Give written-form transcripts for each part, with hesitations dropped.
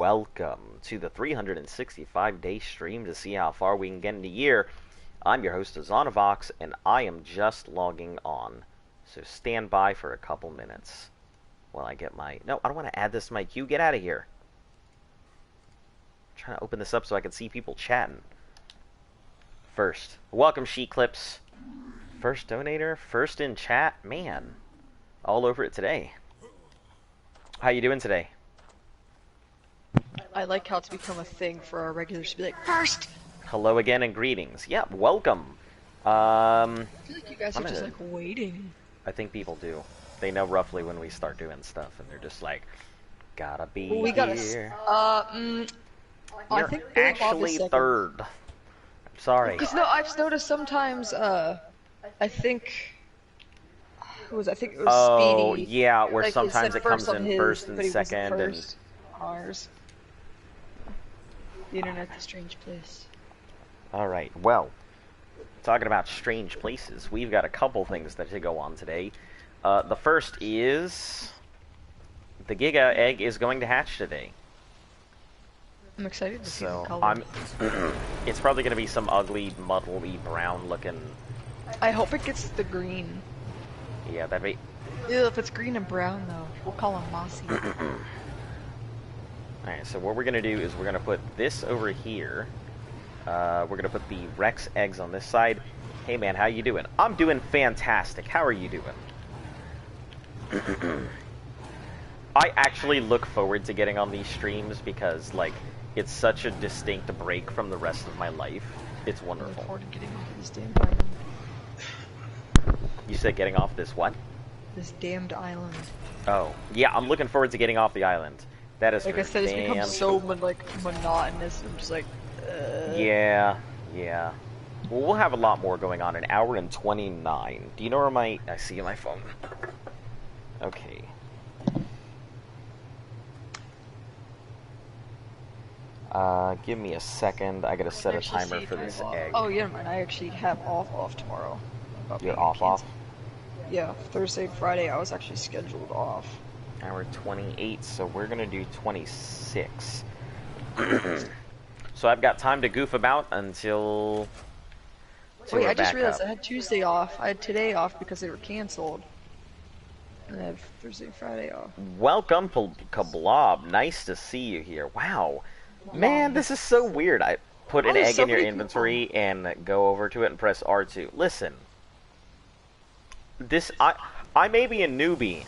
Welcome to the 365-day stream to see how far we can get in a year. I'm your host, Azonavox, and I am just logging on. So stand by for a couple minutes while I get my... No, I don't want to add this to my queue. Get out of here. I'm trying to open this up so I can see people chatting. First, welcome, Sheet Clips. First donator, first in chat. Man, all over it today. How you doing today? I like how it's become a thing for our regulars to be like, first! Hello again and greetings. Yeah, welcome. I feel like you guys are just like waiting. I think people do. They know roughly when we start doing stuff, and they're just like, gotta be well, we here. I think actually third. I'm sorry. Because no, I've noticed sometimes, I think... Who was I think it was Speedy. Yeah, where like, sometimes it comes in his, first and second. First and ours. The internet's a strange place. Alright, well, talking about strange places, we've got a couple things that to go on today. The first is... the Giga egg is going to hatch today. I'm excited to see the color. It's probably going to be some ugly, muddly, brown looking... I hope it gets the green. Yeah, that'd be... Ew, if it's green and brown, though, we'll call him Mossy. Alright, so what we're going to do is we're going to put this over here. We're going to put the Rex eggs on this side. Hey man, how you doing? I'm doing fantastic. How are you doing? I actually look forward to getting on these streams because, like, it's such a distinct break from the rest of my life. It's wonderful. I look forward to getting off this damned island. You said getting off this what? This damned island. Oh, yeah, I'm looking forward to getting off the island. That is like I said, it's become so monotonous. I'm just like, Yeah. Well, we'll have a lot more going on. An hour and 29. Do you know where I see my phone. Okay. Give me a second. I gotta set a timer for this egg. Oh, yeah, man, I actually have off tomorrow. You're off? Yeah, Thursday, Friday, I was actually scheduled off. Hour 28, so we're gonna do 26. So I've got time to goof about until... Wait, I just realized I had Tuesday off. I had today off because they were canceled. And I have Thursday and Friday off. Welcome, Kablob. Nice to see you here. Wow. Man, this is so weird. I put an egg in your inventory and go over to it and press R2. Listen. I may be a newbie,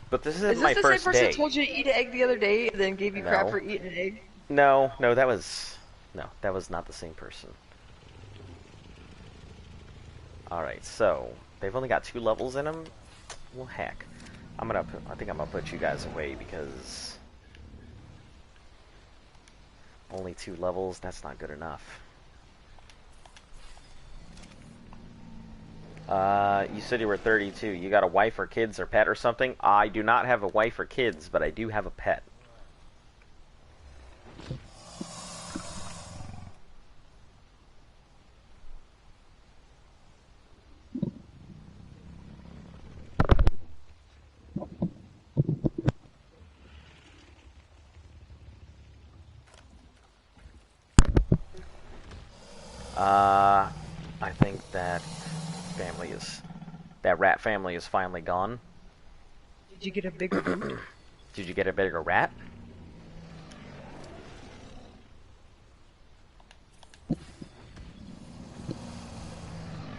but this isn't my first day. Is this the same person that told you to eat an egg the other day and then gave you crap for eating an egg? No, that was not the same person. Alright, so, they've only got 2 levels in them? Well, heck. I think I'm gonna put you guys away because... only 2 levels? That's not good enough. You said you were 32. You got a wife or kids or pet or something? I do not have a wife or kids, but I do have a pet. I think that rat family is finally gone. Did you get a bigger boot? Did you get a bigger rat?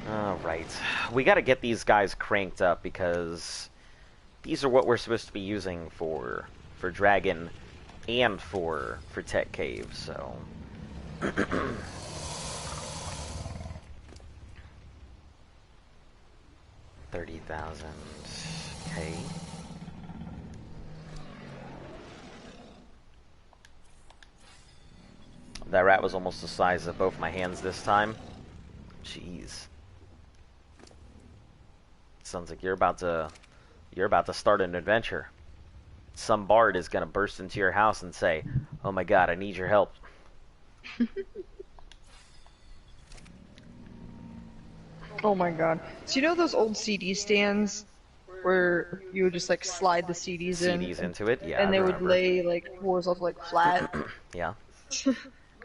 Alright. We gotta get these guys cranked up because these are what we're supposed to be using for Dragon and for Tech Cave, so... 30,000. Okay. That rat was almost the size of both my hands this time. Jeez. Sounds like you're about to start an adventure. Some bard is gonna burst into your house and say, "Oh my god, I need your help." Oh my god. So you know those old CD stands where you would just like slide the CDs into it, yeah. And they would lay like horizontal, like flat. Yeah.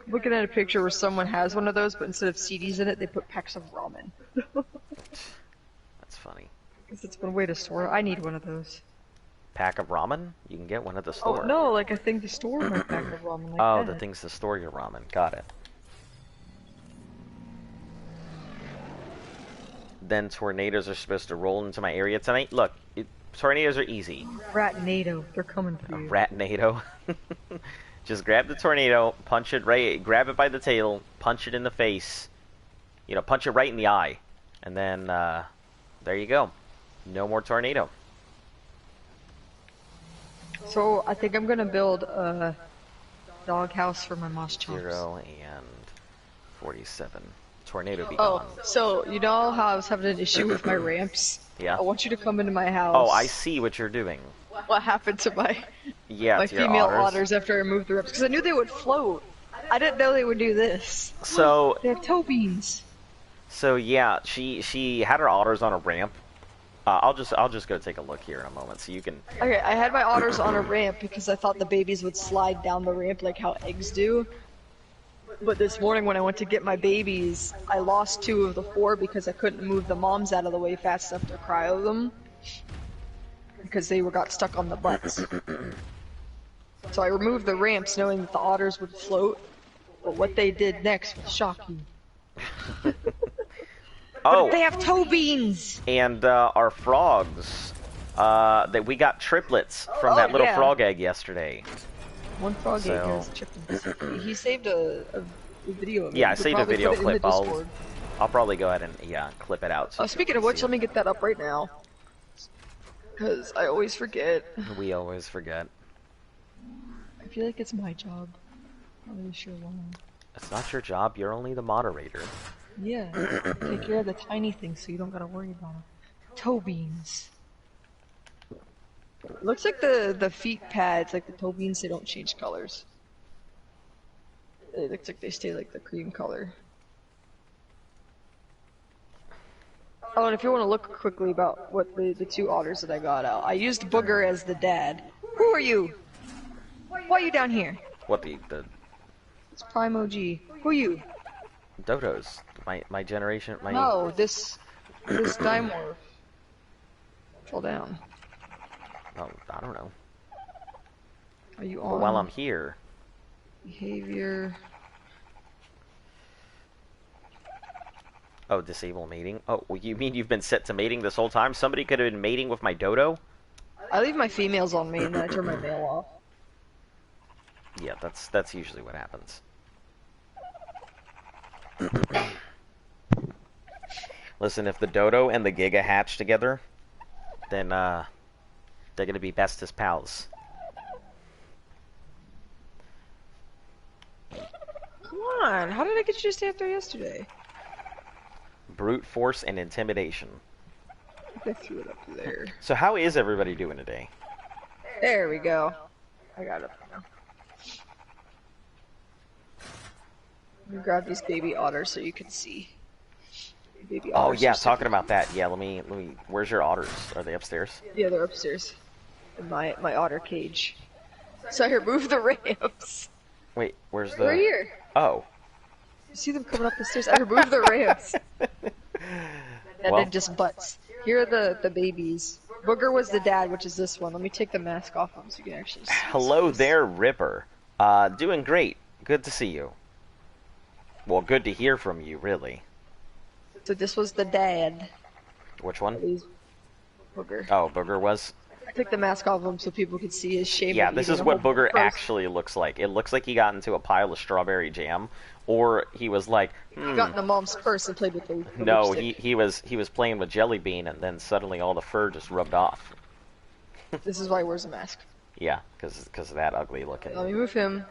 Looking at a picture where someone has one of those, but instead of CDs in it, they put packs of ramen. That's funny. Because it's one way to store. I need one of those. Pack of ramen? You can get one at the store. Oh no, like a thing to store my pack of ramen. Like oh, that. the things to store your ramen. Got it. Then tornadoes are supposed to roll into my area tonight. Look, tornadoes are easy. Ratnado, they're coming for you. Ratnado. Just grab the tornado, punch it right, grab it by the tail, punch it in the face. You know, punch it right in the eye. And then, there you go. No more tornado. So, I think I'm gonna build a doghouse for my moss chops. 0 and 47. Tornado be gone. Oh, so, you know how I was having an issue with my ramps? Yeah. I want you to come into my house. Oh, I see what you're doing. What happened to my my female otters after I removed the ramps? Because I knew they would float. I didn't know they would do this. So they have toe beans. So yeah, she had her otters on a ramp. I'll just go take a look here in a moment, so you can. Okay, I had my otters on a ramp because I thought the babies would slide down the ramp like how eggs do. But this morning when I went to get my babies, I lost 2 of the 4 because I couldn't move the moms out of the way fast enough to cryo them. Because they got stuck on the butts. So I removed the ramps knowing that the otters would float. But what they did next was shocking. Oh, but they have toe beans! And our frogs, that we got triplets from that little frog egg yesterday. One frog egg has chickens. He saved a video of it. Yeah, I saved a video clip. I'll probably go ahead and clip it out. So speaking of which, let me get that up right now. Because I always forget. We always forget. I feel like it's my job. I'm not really sure why. It's not your job. You're only the moderator. Yeah. Take care of the tiny things so you don't gotta worry about them. Toe beans. Looks like the feet pads, like the toe beans, they don't change colors. It looks like they stay like the cream color. Oh, and if you want to look quickly about what the 2 otters that I got out, I used Booger as the dad. Who are you? Why are you down here? What the? It's Prime OG. Who are you? Dodos. My generation. No, this Dimorph. Fall down. Oh, I don't know. Are you on? Well, while I'm here. Behavior. Oh, disable mating. Oh, well, you mean you've been set to mating this whole time? Somebody could have been mating with my dodo? I leave my females on main, then I turn my male off. Yeah, that's usually what happens. Listen, if the dodo and the giga hatch together, then they're gonna be best as pals. Come on, how did I get you to stay up there yesterday? Brute force and intimidation. I threw it up there. So how is everybody doing today? There we go. I got it up now. Let me grab these baby otters so you can see. Baby oh otters yeah, talking about that. Yeah, let me. Where's your otters? Are they upstairs? Yeah, they're upstairs. In my otter cage. So I removed the ramps. Wait, where's the? We're here. Oh. You see them coming up the stairs? I removed the ramps. And then just butts. Here are the babies. Booger was the dad, which is this one. Let me take the mask off him so you can actually see. Hello there, Ripper. Doing great. Good to see you. Well, good to hear from you, really. So this was the dad. Which one? Booger. Oh, Booger was? I took the mask off him so people could see his shame. Yeah, this is what Booger actually looks like. It looks like he got into a pile of strawberry jam, or he was like, He got in a mom's purse and played with the No, lipstick. he was playing with Jelly Bean, and then suddenly all the fur just rubbed off. This is why he wears a mask. Yeah, because of that ugly looking. Let me move him.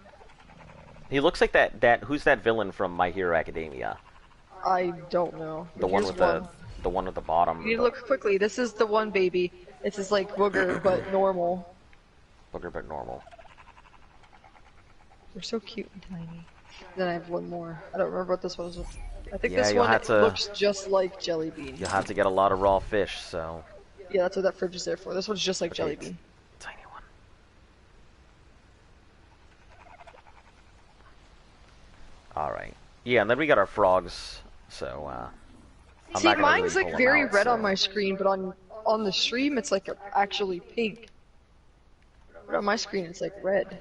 He looks like that. Who's that villain from My Hero Academia? I don't know. The one with the one at the bottom. You need to look quickly. This is the one baby. This is like Booger, but normal. Booger, but normal. They're so cute and tiny. Then I have one more. I don't remember what this one is. I think Yeah, this you'll one have to- looks just like Jelly Bean. You'll have to get a lot of raw fish, so. Yeah, that's what that fridge is there for. This one's just like Okay, Jelly Bean. tiny one. Alright. Yeah, and then we got our frogs, so, I'm See, not gonna really mine's pull like them very out, red on so... my screen, but on the stream it's like actually pink. But on my screen it's like red.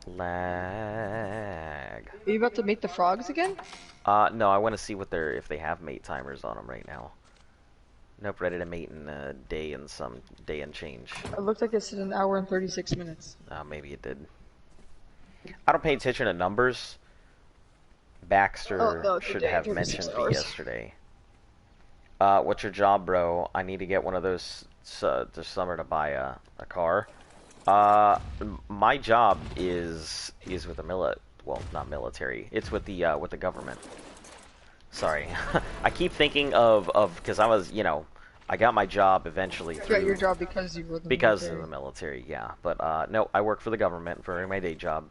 Lag. Are you about to make the frogs again? No, I want to see what if they have mate timers on them right now. Nope, ready to mate in a day and change. It looked like it said an hour and 36 minutes. Maybe it did. I don't pay attention to numbers. Baxter no, should today, have 36 mentioned me hours. yesterday. What's your job, bro? I need to get one of those this summer to buy a car. My job is with the well, not military. It's with the government. Sorry, I keep thinking of because I was, I got my job eventually You got through your job because you were the because military. of the military, yeah. But no, I work for the government for my day job.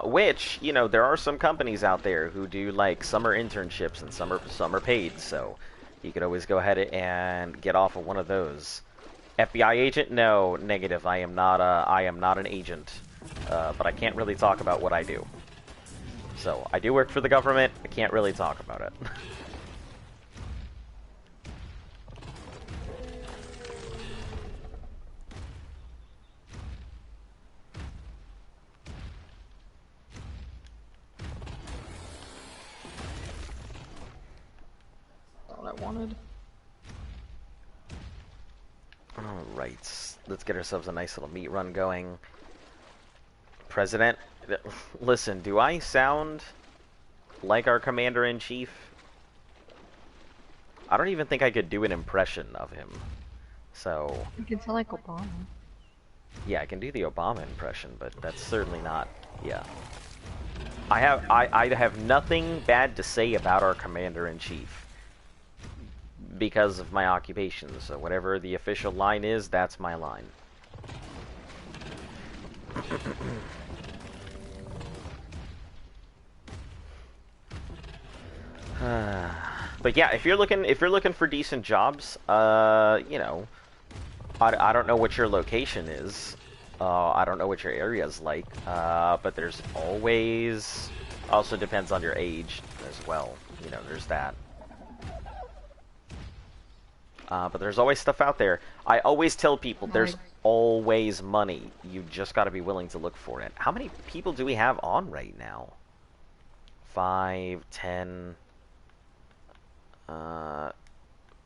Which, there are some companies out there who do like summer internships and summer paid, so you could always go ahead and get off of one of those. FBI agent? No, negative. I am not an agent. But I can't really talk about what I do. So, I do work for the government, I can't really talk about it. Not what I wanted. Alright, let's get ourselves a nice little meat run going. President, listen, do I sound like our Commander-in-Chief? I don't even think I could do an impression of him. So... You can sound like Obama. Yeah, I can do the Obama impression, but that's certainly not... Yeah. I have nothing bad to say about our Commander-in-Chief. Because of my occupation, so whatever the official line is, that's my line. But yeah, if you're looking for decent jobs, I don't know what your location is. I don't know what your area is like. But there's always, also depends on your age as well. There's that. But there's always stuff out there. I always tell people there's always money. You just got to be willing to look for it. How many people do we have on right now? 5, 10.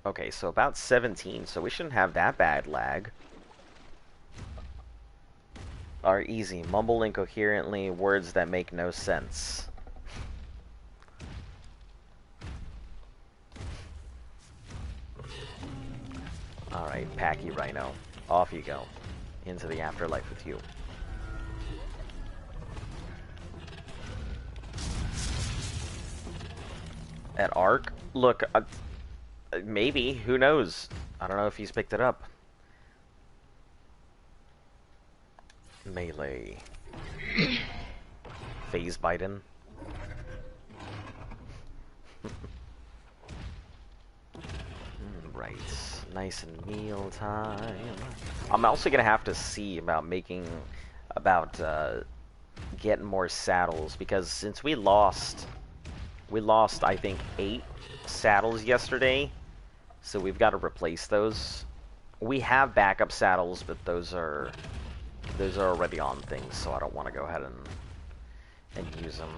Okay, so about 17. So we shouldn't have that bad lag. Are easy. Mumble incoherently. Words that make no sense. Alright, Packy Rhino. Off you go. Into the afterlife with you. At Ark? Look, maybe. Who knows? I don't know if he's picked it up. Melee. Phase Biden. Right. Nice and meal time. I'm also gonna have to see about getting more saddles, because since we lost I think 8 saddles yesterday, so we've got to replace those. We have backup saddles, but those are already on things, so I don't want to go ahead and use them.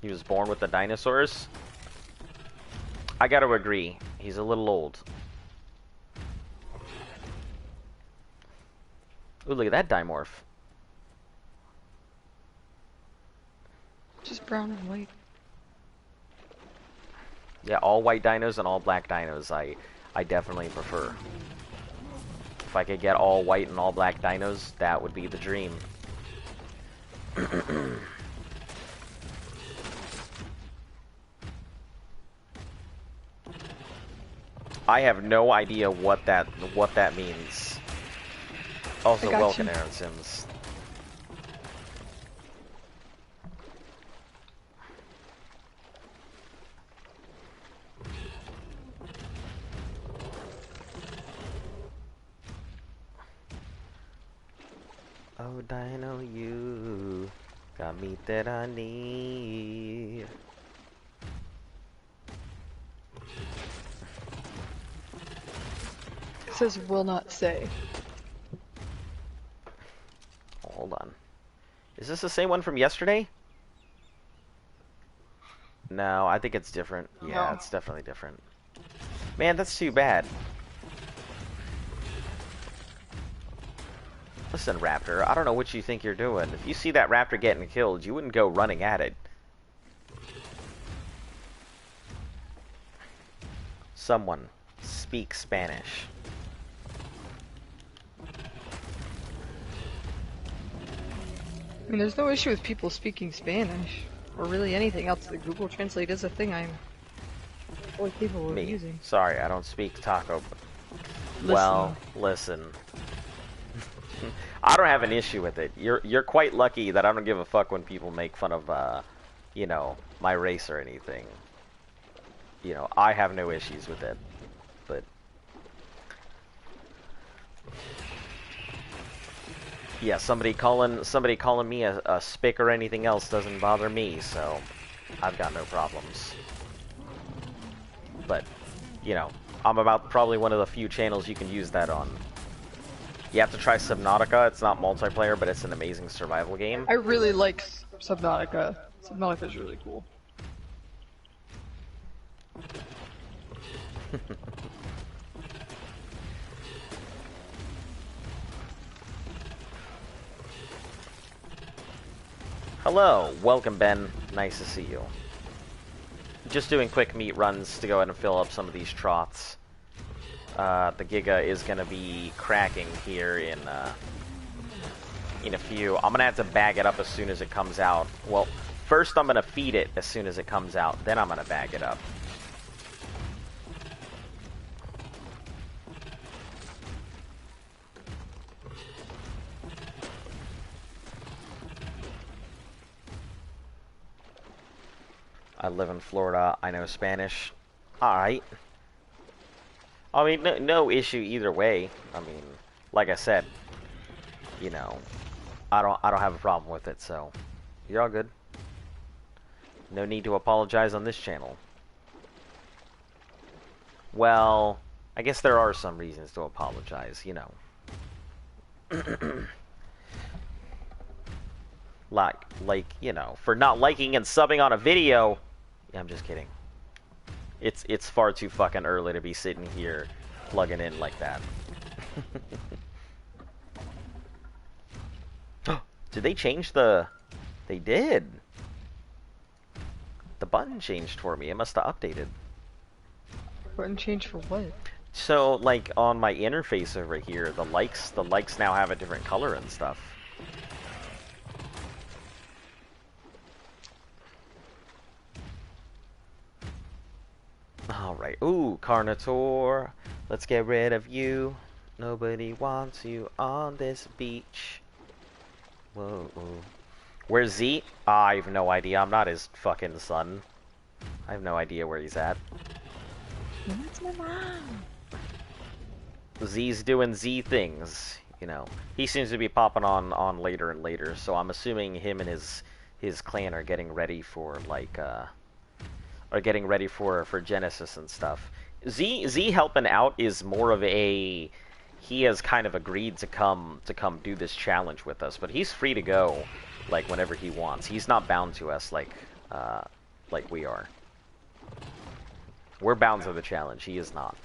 He was born with the dinosaurs? I gotta agree, he's a little old. Ooh, look at that dimorph. Just brown and white. Yeah, all white dinos and all black dinos, I definitely prefer. If I could get all white and all black dinos, that would be the dream. I have no idea what that means. I Also, got welcome, you. Aaron Sims. Oh, Dino, you got me that I need. It says will not say. Hold on. Is this the same one from yesterday? No, I think it's different. Yeah, No. it's definitely different. Man, that's too bad. Listen, Raptor, I don't know what you think you're doing. If you see that Raptor getting killed, you wouldn't go running at it. Someone, speak Spanish. I mean, there's no issue with people speaking Spanish, or really anything else. The Google Translate is a thing I'm fully capable of Me. using. Sorry, I don't speak taco. Listen. Well, listen. I don't have an issue with it. You're quite lucky that I don't give a fuck when people make fun of, you know, my race or anything. You know, I have no issues with it. But yeah, somebody calling me a spick or anything else doesn't bother me, so I've got no problems. But, you know, I'm about probably one of the few channels you can use that on. You have to try Subnautica. It's not multiplayer, but it's an amazing survival game. I really like Subnautica. Subnautica's really cool. Hello, welcome Ben. Nice to see you. Just doing quick meat runs to go ahead and fill up some of these trots. The Giga is going to be cracking here in a few. I'm going to have to bag it up as soon as it comes out. Well, first I'm going to feed it as soon as it comes out, then I'm going to bag it up. I live in Florida. I know Spanish. Alright. I mean, no issue either way. I mean, like I said, you know, I don't have a problem with it, so you're all good. No need to apologize on this channel. Well, I guess there are some reasons to apologize, you know. like, you know, for not liking and subbing on a video. Yeah, I'm just kidding. It's far too fucking early to be sitting here plugging in like that. Did they change the... They did. The button changed for me. It must have updated. Button change for what? So, like, on my interface over here, the likes now have a different color and stuff. Alright. Ooh, Carnotaur. Let's get rid of you. Nobody wants you on this beach. Whoa. Where's Z? I have no idea. I'm not his fucking son. I have no idea where he's at. That's my mom. Z's doing Z things, you know. He seems to be popping on later and later, so I'm assuming him and his clan are getting ready for like are getting ready for Genesis and stuff. Z helping out is more of a... He has kind of agreed to come do this challenge with us, but he's free to go like whenever he wants. He's not bound to us like we are. We're bound to the challenge. He is not.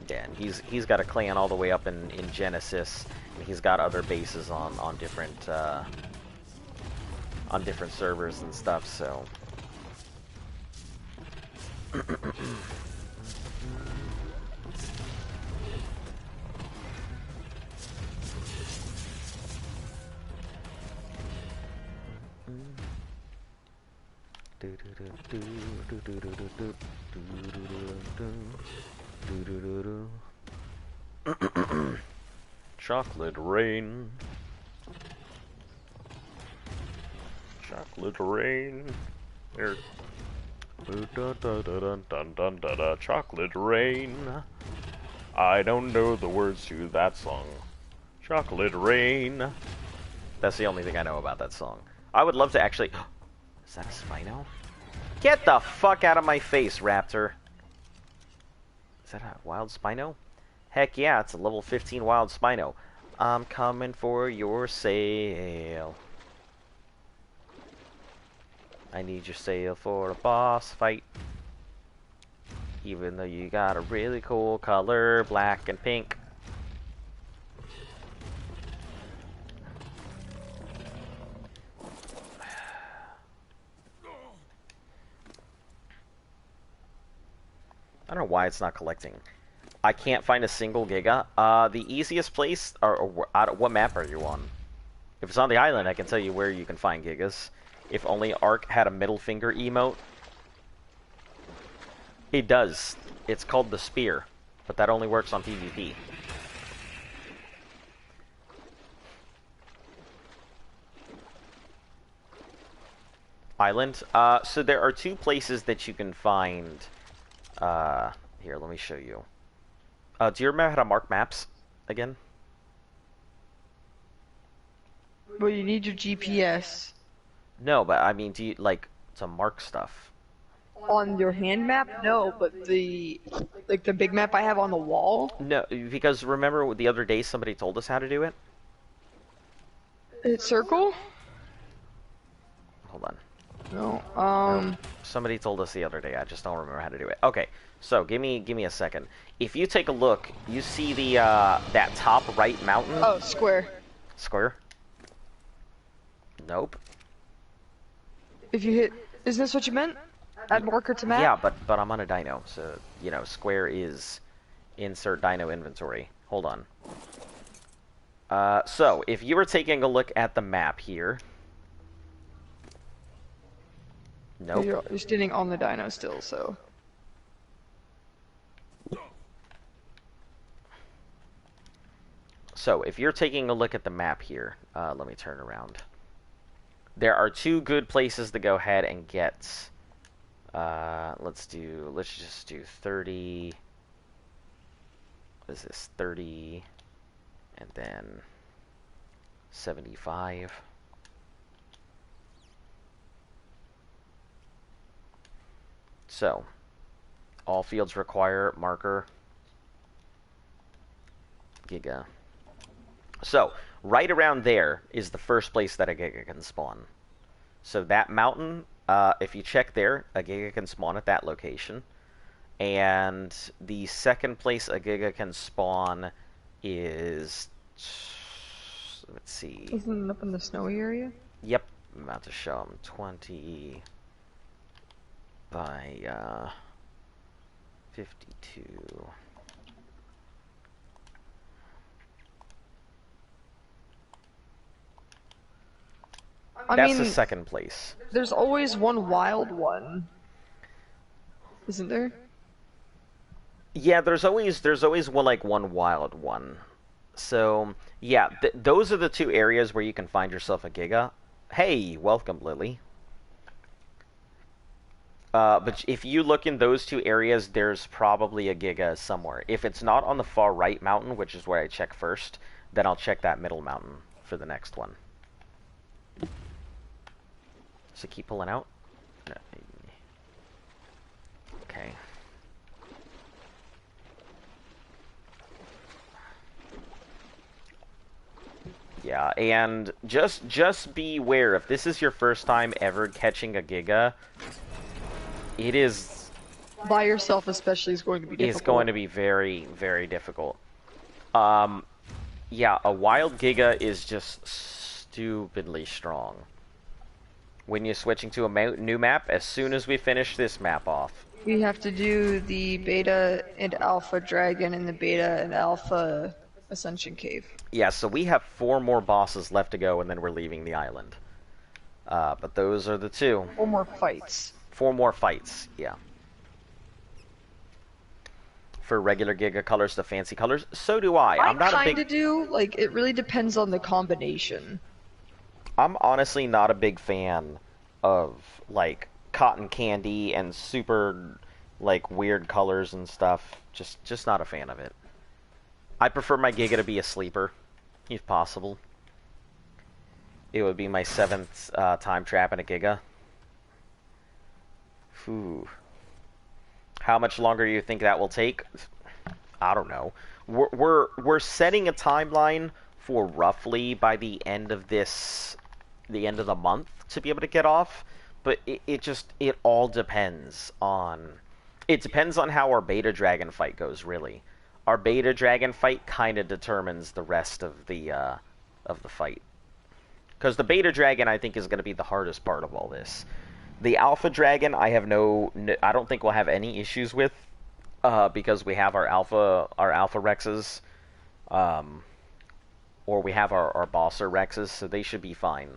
Yeah, and he's got a clan all the way up in Genesis, and he's got other bases on different servers and stuff. So. Chocolate rain. Chocolate rain. There. Chocolate rain. I don't know the words to that song. Chocolate rain. That's the only thing I know about that song. I would love to actually... Is that a Spino? Get the fuck out of my face, Raptor. Is that a wild Spino? Heck yeah, it's a level 15 wild Spino. I'm coming for your sale. I need your sale for a boss fight. Even though you got a really cool color, black and pink. I don't know why it's not collecting. I can't find a single Giga. The easiest place, or what map are you on? If it's on the island, I can tell you where you can find Gigas. If only Ark had a middle finger emote. It does. It's called the Spear, but that only works on PvP. Island? So there are two places that you can find... here, let me show you. Do you remember how to mark maps again? Well, you need your GPS. No, but I mean, do you, like, to mark stuff? On your hand map? No, but the big map I have on the wall? No, because remember the other day somebody told us how to do it? It's circle? Hold on. No, somebody told us the other day, I just don't remember how to do it. Okay, so give me a second. If you take a look, you see the, that top right mountain? Oh, square. Square? Nope. If you hit... Is this what you meant? Add marker to map? Yeah, but I'm on a dino, so, you know, square is insert dino inventory. Hold on. So, if you were taking a look at the map here... Nope. You're standing on the dino still, so... So, if you're taking a look at the map here, let me turn around. There are two good places to go ahead and get... let's just do 30... What is this? 30... And then... 75... So, all fields require marker Giga. So, right around there is the first place that a Giga can spawn. So that mountain, if you check there, a Giga can spawn at that location. And the second place a Giga can spawn is... Let's see. Isn't it up in the snowy area? Yep, I'm about to show them. 20... by 52. That's the second place. There's always one wild one, isn't there? Yeah, there's always one, like, one wild one. So yeah, those are the two areas where you can find yourself a Giga. Hey, welcome, Lily. But if you look in those two areas, there's probably a Giga somewhere. If it's not on the far right mountain, which is where I check first, then I'll check that middle mountain for the next one. So keep pulling out. Okay. Yeah, and just beware, if this is your first time ever catching a Giga, it is... By yourself especially is going to be difficult. It's going to be very, very difficult. Yeah, a wild Giga is just stupidly strong. When you're switching to a new map, as soon as we finish this map off. We have to do the Beta and Alpha Dragon and the Beta and Alpha Ascension Cave. Yeah, so we have 4 more bosses left to go, and then we're leaving the island. But those are the two. 4 more fights. 4 more fights, yeah. For regular Giga colors to fancy colors. So do I. I I'm not a kinda big... do, like, it really depends on the combination. I'm honestly not a big fan of, like, cotton candy and super, like, weird colors and stuff. Just not a fan of it. I prefer my Giga to be a sleeper, if possible. It would be my 7th time trap in a Giga. Ooh. How much longer do you think that will take? I don't know. We're setting a timeline for roughly by the end of the month to be able to get off, but it all depends on how our beta dragon fight goes, really. Our beta dragon fight kind of determines the rest of the fight. Because the beta dragon, I think, is going to be the hardest part of all this. The alpha dragon, I don't think we'll have any issues with, because we have our alpha Rexes, or we have our bosser Rexes, so they should be fine.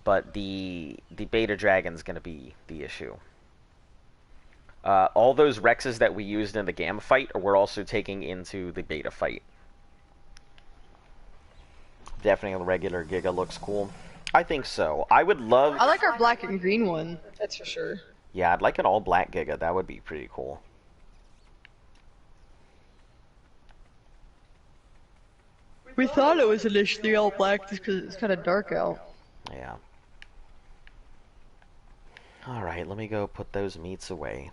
But the beta dragon's going to be the issue. All those Rexes that we used in the Gamma fight, we're also taking into the beta fight. Definitely the regular Giga looks cool. I think so. I would love... I like our black and green one, that's for sure. Yeah, I'd like an all-black Giga. That would be pretty cool. We thought it was initially all black just because it's kind of dark out. Yeah. Alright, let me go put those meats away.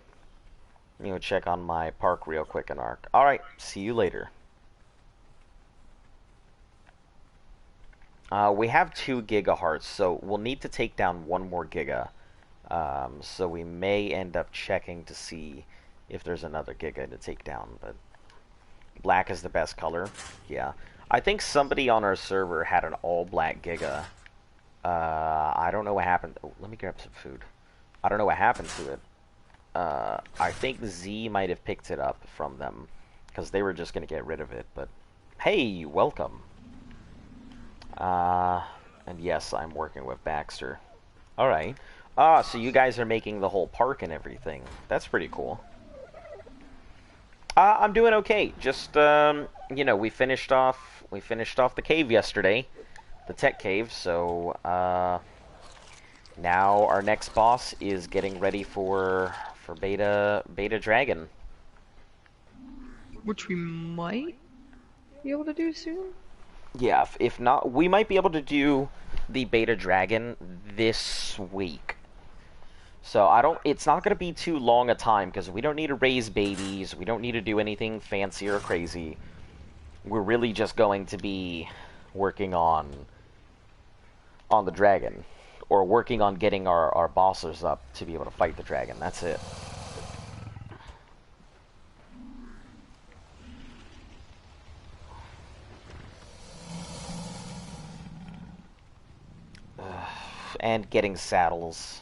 Let me go check on my park real quick in Ark. Alright, see you later. We have 2 gigahertz, so we'll need to take down 1 more giga. So we may end up checking to see if there's another giga to take down, but black is the best color. Yeah. I think somebody on our server had an all-black giga. I don't know what happened. Oh, let me grab some food. I don't know what happened to it. I think Z might have picked it up from them, because they were just going to get rid of it, but hey, welcome. And yes, I'm working with Baxter. Alright. So you guys are making the whole park and everything. That's pretty cool. I'm doing okay. Just, you know, we finished off the cave yesterday. The tech cave, so, now our next boss is getting ready for beta dragon. Which we might be able to do soon? Yeah, if not, we might be able to do the beta dragon this week. So it's not going to be too long a time, because we don't need to raise babies, we don't need to do anything fancy or crazy. We're really just going to be working on the dragon, or working on getting our bosses up to be able to fight the dragon. That's it. And getting saddles.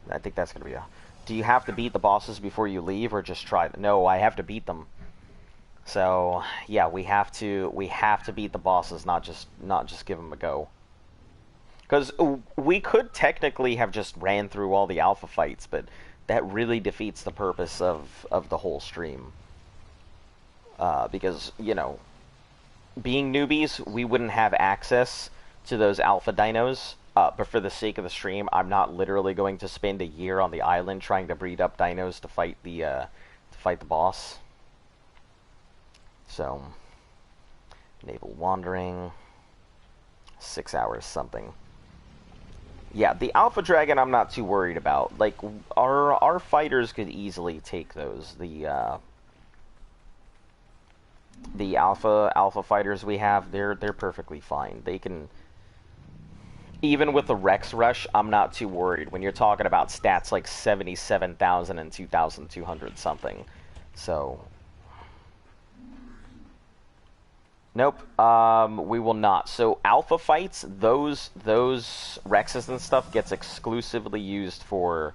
I think that's gonna be a... Do you have to beat the bosses before you leave, or just try? No, I have to beat them. So yeah, we have to beat the bosses, not just give them a go. Because we could technically have just ran through all the alpha fights, but that really defeats the purpose of the whole stream. Because, you know, being newbies, we wouldn't have access to those alpha dinos. But for the sake of the stream, I'm not literally going to spend a year on the island trying to breed up dinos to fight the boss. So, naval wandering, 6 hours something. Yeah, the alpha dragon I'm not too worried about. Like, our fighters could easily take those. The alpha fighters we have, they're perfectly fine. They can... Even with the Rex Rush, I'm not too worried when you're talking about stats like 77,000 and 2,200 something. So... Nope, we will not. So alpha fights, those Rexes and stuff gets exclusively used for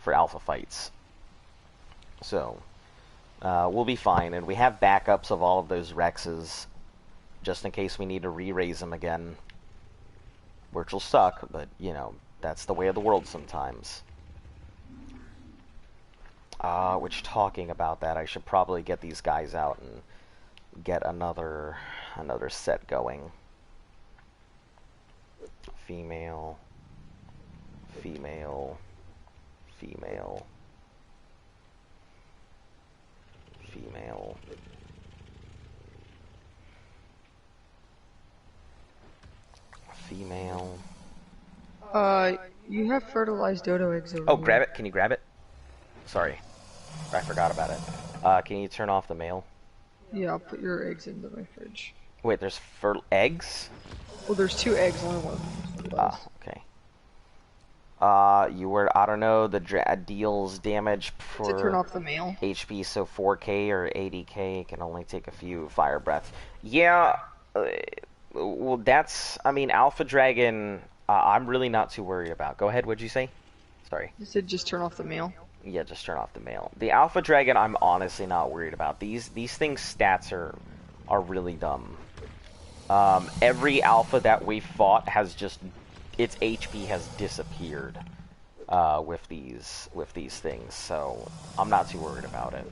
alpha fights. So, we'll be fine, and we have backups of all of those Rexes, just in case we need to re-raise them again. Which will suck, but, you know, that's the way of the world sometimes. Which, talking about that, I should probably get these guys out and get another set going. Female, female, female, female. Female. You have fertilized dodo eggs over Oh, here. grab it. Can you grab it? Sorry, I forgot about it. Can you turn off the mail? Yeah, I'll put your eggs into my fridge. Wait, there's eggs? Well, there's 2 eggs, only one. Okay. You were, I don't know, the deals damage To turn for off the mail. HP, so 4K or 80K can only take a few fire breaths. Yeah, well, that's, I mean, Alpha Dragon, I'm really not too worried about. Go ahead, what'd you say? Sorry. You said just turn off the mail. Yeah, just turn off the mail. The Alpha Dragon, I'm honestly not worried about. These things' stats are really dumb. Every Alpha that we fought has just, its HP has disappeared with these things, so I'm not too worried about it.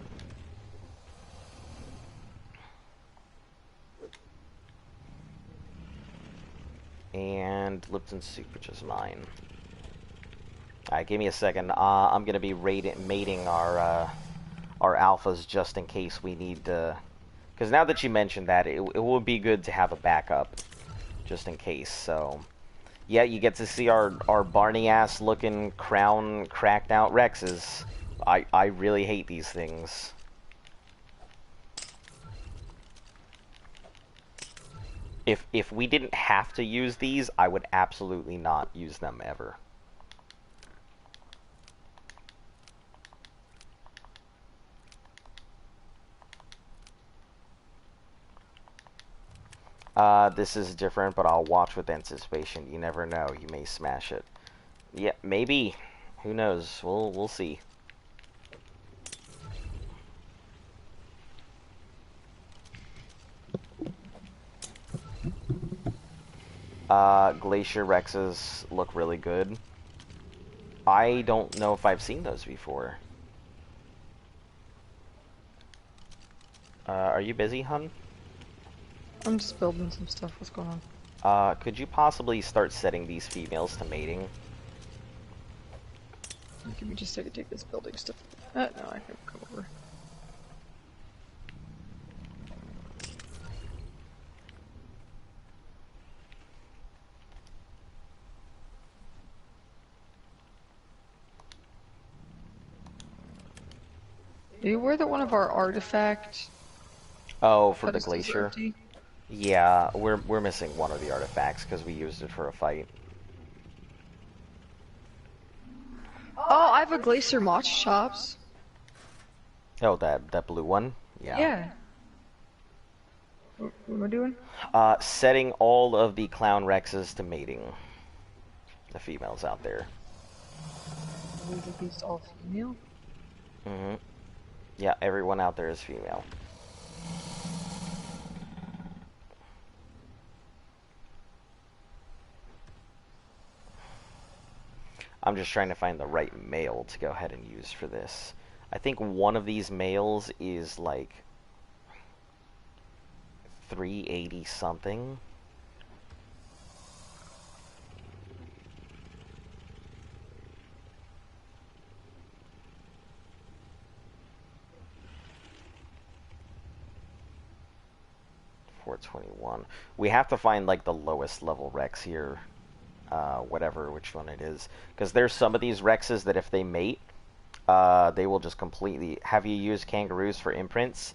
And Lipton soup, which is mine. Alright, give me a second. I'm gonna be mating our alphas just in case we need to. Because now that you mentioned that, it would be good to have a backup, just in case. So, yeah, you get to see our Barney ass looking crown cracked out Rexes. I really hate these things. If we didn't have to use these, I would absolutely not use them ever. This is different, but I'll watch with anticipation. You never know. You may smash it. Yeah, maybe. Who knows? We'll see. Glacier Rexes look really good. I don't know if I've seen those before. Are you busy, hun? I'm just building some stuff. What's going on? Could you possibly start setting these females to mating? Give me just a second to take this building stuff. No, I can come over. Are you aware that one of our artifacts? Oh, for the pedestals are glacier? empty? Yeah, we're missing one of the artifacts because we used it for a fight. Oh, I have a glacier matcha shops. Oh, that blue one? Yeah. Yeah. What am I doing? Setting all of the clown Rexes to mating. The females out there. Are these all female? Mm-hmm. Yeah, everyone out there is female. I'm just trying to find the right male to go ahead and use for this. I think one of these males is like 380 something. $421. We have to find like the lowest level Rex here. Which one it is. Because there's some of these Rexes that if they mate, they will just completely... Have you used kangaroos for imprints?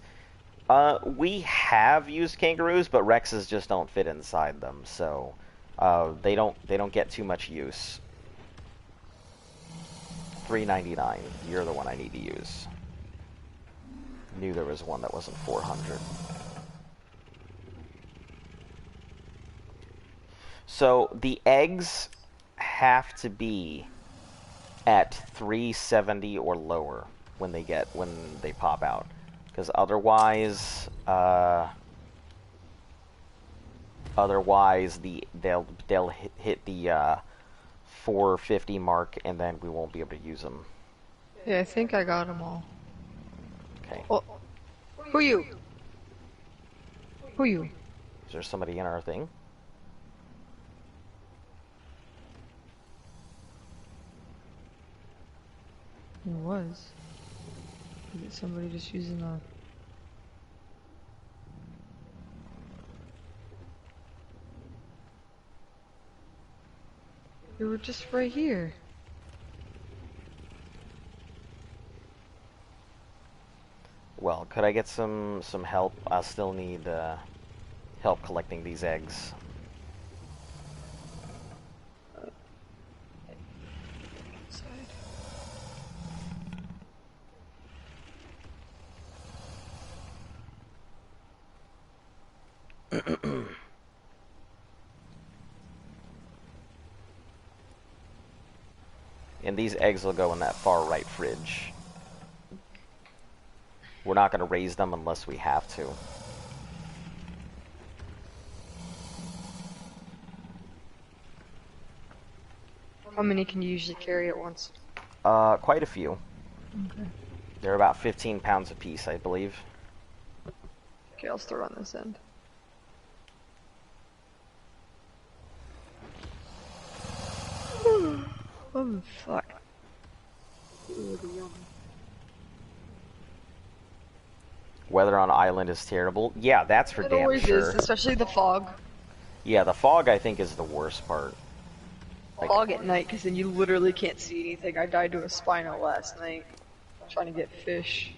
We have used kangaroos, but Rexes just don't fit inside them, so they don't get too much use. $3.99. You're the one I need to use. Knew there was one that wasn't 400. So the eggs have to be at 370 or lower when they pop out, because otherwise they'll hit the 450 mark, and then we won't be able to use them. Yeah, I think I got them all. Okay. Oh, who you? Who you? Is there somebody in our thing? There was. Is it somebody just using a... They were just right here. Well, could I get some help? I still need help collecting these eggs. And these eggs will go in that far right fridge. We're not going to raise them unless we have to. How many can you usually carry at once? Quite a few. Okay. They're about 15 pounds apiece, I believe. Okay, I'll start on this end. Oh, fuck. Weather on island is terrible. Yeah, that's for It damn always sure. is, especially the fog. Yeah, the fog I think is the worst part. Like, Fog at night, because then you literally can't see anything. I died to a spino last night trying to get fish.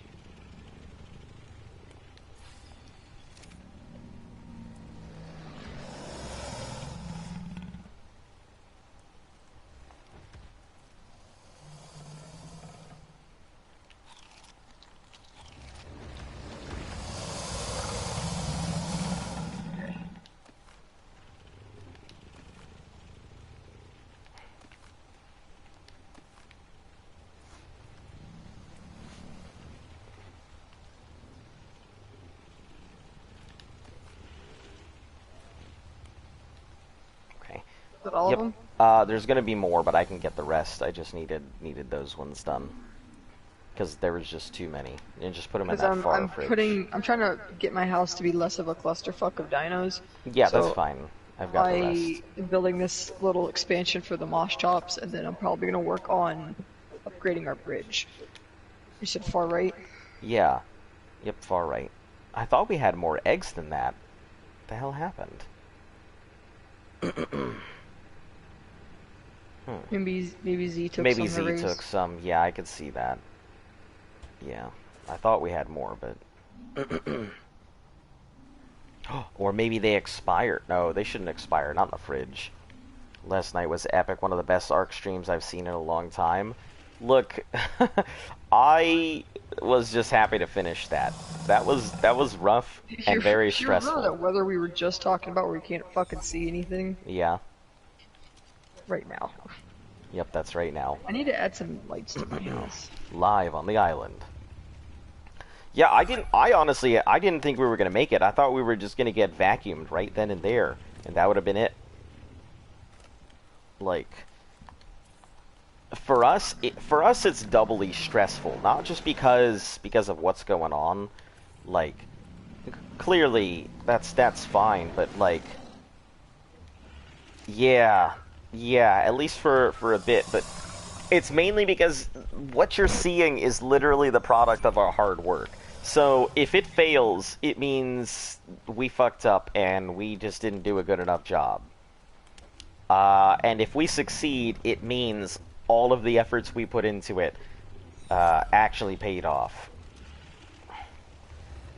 okay. Is that all Yep. of them? There's gonna be more, but I can get the rest. I just needed those ones done. Because there was just too many. And just put them in Because that far I'm fridge. I'm trying to get my house to be less of a clusterfuck of dinos. Yeah, that's So fine. I've got the rest. I'm building this little expansion for the moss chops, and then I'm probably gonna work on upgrading our bridge. You said far right? Yeah. Yep, far right. I thought we had more eggs than that. What the hell happened? Maybe Z took Maybe some to Z raise. took some. Yeah, I could see that. Yeah. I thought we had more, but... Or maybe they expired. No, they shouldn't expire. Not in the fridge. Last night was epic. One of the best ARC streams I've seen in a long time. Look, I was just happy to finish that. That was rough and very stressful. You remember that weather we were just talking about where you can't fucking see anything? Yeah. Right now. Yep, that's right now. I need to add some lights to my house. Live on the island. Yeah, I honestly didn't think we were gonna make it. I thought we were just gonna get vacuumed right then and there, and that would have been it. Like, for us it's doubly stressful. Not just because of what's going on. Like, clearly that's fine, but like, yeah, at least for a bit, but it's mainly because what you're seeing is literally the product of our hard work. So if it fails, it means we fucked up and we just didn't do a good enough job. And if we succeed, it means all of the efforts we put into it actually paid off.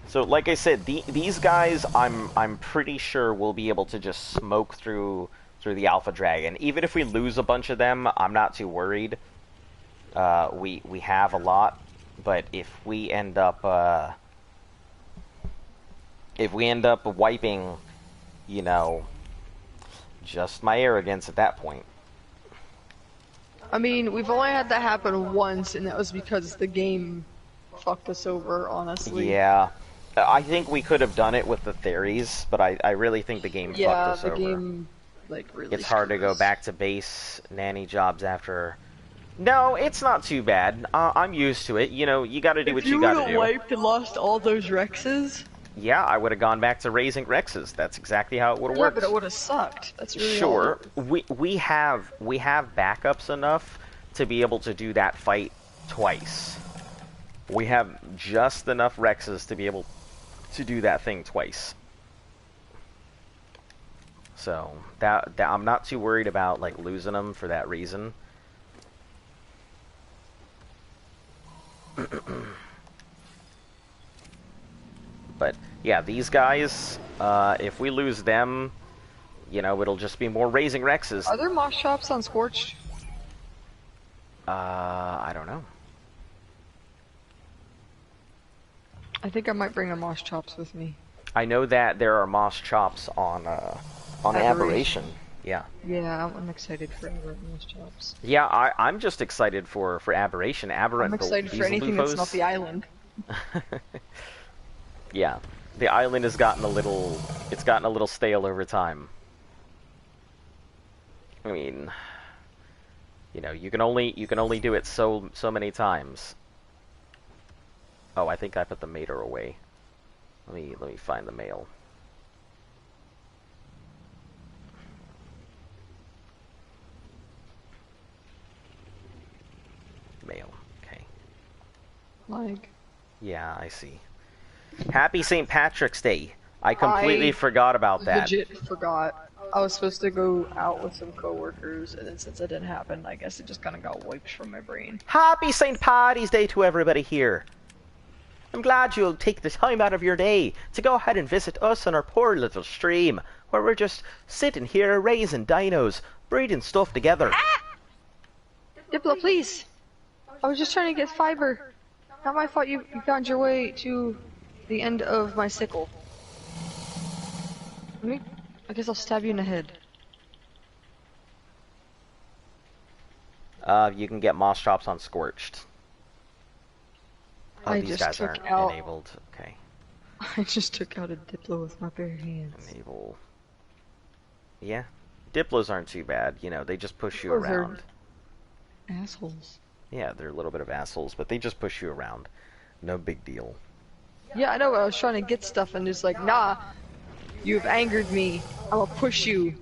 So, like I said, these guys, I'm pretty sure will be able to just smoke through the Alpha Dragon. Even if we lose a bunch of them, I'm not too worried. We have a lot, but if we end up wiping, you know, just my arrogance at that point. I mean, we've only had that happen once, and that was because the game fucked us over, honestly. Yeah. I think we could have done it with the theories, but I really think the game fucked us over. Yeah, the game, like, really It's hard to screwed go us. back to base nanny jobs after No, it's not too bad. I'm used to it. You know, you gotta do If what you you would gotta have do. wiped and lost all those Rexes, Yeah, I would have gone back to raising Rexes. That's exactly how it would have yeah, but it worked. would have sucked. That's really all it Sure, would we have backups enough to be able to do that fight twice. We have just enough Rexes to be able to do that thing twice. So that I'm not too worried about like losing them for that reason. But yeah, these guys, if we lose them, you know, it'll just be more raising Rexes. Are there moss chops on Scorched? I don't know. I think I might bring the moss chops with me. I know that there are moss chops on Aberration. Yeah. Yeah, I'm excited for moss chops. Yeah, I'm just excited for Aberration. Aberrant. I'm excited for anything that's not the island. Yeah, the island has gotten a little. It's gotten a little stale over time. I mean, you know, you can only do it so many times. Oh, I think I put the mater away. Let me find the mail. Mail. Okay. Like. Yeah, I see. Happy St. Patrick's Day. I completely forgot about that. Legit forgot. I was supposed to go out with some coworkers, and then since it didn't happen, I guess it just kind of got wiped from my brain. Happy St. Paddy's Day to everybody here. I'm glad you'll take the time out of your day to go ahead and visit us on our poor little stream, where we're just sitting here raising dinos, breeding stuff together. Diplo, please! I was just trying to get fiber. Not my fault you found your way to the end of my sickle. I guess I'll stab you in the head. You can get moss chops on Scorched. Oh, I these just guys took aren't out... enabled. Okay. I just took out a Diplo with my bare hands. Enable. Yeah. Diplos aren't too bad. You know, they just push you Diplos are around. assholes. Yeah, they're a little bit of assholes, but they just push you around. No big deal. Yeah, I know. I was trying to get stuff, and it's like, nah, you've angered me. I'm gonna push you.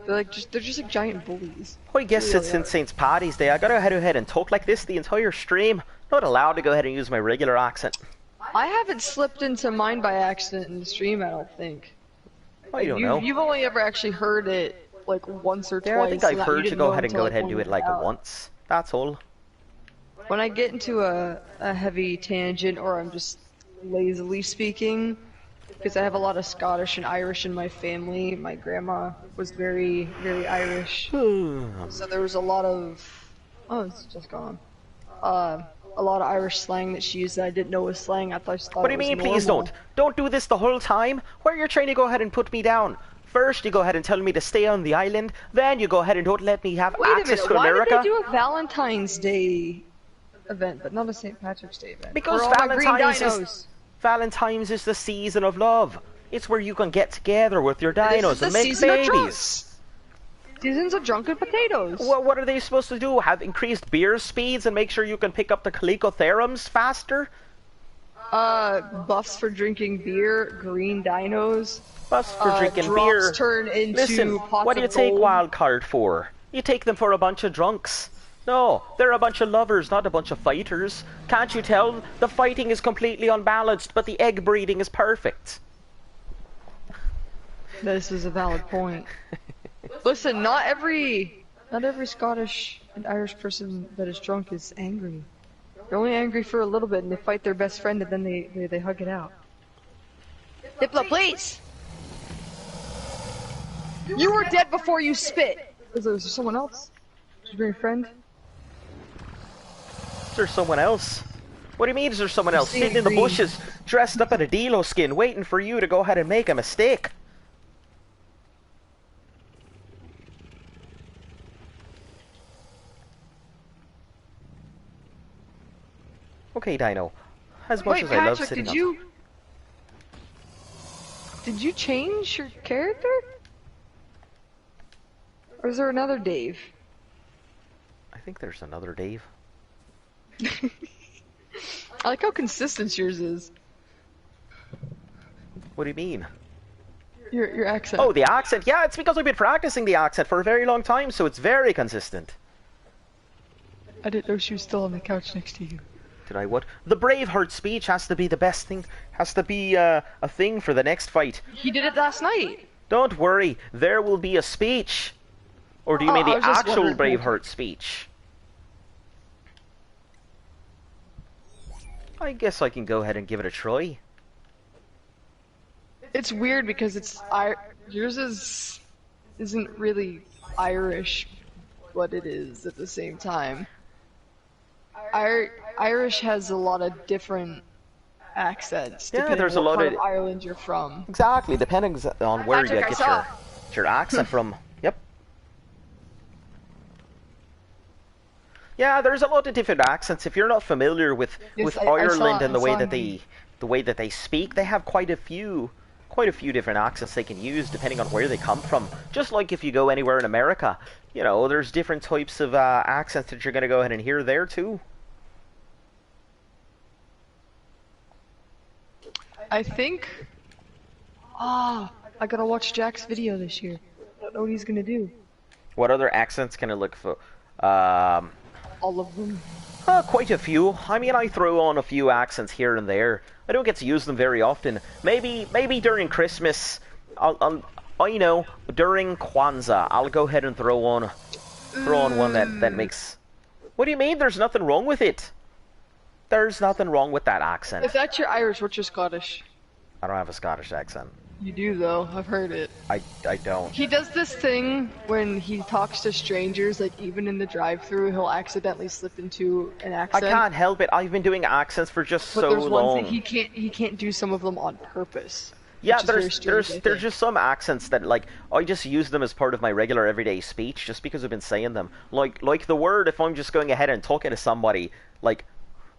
They're just like giant bullies. Well, I guess Really since St. Paddy's Day, I gotta head ahead and talk like this the entire stream. Not allowed to go ahead and use my regular accent. I haven't slipped into mine by accident in the stream, I don't think. Well, you don't know. You've only ever actually heard it like once or Yeah, twice. I think I've and heard you go ahead and do it like out. once. That's all. When I get into a heavy tangent, or I'm just lazily speaking, because I have a lot of Scottish and Irish in my family. My grandma was very, very Irish. So there was a lot of... Oh, it's just gone. A lot of Irish slang that she used that I didn't know was slang. I thought What do you mean, please don't? Don't do this the whole time? Where you're trying to go ahead and put me down. First, you go ahead and tell me to stay on the island. Then you go ahead and don't let me have access to America. Why did they do a Valentine's Day event, but not a St. Patrick's Day event? Because Valentine's is the season of love. It's where you can get together with your dinos and make babies. Seasons of drunken potatoes. Well, what are they supposed to do? Have increased beer speeds and make sure you can pick up the Calicotherums faster? Buffs for drinking beer, green dinos. Buffs for drinking beer. Turn into Listen, what do you take Wildcard for? You take them for a bunch of drunks. No, they're a bunch of lovers, not a bunch of fighters. Can't you tell? The fighting is completely unbalanced, but the egg breeding is perfect. This is a valid point. Listen, not every Scottish and Irish person that is drunk is angry. They're only angry for a little bit, and they fight their best friend, and then they hug it out. Diplo, please! You were dead before you spit! Was there someone else? Did you bring a friend? Is there someone else? What do you mean is there someone else? Sitting in the bushes, dressed up in a Dilo skin, waiting for you to go ahead and make a mistake. Okay, Dino. As much as I love sitting up... Did you change your character? Or is there another Dave? I think there's another Dave. I like how consistent yours is. What do you mean? Your accent. Oh, the accent. Yeah, it's because I've been practicing the accent for a very long time, so it's very consistent. I didn't know she was still on the couch next to you. Did I what? The Braveheart speech has to be the best thing. Has to be a thing for the next fight. He did it last night. Don't worry, there will be a speech. Or do you mean the actual Braveheart speech? I guess I can go ahead and give it a try. It's weird because yours isn't really Irish, but it is at the same time. Irish has a lot of different accents. Yeah, there's a lot of Ireland you're from. Exactly, depending on where you get your accent from. Yep. Yeah, there's a lot of different accents. If you're not familiar with Ireland and the way that they speak, they have quite a few different accents they can use depending on where they come from. Just like if you go anywhere in America, you know, there's different types of accents that you're going to go ahead and hear there too. I think... I gotta watch Jack's video this year. I don't know what he's gonna do. What other accents can I look for? All of them. Quite a few. I mean, I throw on a few accents here and there. I don't get to use them very often. Maybe during Christmas, you know, during Kwanzaa, I'll go ahead and throw on one that makes... What do you mean? There's nothing wrong with it. There's nothing wrong with that accent. If that's your Irish, what's your Scottish? I don't have a Scottish accent. You do, though. I've heard it. I don't. He does this thing when he talks to strangers, like even in the drive-thru, he'll accidentally slip into an accent. I can't help it. I've been doing accents for just so long. But there's one thing, he can't do some of them on purpose. Yeah, there's just some accents that, like, I just use them as part of my regular everyday speech just because I've been saying them. Like the word, if I'm just going ahead and talking to somebody, like,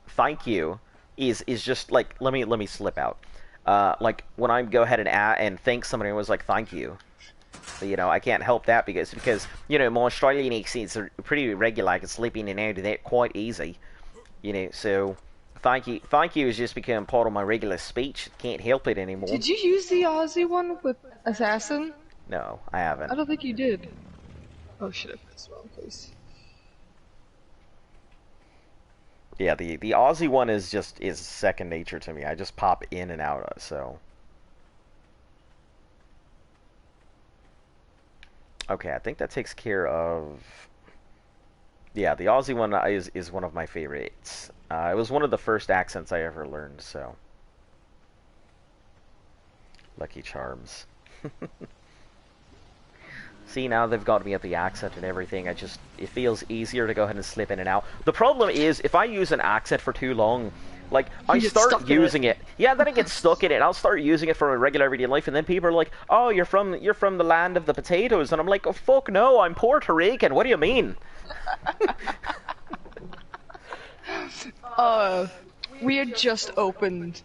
thank you, is just like, let me slip out. Like when I go ahead and thank somebody, I was like, thank you. So, you know, I can't help that because you know, my Australian accents are pretty regular. I can slip in and out of that quite easy. You know, so thank you has just become part of my regular speech. Can't help it anymore. Did you use the Aussie one with Assassin? No, I haven't. I don't think you did. Oh shit, I put this wrong place. Yeah, the Aussie one is second nature to me. I just pop in and out, so. Okay, I think that takes care of... Yeah, the Aussie one is one of my favorites. It was one of the first accents I ever learned, so. Lucky Charms. See, now they've got me at the accent and everything. It feels easier to go ahead and slip in and out. The problem is, if I use an accent for too long, like, I start using it. Yeah, then I get stuck in it. I'll start using it for my regular everyday life, and then people are like, oh, you're from the land of the potatoes. And I'm like, oh, fuck no, I'm Puerto Rican. What do you mean? We had just opened,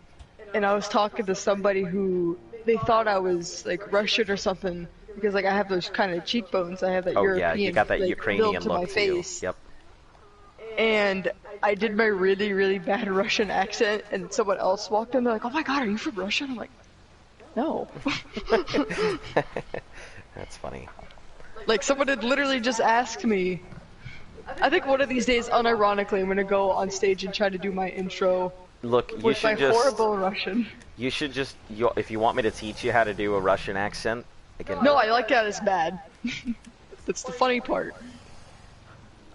and I was talking to somebody who, they thought I was, like, Russian or something. Because, like, I have those kind of cheekbones. I have that European, yeah, you got that like, Ukrainian to look my to face. you. Yep. And I did my really, really bad Russian accent, and someone else walked in. They're like, "Oh my god, are you from Russia?" And I'm like, "No." That's funny. Like, someone had literally just asked me. I think one of these days, unironically, I'm gonna go on stage and try to do my intro. Look, you with should my just horrible Russian. You should just if you want me to teach you how to do a Russian accent. No, I like that as bad. That's the funny part.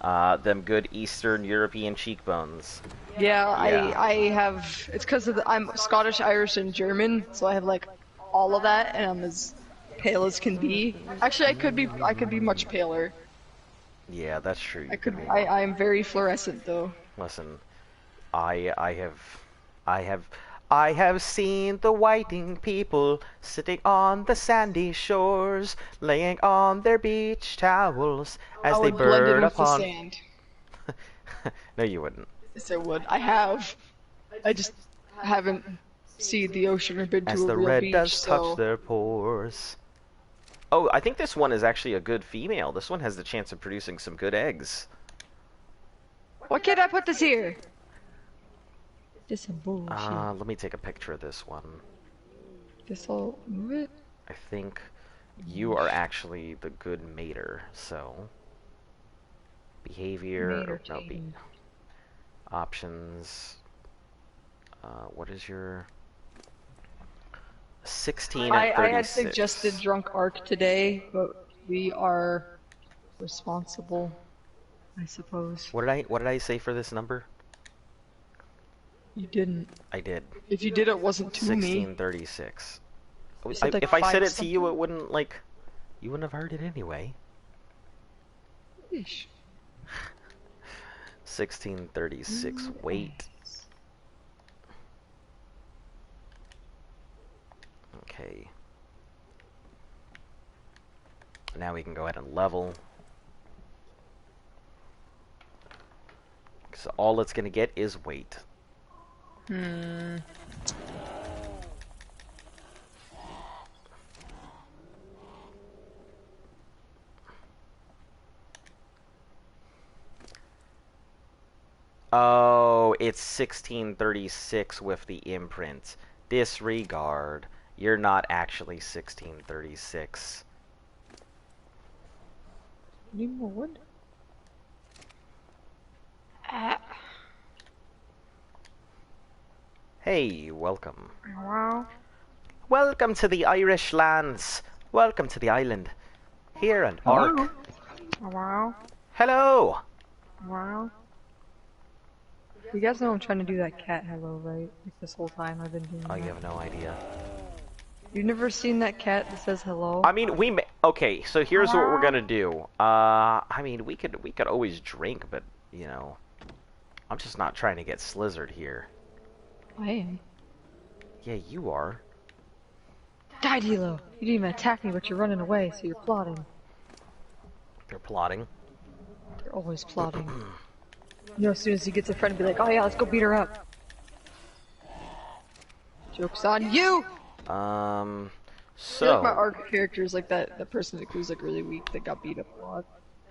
Them good Eastern European cheekbones. Yeah, I have. It's because I'm Scottish, Irish, and German, so I have like all of that, and I'm as pale as can be. Actually, I could be much paler. Yeah, that's true. I am very fluorescent though. Listen, I have seen the whiting people sitting on the sandy shores, laying on their beach towels as they burn upon. The sand. No, you wouldn't. Yes, I would. I have. I just haven't seen the ocean or been to a real beach. As the red does touch their pores. Oh, I think this one is actually a good female. This one has the chance of producing some good eggs. Why can't I put this here? This is some bullshit. Let me take a picture of this one. Guess I'll move it. I think you are actually the good mater, so... Behavior, Mater no, team. options... what is your... 16 and I 36. had suggested drunk arc today, but we are responsible, I suppose. What did I say for this number? You didn't. I did. If you did, it wasn't to me. 1636. You said, like, if I said it to 5 you, it wouldn't, like... You wouldn't have heard it anyway. Ish. 1636. Wait. Okay. Now we can go ahead and level. So all it's going to get is weight. Oh, it's 1636 with the imprint. Disregard. You're not actually 1636. Need more wood? Hey, welcome. Wow. Welcome to the Irish lands. Welcome to the island. Here and Ark. Wow. Hello. Wow. You guys know I'm trying to do that cat hello, right? Like this whole time I've been doing Oh, that. you have no idea. You've never seen that cat that says hello? I mean, okay, so here's what we're gonna do. I mean, we could always drink, but, you know, I'm just not trying to get slizzard here. I am. Yeah, you are. Die, Dilo! You didn't even attack me, but you're running away, so you're plotting. You're plotting. You're always plotting. You know, as soon as he gets a friend, be like, oh yeah, let's go beat her up. Joke's on you! I feel like my So arc character is like that person who's like really weak that got beat up a lot.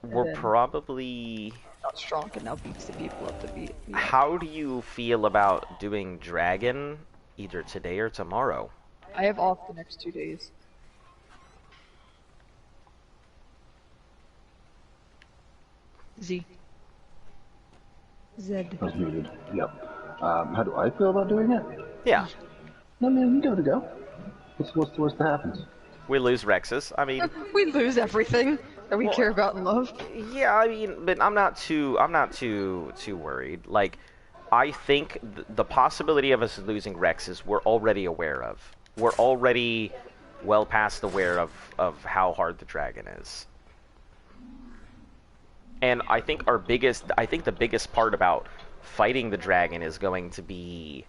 we're then probably... Got strong and now beats the people up to beat me up. How do you feel about doing Dragon either today or tomorrow? I have off the next 2 days. Z. Zed. I was muted. Yep. How do I feel about doing it? Yeah, No, man, you give it a go. What's the worst that happens? we lose Rexes. I mean, We lose everything that we Well, care about and love. yeah, I mean, but I'm not too worried. Like, I think the possibility of us losing Rexes, we're already aware of. We're already well past aware of how hard the dragon is. And I think the biggest part about fighting the dragon is going to be,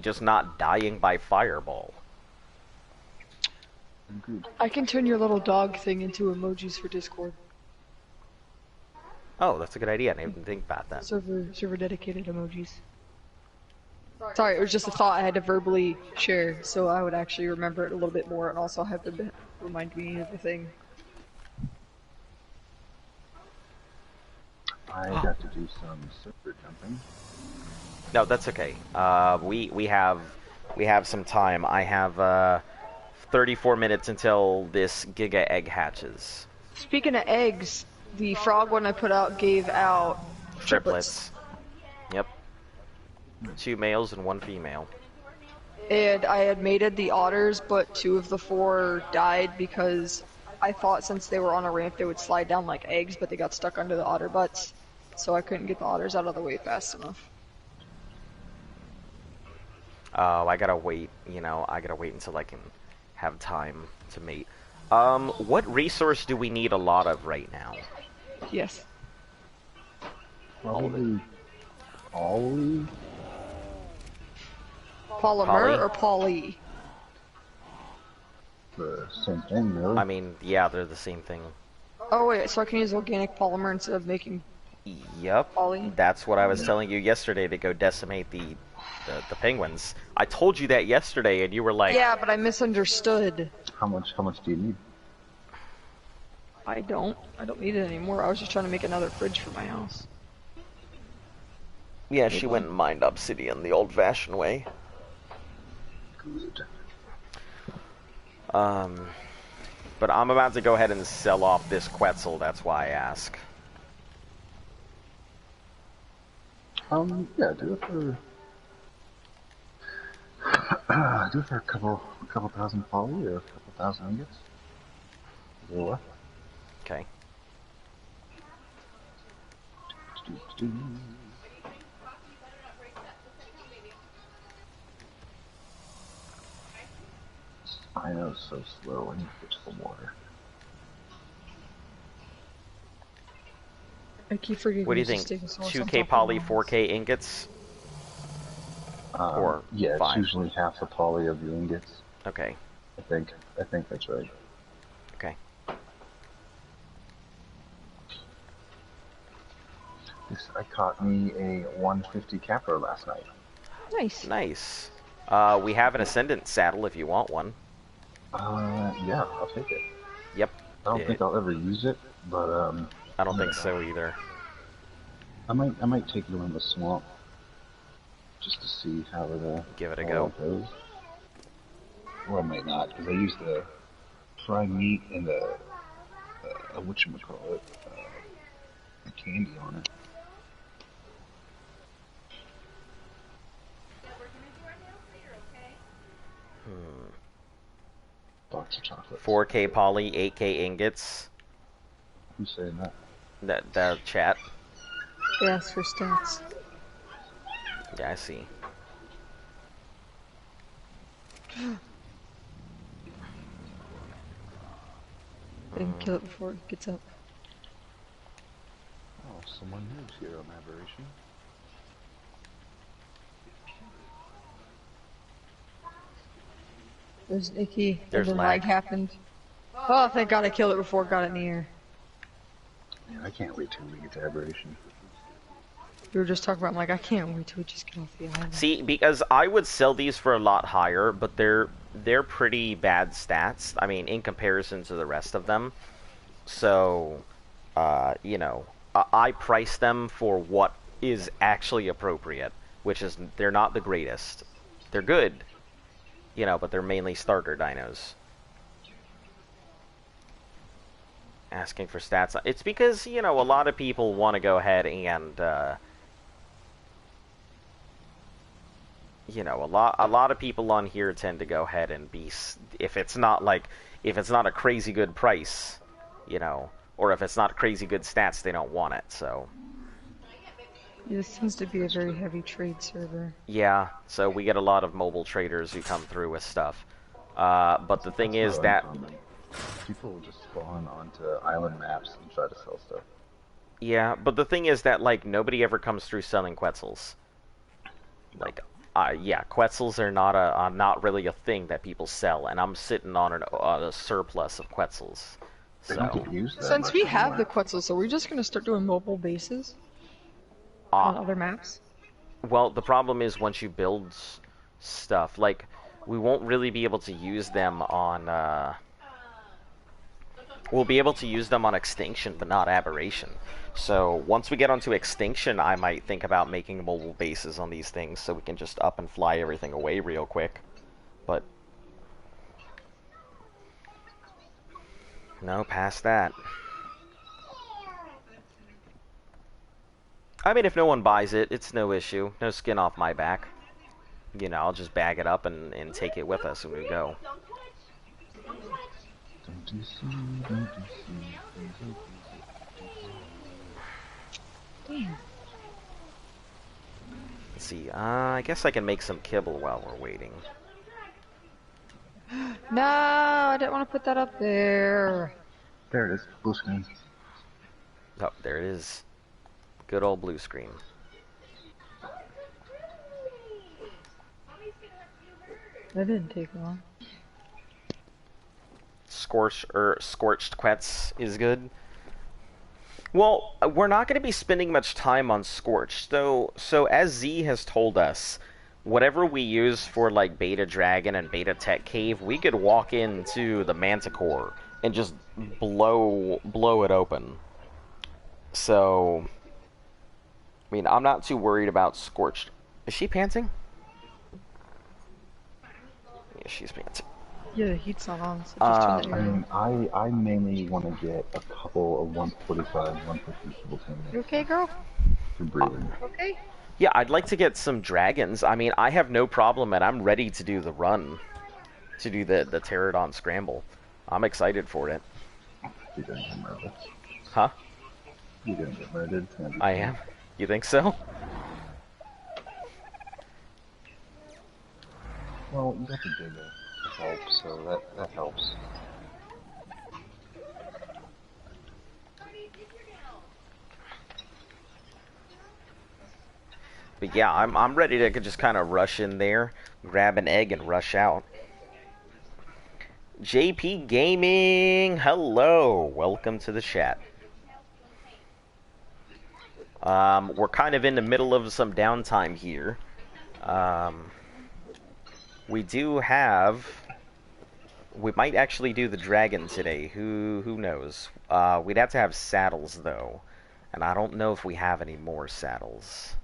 just not dying by fireball. Agreed. I can turn your little dog thing into emojis for Discord. Oh, that's a good idea. I didn't even think about that. Server dedicated emojis. Sorry, it was just a thought I had to verbally share, so I would actually remember it a little bit more and also have to remind me of the thing. I got to do some server jumping. No, that's okay. We have some time. I have 34 minutes until this Giga egg hatches. Speaking of eggs, the frog one I put out gave out triplets. Yep. 2 males and 1 female. And I had mated the otters, but 2 of the 4 died because I thought since they were on a ramp they would slide down like eggs, but they got stuck under the otter butts, so I couldn't get the otters out of the way fast enough. Oh, I gotta wait, until I can have time to mate. What resource do we need a lot of right now? Yes. Probably Ollie. Polymer Poly? or poly? The same thing, really. I mean, yeah, they're the same thing. Oh wait, so I can use organic polymer instead of making Yep. poly? That's what I was telling you yesterday to go decimate the penguins. I told you that yesterday, and you were like, Yeah, but I misunderstood. How much do you need? I don't. I don't need it anymore. I was just trying to make another fridge for my house. Yeah, she went and mined obsidian the old-fashioned way. Good. But I'm about to go ahead and sell off this Quetzal, that's why I ask. Yeah, do it for do it for a couple thousand poly or a couple thousand ingots. Or Okay. I know, it's so slow. I need to get some water. I keep forgetting. What do you think? 2K poly, 4K ingots? Or yeah, 5? it's usually half the poly of the ingots. Okay. I think that's right. Okay. I caught me a 150 capper last night. Nice. Nice. We have an Ascendant saddle if you want one. Yeah, I'll take it. Yep. I don't think I'll ever use it, but I don't think so either. I might take it in the swamp just to see how it give it a go. Goes. Or I might not, because I used the fried meat and the whatchamacallit, the candy on it. Box of chocolate. 4K poly, 8K ingots. Who's saying that? The chat. They asked for stats. Yeah, I see. They can kill it before it gets up. Oh, someone moves here on Aberration. There's Icky. There's and then lag. happened. Oh, thank God I killed it before it got in the air. Man, I can't wait till we get to Aberration. We were just talking about, I'm like, I can't wait till we just get off the island. See, because I would sell these for a lot higher, but they're pretty bad stats. I mean, in comparison to the rest of them. So, you know, I price them for what is actually appropriate, which is they're not the greatest. They're good, you know, but they're mainly starter dinos. Asking for stats. It's because, you know, a lot of people want to go ahead and, you know, a lot of people on here tend to go ahead and be, if it's not a crazy good price, you know, or if it's not crazy good stats, they don't want it, so. Yeah, this tends to be a very heavy trade server. Yeah, so we get a lot of mobile traders who come through with stuff. But the thing is that... People will just spawn onto island maps and try to sell stuff. Yeah, but the thing is that, like, nobody ever comes through selling Quetzals. Like, yeah, Quetzals are not really a thing that people sell, and I'm sitting on a surplus of Quetzals. They don't get used that Since much we have anymore. the Quetzals, are we just going to start doing mobile bases on other maps? Well, the problem is once you build stuff, like, we won't really be able to use them on, we'll be able to use them on Extinction, but not Aberration. So, once we get onto Extinction, I might think about making mobile bases on these things so we can just up and fly everything away real quick. But, no, past that. I mean, if no one buys it, it's no issue. No skin off my back. You know, I'll just bag it up and take it with us when we go. Don't you see, don't you see, Damn. Let's see, I guess I can make some kibble while we're waiting. No, I didn't want to put that up there. There it is, blue screen. Oh, there it is. Good old blue screen. That didn't take long. Scorched Quetz is good. Well, we're not going to be spending much time on Scorched, so as Z has told us, whatever we use for like Beta Dragon and Beta Tech Cave, we could walk into the Manticore and just blow it open. So, I mean, I'm not too worried about scorched. Is she panting? Yeah, she's panting. Yeah, the heat's not on, so just turn the I air mean, on. I mainly want to get a couple of 145, 150 kill You teammates okay, girl? for breeding. Okay. Yeah, I'd like to get some dragons. I mean, I have no problem, and I'm ready to do the run, to do the Pterodon Scramble. I'm excited for it. You're gonna get murdered. Huh? You're gonna get murdered. It's gonna be I fun. am? You think so? Well, you got the digger to help, so that helps. But yeah, I'm ready to just kind of rush in there, grab an egg, and rush out. JP Gaming, hello, welcome to the chat. We're kind of in the middle of some downtime here. We do have. We might actually do the dragon today. Who knows? We'd have to have saddles though, and I don't know if we have any more saddles.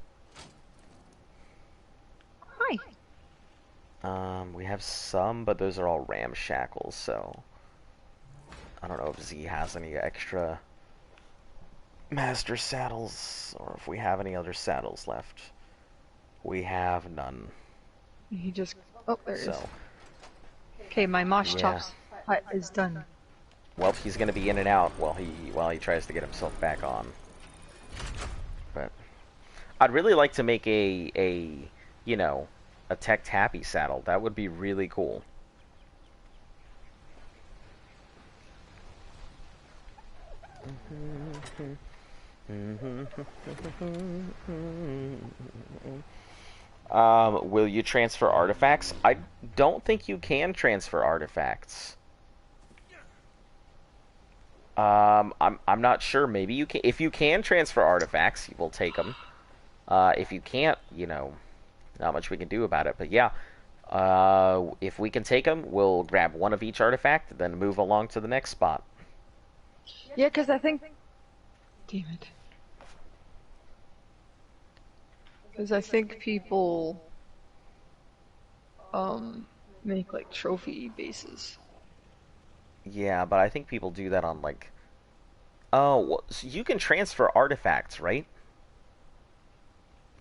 Hi. We have some, but those are all ramshackles, so I don't know if Z has any extra master saddles, or if we have any other saddles left. We have none. He just... Oh, there it is. So, Okay, my mosh Yeah. chops hut is done. well, he's gonna be in and out while he tries to get himself back on. But I'd really like to make a you know, a Tech Tappy saddle. That would be really cool. Will you transfer artifacts? I don't think you can transfer artifacts. I'm not sure. Maybe you can. If you can transfer artifacts, we'll take them. If you can't, you know, not much we can do about it. But yeah, if we can take them, we'll grab one of each artifact, then move along to the next spot. Yeah, because I think... Damn it. Because I think people... make, like, trophy bases. Yeah, but I think people do that on like. Oh, well, so you can transfer artifacts, right?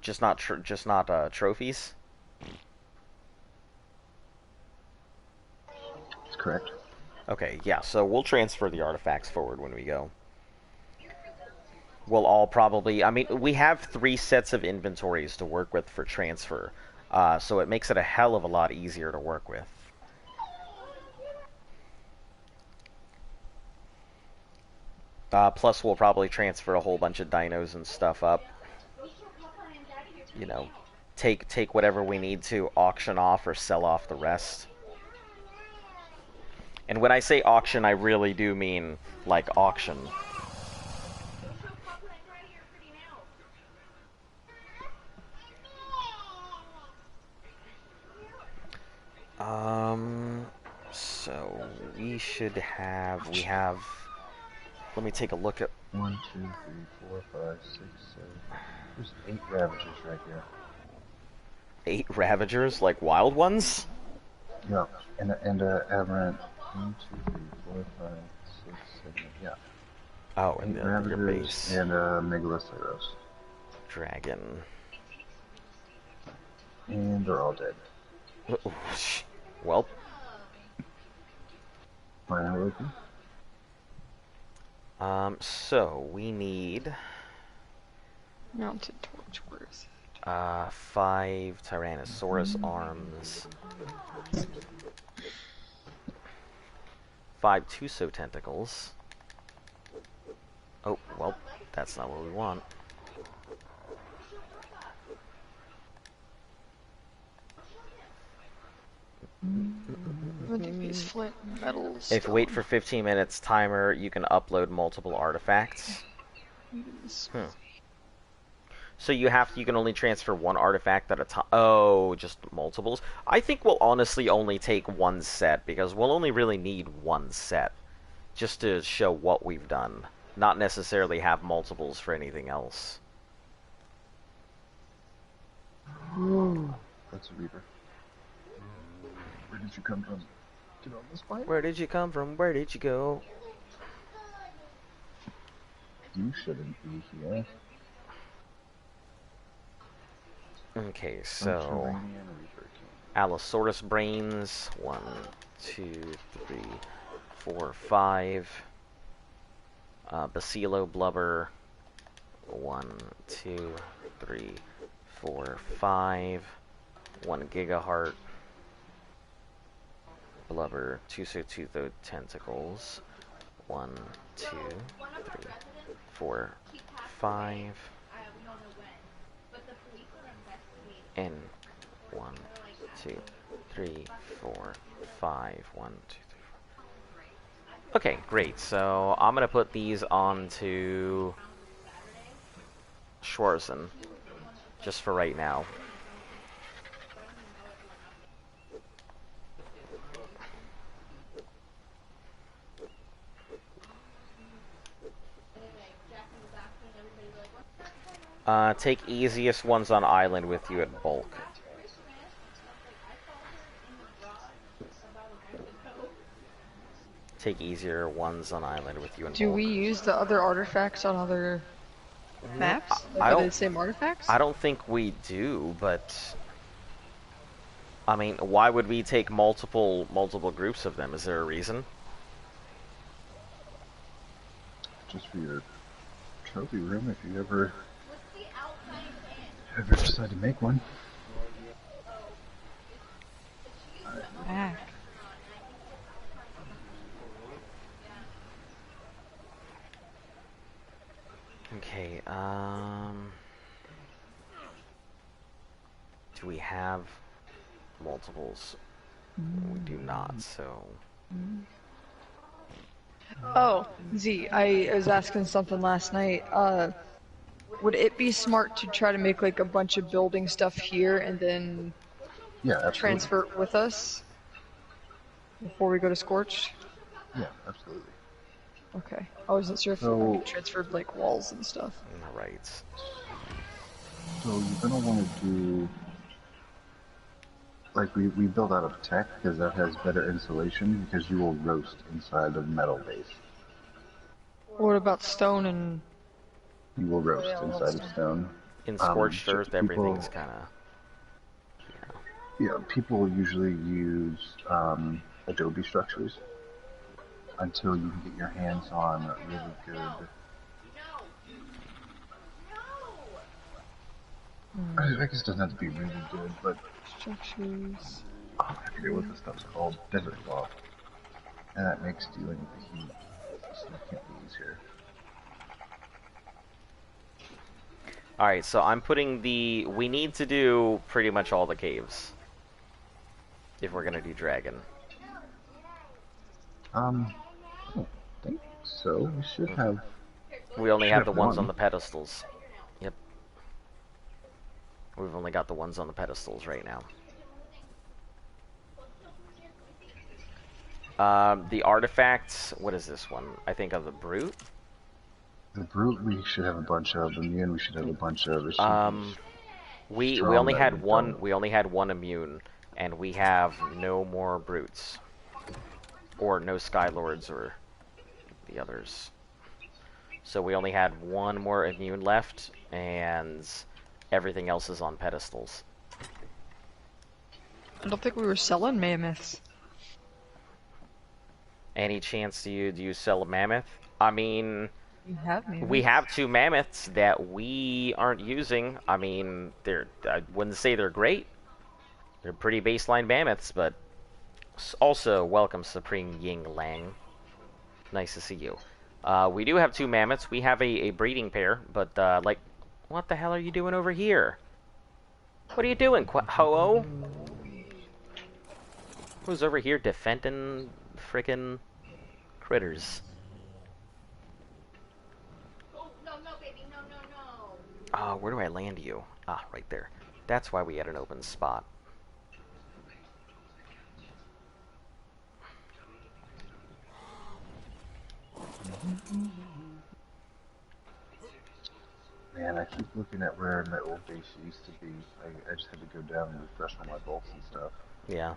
Just not trophies. That's correct. Okay, yeah. So we'll transfer the artifacts forward when we go. We'll all probably. I mean, we have 3 sets of inventories to work with for transfer, so it makes it a hell of a lot easier to work with. Plus, we'll probably transfer a whole bunch of dinos and stuff up. You know, take whatever we need to auction off or sell off the rest. And when I say auction, I really do mean like auction. So we have. Let me take a look at. 1, 2, 3, 4, 5, 6, 7. There's 8 Ravagers right here. 8 Ravagers, like wild ones? Yeah, and Aberrant. 1, 2, 3, 4, 5, 6, 7, yeah. Oh, 8 in your Ravagers base. and Megaloceros. Dragon. And they're all dead. Well, Fire open. so we need Mounted torch, where is it? 5 Tyrannosaurus arms, 5 Tuso tentacles. Oh, well, that's not what we want. What do these flint metals? If wait for 15 minutes timer, you can upload multiple artifacts. So you can only transfer 1 artifact at a time. Oh, just multiples. I think we'll honestly only take 1 set because we'll only really need 1 set. just to show what we've done, not necessarily have multiples for anything else. That's a Reaper. Where did you come from? Get on this bike? Where did you come from? Where did you go? You shouldn't be here. Okay, so Allosaurus brains. 1, 2, 3, 4, 5. Bacillo blubber. 1, 2, 3, 4, 5. 1 gigaheart. Blubber. 2 Sotutho tentacles. 1, 2, 3, 4, 5. And 1, 2, 3, 4, 5. 1, 2, 3, 4. Okay, great. So I'm gonna put these onto Schwarzen, just for right now. Take easiest ones on island with you at bulk. Take easier ones on island with you in bulk. Do we use the other artifacts on other maps? Like, are they the same artifacts? I don't think we do, but I mean, why would we take multiple groups of them? Is there a reason? Just for your trophy room, if you ever decide to make one. Back. Okay, do we have multiples? We do not, so... Oh, Z, I was asking something last night. Would it be smart to try to make like a bunch of building stuff here and then transfer it with us before we go to Scorched? Yeah, absolutely. Okay. I wasn't sure if we transferred like walls and stuff. Right. So you're gonna want to do like we build out of tech because that has better insulation because you will roast inside of metal base. What about stone and? You will roast inside of stone. In Scorched Earth, everything's kind of... Yeah, people usually use adobe structures until you can get your hands on really good... I guess it doesn't have to be really good, but... Structures... I forget what this stuff's called. Desert cloth. And that makes dealing with the heat significantly easier. Alright, so I'm putting the... We need to do pretty much all the caves. If we're gonna do dragon. I don't think so. We should have... We only have the ones on the pedestals. Yep. We've only got the ones on the pedestals right now. The artifacts... What is this one? I think of the Brute? The Brute we should have a bunch of. Immune we should have a bunch of. We only had one. We only had one immune, and we have no more Brutes, or no Skylords or the others. So we only had one more immune left, and everything else is on pedestals. I don't think we were selling mammoths. Any chance do you sell a mammoth? I mean. We have 2 mammoths that we aren't using. I mean, I wouldn't say they're great. They're pretty baseline mammoths, but also welcome Supreme Ying Lang. Nice to see you. We do have 2 mammoths. We have a breeding pair, but like, what the hell are you doing over here? What are you doing, Ho-Oh? Who's over here defending frickin' critters? Where do I land you? Ah, right there. That's why we had an open spot. looking at where my old base used to be. I just had to go down and refresh all my bolts and stuff. Yeah.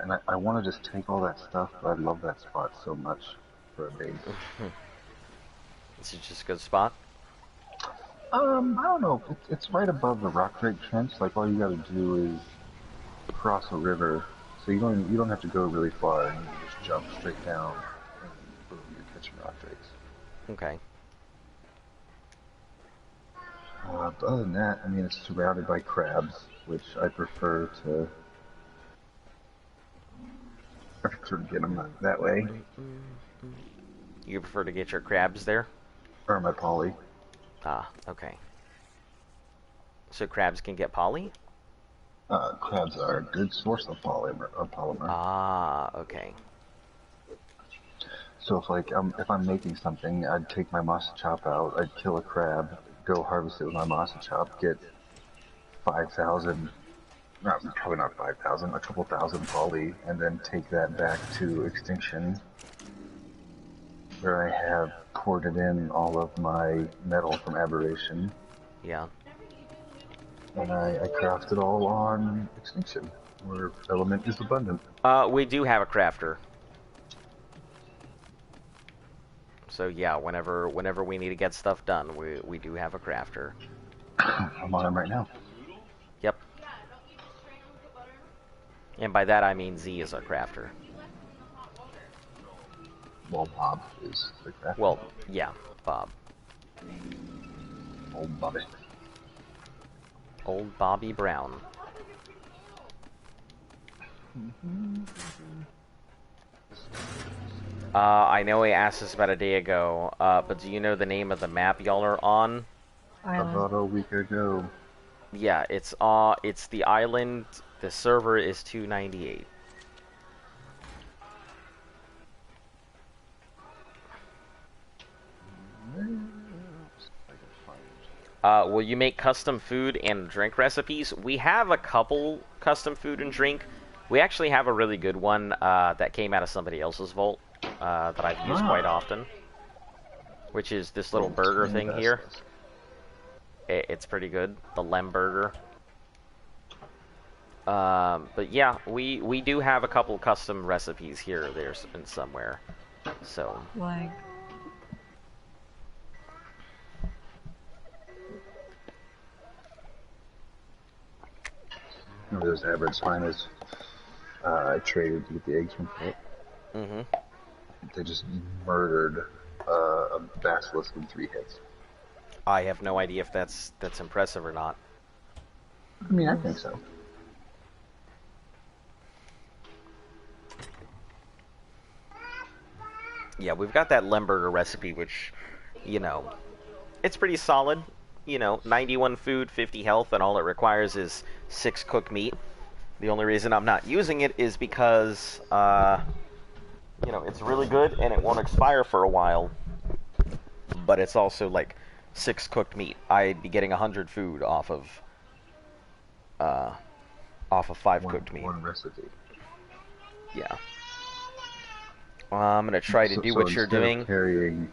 And I want to just take all that stuff, but I love that spot so much for a base. Is it just a good spot? I don't know. It's right above the rock crate trench. Like all you got to do is cross a river, so you don't have to go really far, and you can just jump straight down, and boom, you're catching rock drakes. Okay. But other than that, I mean, it's surrounded by crabs, which I prefer to get them that way. You prefer to get your crabs there? Or my poly. Ah, okay. So crabs can get poly? Crabs are a good source of polymer. Ah, okay. So if I'm making something, I'd take my masa chop out, I'd kill a crab, go harvest it with my masa chop, get 5,000, probably not 5,000, a couple thousand poly, and then take that back to extinction, where I have ported in all of my metal from aberration. Yeah. And I craft it all on extinction, where element is abundant. We do have a crafter. So yeah, whenever we need to get stuff done, we do have a crafter. I'm on him right now. Yep. And by that I mean Z is our crafter. Well, Bob is the crafter. Well, yeah, Bob. Old Bobby. Old Bobby Brown. I know he asked us about a day ago, but do you know the name of the map y'all are on? About a week ago. Yeah, it's the island. The server is 298. Will you make custom food and drink recipes? We have a couple custom food and drink. We actually have a really good one that came out of somebody else's vault that I've used quite often, which is this little burger thing here. It's pretty good, the Lem burger. But yeah, we do have a couple custom recipes here or there and somewhere. So. Like. Remember those average spiners I traded to get the eggs from? Mm-hmm. They just murdered a basilisk in 3 hits. I have no idea if that's impressive or not. I mean, I think so. Yeah, we've got that Lemberger recipe, which, you know, it's pretty solid. You know, 91 food, 50 health, and all it requires is 6 cooked meat. The only reason I'm not using it is because, you know, it's really good and it won't expire for a while. But it's also like 6 cooked meat. I'd be getting 100 food off of 5 cooked meat. One recipe. Yeah. I'm gonna try to do what you're doing. Of carrying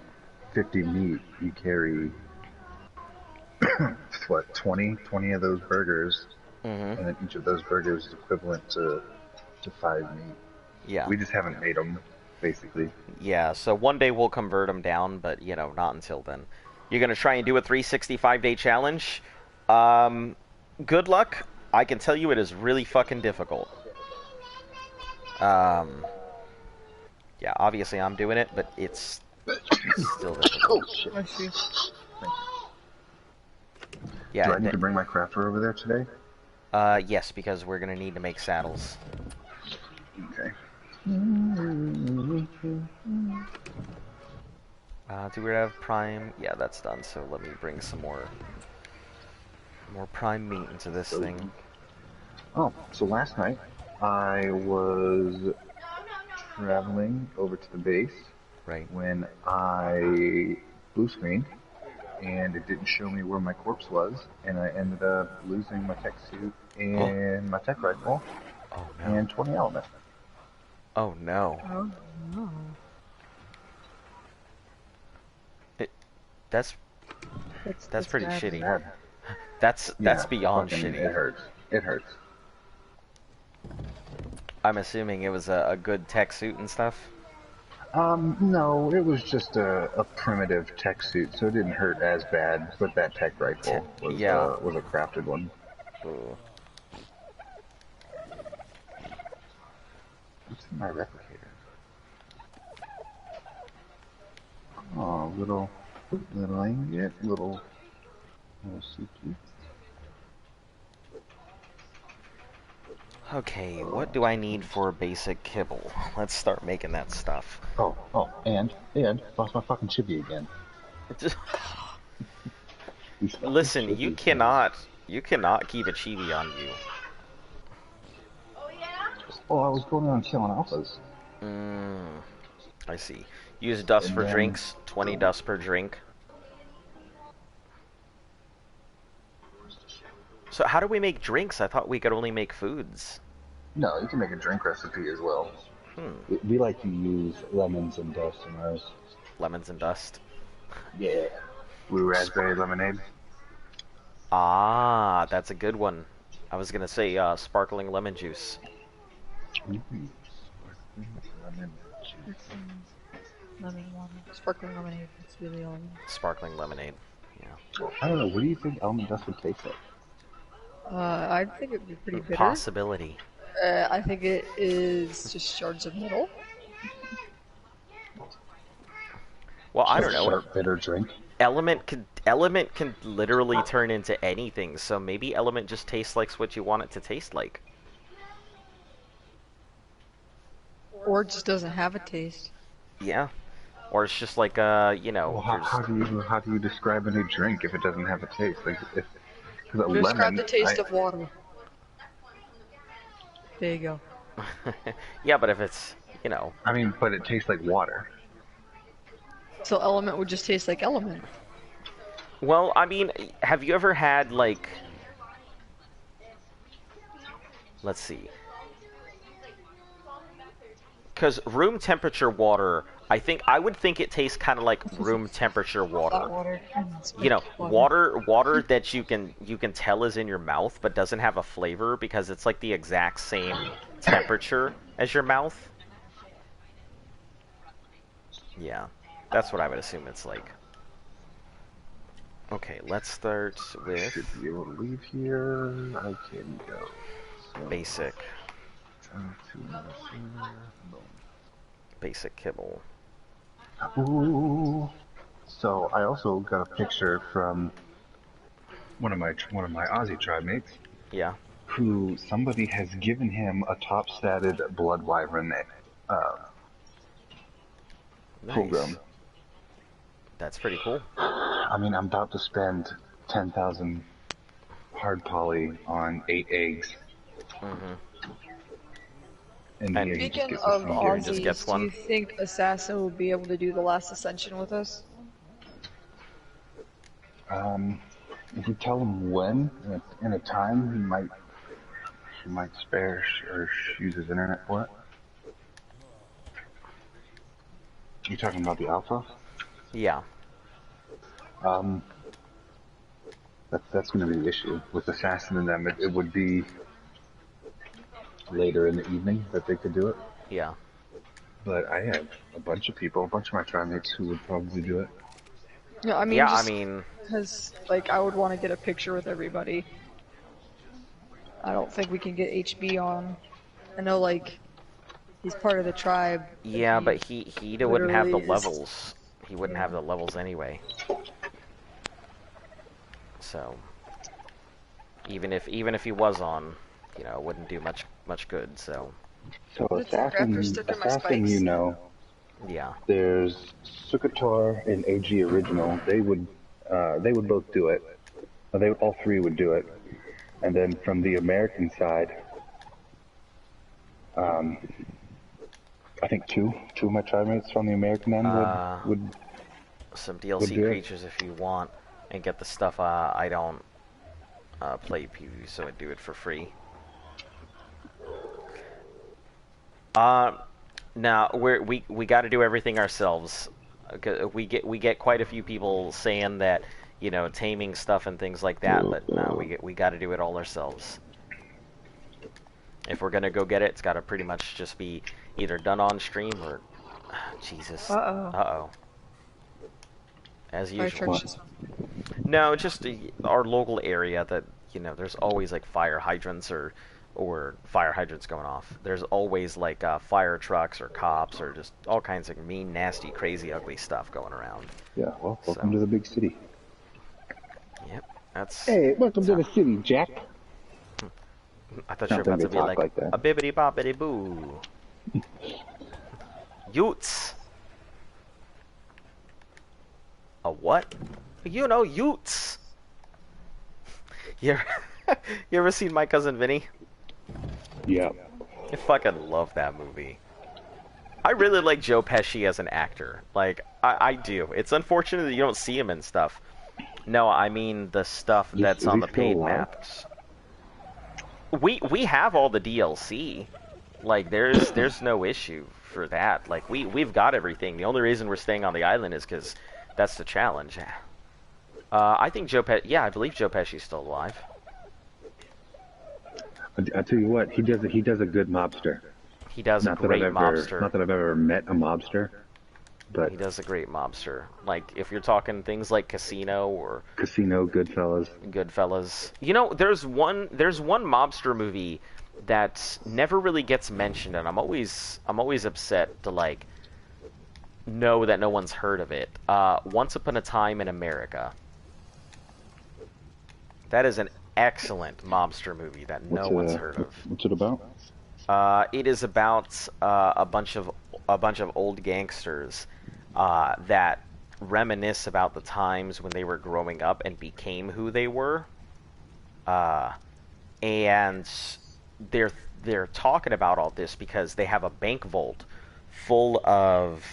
50 meat, you carry what, 20 of those burgers, and then each of those burgers is equivalent to 5 meat. Yeah. We just haven't made them, basically. Yeah, so one day we'll convert them down, but, you know, not until then. You're going to try and do a 365-day challenge? Good luck. I can tell you it is really fucking difficult. Yeah, obviously I'm doing it, but it's still difficult. Oh, shit. I see. Yeah, Do I need to bring my crafter over there today? Yes, because we're going to need to make saddles. Okay. Do we have prime? Yeah, that's done, so let me bring some more prime meat into this thing. Oh, so last night I was traveling over to the base. Right. When I blue screened, and it didn't show me where my corpse was, and I ended up losing my tech suit and my tech rifle and 20 element. Oh no. Oh no. That's That's pretty bad. shitty. That, That's yeah, beyond fucking, shitty. it hurts. It hurts. I'm assuming it was a good tech suit and stuff. No, it was just a primitive tech suit, so it didn't hurt as bad. But that tech Te rifle yeah. was a crafted one. Ooh. What's in my replicator? Oh, little ingot, little CP. Okay, what do I need for basic kibble? Let's start making that stuff. And lost my fucking chibi again. Listen, you cannot keep a chibi on you. Oh, I was going around killing alphas. I see. Use dust And for then- drinks, 20 dust per drink. So how do we make drinks? I thought we could only make foods. No, you can make a drink recipe as well. We like to use lemons and dust in ours. Lemons and dust. Yeah. Blue raspberry lemonade. Ah, that's a good one. I was gonna say sparkling lemon juice. Lemon juice. Lemon water. Sparkling lemonade. It's really all. Sparkling lemonade. Yeah. I don't know. What do you think almond dust would taste like? I think it would be pretty bitter. Possibility. I think it is just shards of metal. Well, I don't know. Sharp, bitter drink. Element can literally turn into anything. So maybe element just tastes like what you want it to taste like. Or it just doesn't have a taste. Yeah. Or it's just like you know. Well, how do you describe a new drink if it doesn't have a taste? Like if Describe the taste of water. There you go. Yeah, but if it's, you know. I mean, but it tastes like water. So element would just taste like element. Well, I mean, have you ever had, like... Let's see. Because room temperature water, I would think it tastes kind of like room temperature water. Hot water. You know, water that you can tell is in your mouth, but doesn't have a flavor because it's like the exact same temperature as your mouth. Yeah, that's what I would assume it's like. Okay, let's start with Should be able to leave here. I can go. So, basic. to another server. Boom. Basic kibble. Ooh. So I also got a picture from one of my Aussie tribe mates, Yeah. who somebody has given him a top statted blood wyvern full Nice. grown. That's pretty cool. I mean, I'm about to spend 10,000 hard poly on 8 eggs. Mm-hmm. And And he just Speaking gets of this one here. Just gets Aussies, do one. you think Assassin will be able to do the last ascension with us? If we tell him when in a time, he might spare or use his internet for it. You talking about the alpha? Yeah. That's going to be the issue with Assassin and them. It would be later in the evening that they could do it. Yeah. But I have a bunch of my tribe mates who would probably do it. Yeah, I mean, Yeah, I just mean, because like I would want to get a picture with everybody. I don't think we can get HB on. I know like he's part of the tribe. yeah, but he wouldn't have the literally is- levels. He wouldn't have the levels anyway. So even if he was on, you know, it wouldn't do much good. So So It's the grafter stuck in my spikes. you know, yeah. there's Sukatar and AG Original. They would both do it. All three would do it. And then from the American side, I think two of my tribe mates from the American end would Some Would DLC do it. creatures if you want, and get the stuff. I don't play PvP, so I do it for free. Now we got to do everything ourselves. We get quite a few people saying that, you know, taming stuff and things like that. But no, we got to do it all ourselves. If we're gonna go get it, it's got to pretty much just be either done on stream or Jesus. Uh-oh. As Fire usual. truck just... No, just our local area that, you know, there's always like fire hydrants or fire hydrants going off. There's always like fire trucks or cops or just all kinds of mean, nasty, crazy, ugly stuff going around. Yeah, well, welcome to the big city. Yep, that's... Hey, welcome to the city, Jack. I thought you were about to be like a bibbity boppity boo. Utes. A what? You know, Utes. You ever seen My Cousin Vinny? Yeah. I fucking love that movie. I really like Joe Pesci as an actor. Like, I do. It's unfortunate that you don't see him and stuff. No, I mean the stuff that's on the paid maps. We have all the DLC. Like, there's no issue for that. Like, we've got everything. The only reason we're staying on the island is because that's the challenge. I think yeah, I believe Joe Pesci's still alive. I tell you what, he does a good mobster. He does a great mobster. Not that I've ever met a mobster, but he does a great mobster. Like, if you're talking things like Casino or Goodfellas. You know, there's one mobster movie that never really gets mentioned, and I'm always upset to like know that no one's heard of it. Once Upon a Time in America. That is an excellent mobster movie that no one's heard of. What's it about? It is about a bunch of old gangsters that reminisce about the times when they were growing up and became who they were, and they're talking about all this because they have a bank vault full of.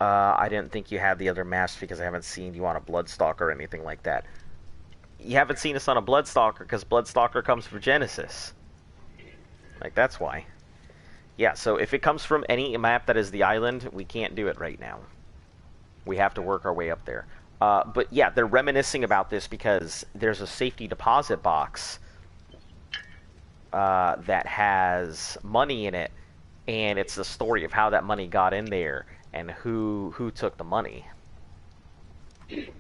I didn't think you had the other maps because I haven't seen you on a Bloodstalker or anything like that. You haven't seen us on a Bloodstalker because Bloodstalker comes from Genesis. Like, that's why. Yeah, so if it comes from any map that is the island, we can't do it right now. We have to work our way up there. But yeah, they're reminiscing about this because there's a safety deposit box that has money in it, and it's the story of how that money got in there and who took the money.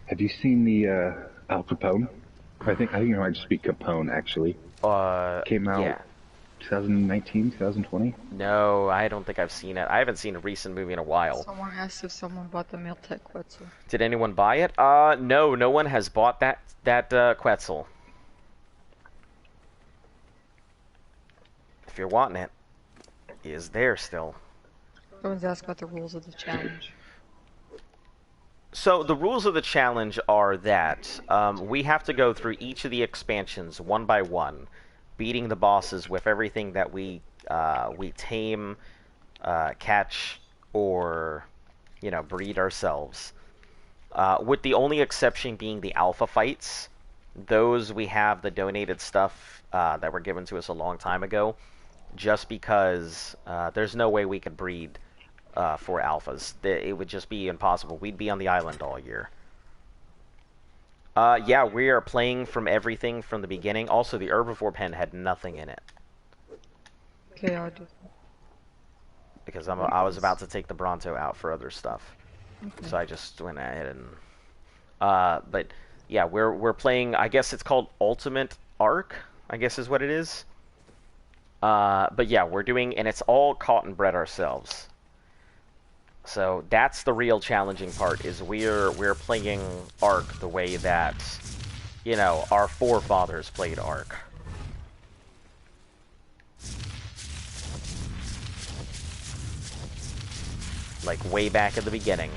Have you seen the Al Capone? I think you might just be Capone, actually. Came out. Yeah. 2019, 2020? No, I don't think I've seen it. I haven't seen a recent movie in a while. Someone asked if someone bought the Miltech Quetzal. Did anyone buy it? No one has bought that Quetzal. If you're wanting it, it is there still. Someone's asked about the rules of the challenge. So the rules of the challenge are that we have to go through each of the expansions one by one, beating the bosses with everything that we tame, catch, or breed ourselves. With the only exception being the alpha fights. Those we have the donated stuff that were given to us a long time ago, just because there's no way we could breed for alphas. It would just be impossible. We'd be on the island all year. Yeah, we are playing from everything from the beginning. Also, the herbivore pen had nothing in it. Okay, I'll do that. Because I was about to take the Bronto out for other stuff. Okay. So I just went ahead and... but, yeah, we're playing... I guess it's called Ultimate Arc, I guess is what it is. But, yeah, we're doing... And it's all caught and bred ourselves. So that's the real challenging part, is we're playing Ark the way that, our forefathers played Ark. Like way back at the beginning.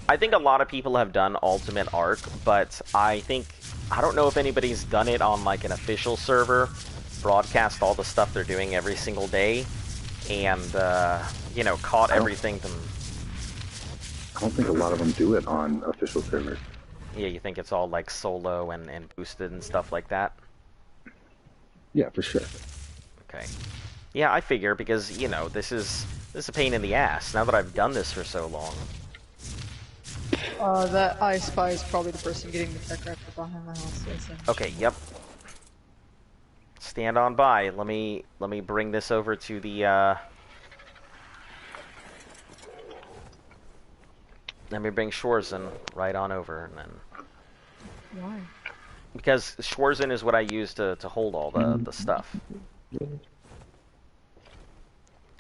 I think a lot of people have done Ultimate Ark, but I don't know if anybody's done it on like an official server, broadcast all the stuff they're doing every single day, and caught everything from... I don't think a lot of them do it on official servers. Yeah, you think it's all like solo and boosted and stuff like that? Yeah, for sure. Okay. Yeah, I figure because, this is a pain in the ass, now that I've done this for so long. That I Spy is probably the person getting the tech reactor behind my house. Okay, yep. Stand on by. Let me bring this over to the, Let me bring Schwarzen right on over, and then... Why? Because Schwarzen is what I use to hold all the stuff.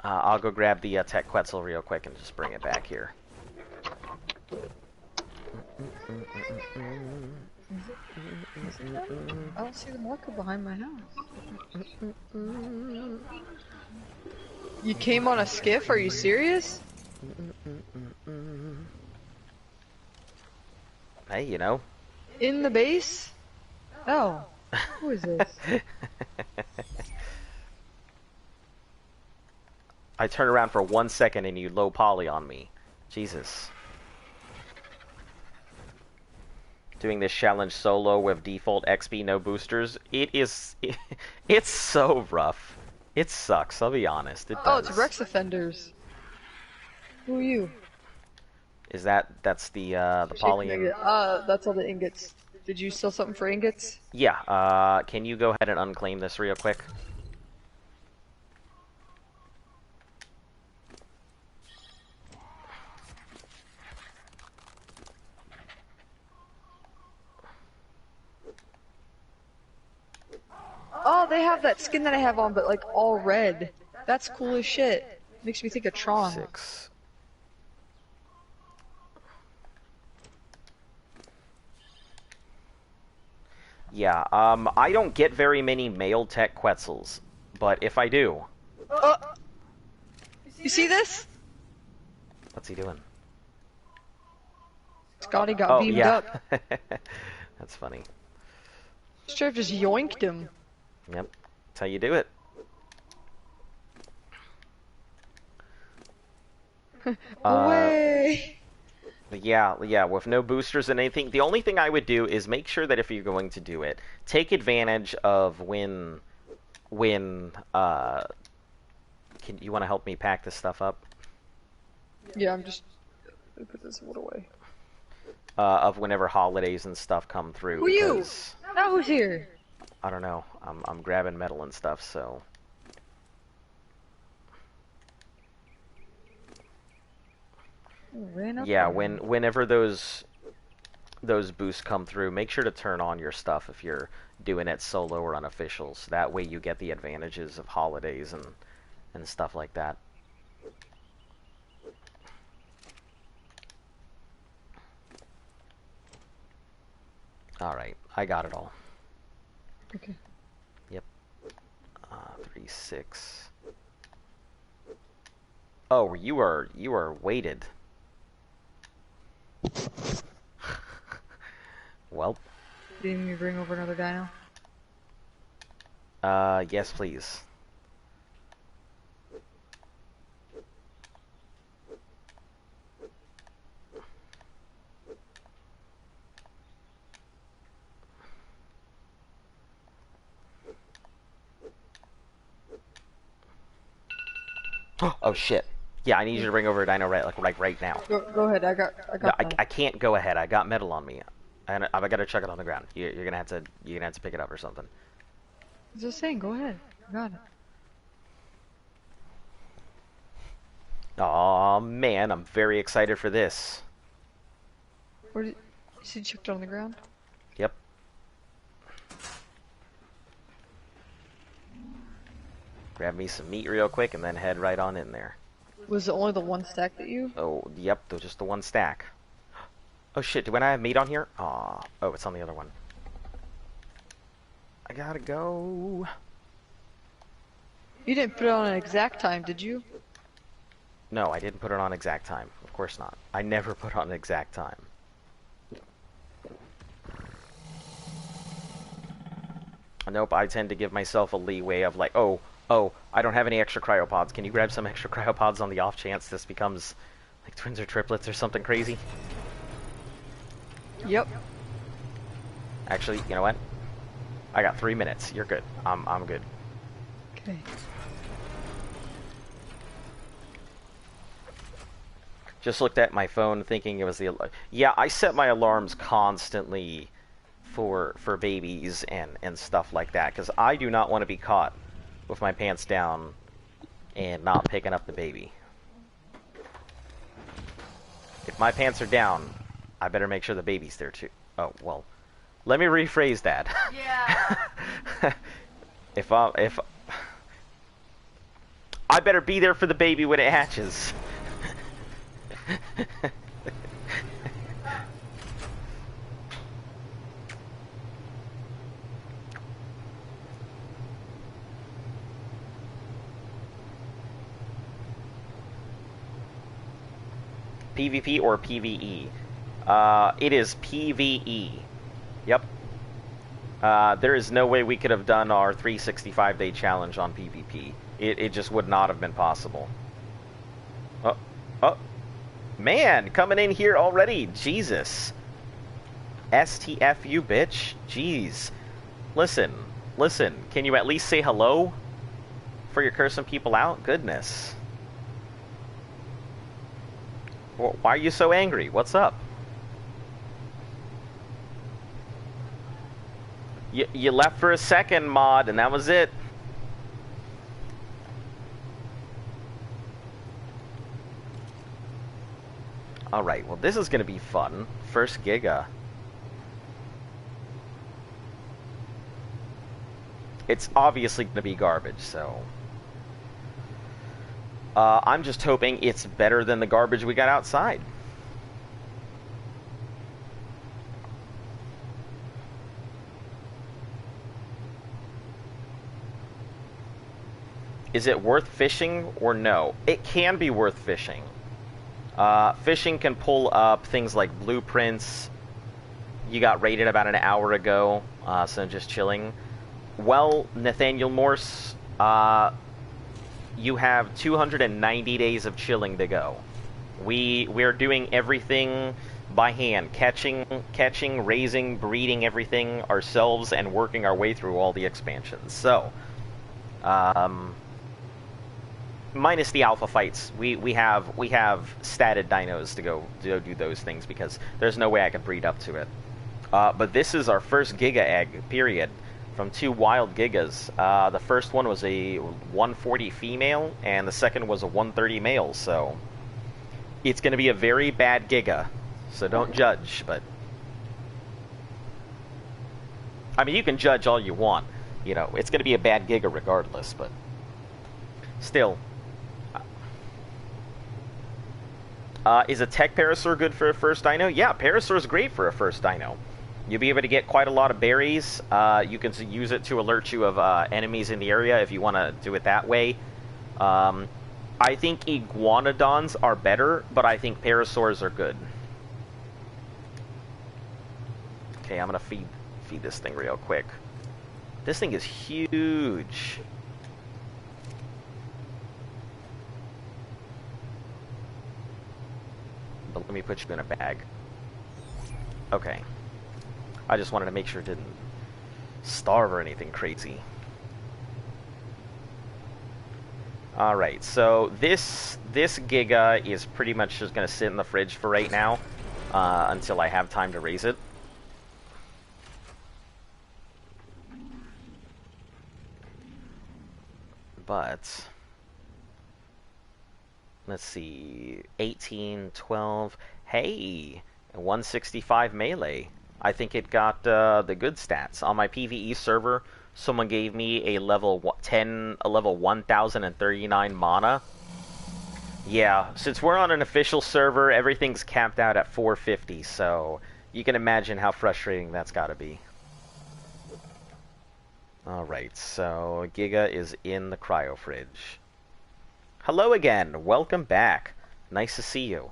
I'll go grab the Tech Quetzal real quick and just bring it back here. I don't see the marker behind my house. You came on a skiff? Are you serious? Hey, you know. In the base? Oh. Who is this? I turned around for 1 second and you low poly on me. Jesus. Doing this challenge solo with default XP, no boosters. It's so rough. It sucks, I'll be honest. It does. It's Rex offenders. Who are you? Is that's the poly? That's all the ingots. Did you steal something for ingots? Yeah, can you go ahead and unclaim this real quick? Oh, they have that skin that I have on, but like all red. That's cool as shit. Makes me think of Tron. 6. Yeah, I don't get very many male tech Quetzals, but if I do... You see this? What's he doing? Scotty got beamed up. That's funny. Strip just yoinked him. Yep, that's how you do it. Away! Yeah, with no boosters and anything. The only thing I would do is make sure that if you're going to do it, take advantage of when you want to help me pack this stuff up? Yeah, I'm just gonna put this one away. Of whenever holidays and stuff come through. Who are you? Now who's here? I don't know. I'm grabbing metal and stuff, so. Yeah, whenever those boosts come through, make sure to turn on your stuff if you're doing it solo or unofficial, so that way you get the advantages of holidays and stuff like that. Alright, I got it all. Okay. Yep. 3, 6. Oh, you are weighted. Well. Do you need me to bring over another dino? Yes, please. Oh shit. Yeah, I need you to bring over a dino right now. Go ahead. I got. No, I can't go ahead. I got metal on me, and I got to chuck it on the ground. You're gonna have to pick it up or something. Just saying. Go ahead. I got it. Aw, man, I'm very excited for this. Where did you see? Chucked it on the ground. Yep. Grab me some meat real quick and then head right on in there. Was it only the one stack that you? Oh, yep, just the one stack. Oh shit, do I have meat on here? Aw, oh, it's on the other one. I gotta go. You didn't put it on an exact time, did you? No, I didn't put it on exact time. Of course not. I never put on exact time. Nope, I tend to give myself a leeway of like, oh, I don't have any extra cryopods. Can you grab some extra cryopods on the off chance this becomes like twins or triplets or something crazy? Yep. Actually, you know what? I got 3 minutes. You're good. I'm good. Okay. Just looked at my phone thinking it was the... Yeah, I set my alarms constantly for babies and stuff like that, because I do not want to be caught with my pants down and not picking up the baby. If my pants are down, I better make sure the baby's there too. Oh, well, let me rephrase that. Yeah. if I better be there for the baby when it hatches. PvP or PvE? It is PvE. Yep. There is no way we could have done our 365-day challenge on PvP. It just would not have been possible. Oh, man, coming in here already. Jesus. STFU, bitch. Jeez. Listen. Can you at least say hello before you're cursing people out? Goodness. Why are you so angry? What's up? You left for a second, mod, and that was it. Alright, well this is going to be fun. First Giga. It's obviously going to be garbage, so... I'm just hoping it's better than the garbage we got outside. Is it worth fishing or no? It can be worth fishing. Fishing can pull up things like blueprints. You got raided about an hour ago, so just chilling. Well, Nathaniel Morse, you have 290 days of chilling to go. We're doing everything by hand, catching, raising, breeding everything ourselves, and working our way through all the expansions. So, minus the alpha fights, we have statted dinos to go do those things because there's no way I can breed up to it. But this is our first Giga egg, period. From 2 wild Gigas. The first one was a 140 female, and the second was a 130 male, so... It's going to be a very bad Giga, so don't judge, but... I mean, you can judge all you want. You know, it's going to be a bad Giga regardless, but... Still. Is a tech Parasaur good for a first dino? Yeah, Parasaur is great for a first dino. You'll be able to get quite a lot of berries. You can use it to alert you of enemies in the area if you want to do it that way. I think Iguanodons are better, but I think Parasaurs are good. Okay, I'm going to feed this thing real quick. This thing is huge. But let me put you in a bag. Okay. I just wanted to make sure it didn't starve or anything crazy. Alright, so this Giga is pretty much just going to sit in the fridge for right now until I have time to raise it. But... let's see... 18, 12... Hey! 165 melee. I think it got the good stats. On my PvE server, someone gave me a level 1039 mana. Yeah, since we're on an official server, everything's capped out at 450, so you can imagine how frustrating that's gotta be. Alright, so Giga is in the cryo fridge. Hello again, welcome back. Nice to see you.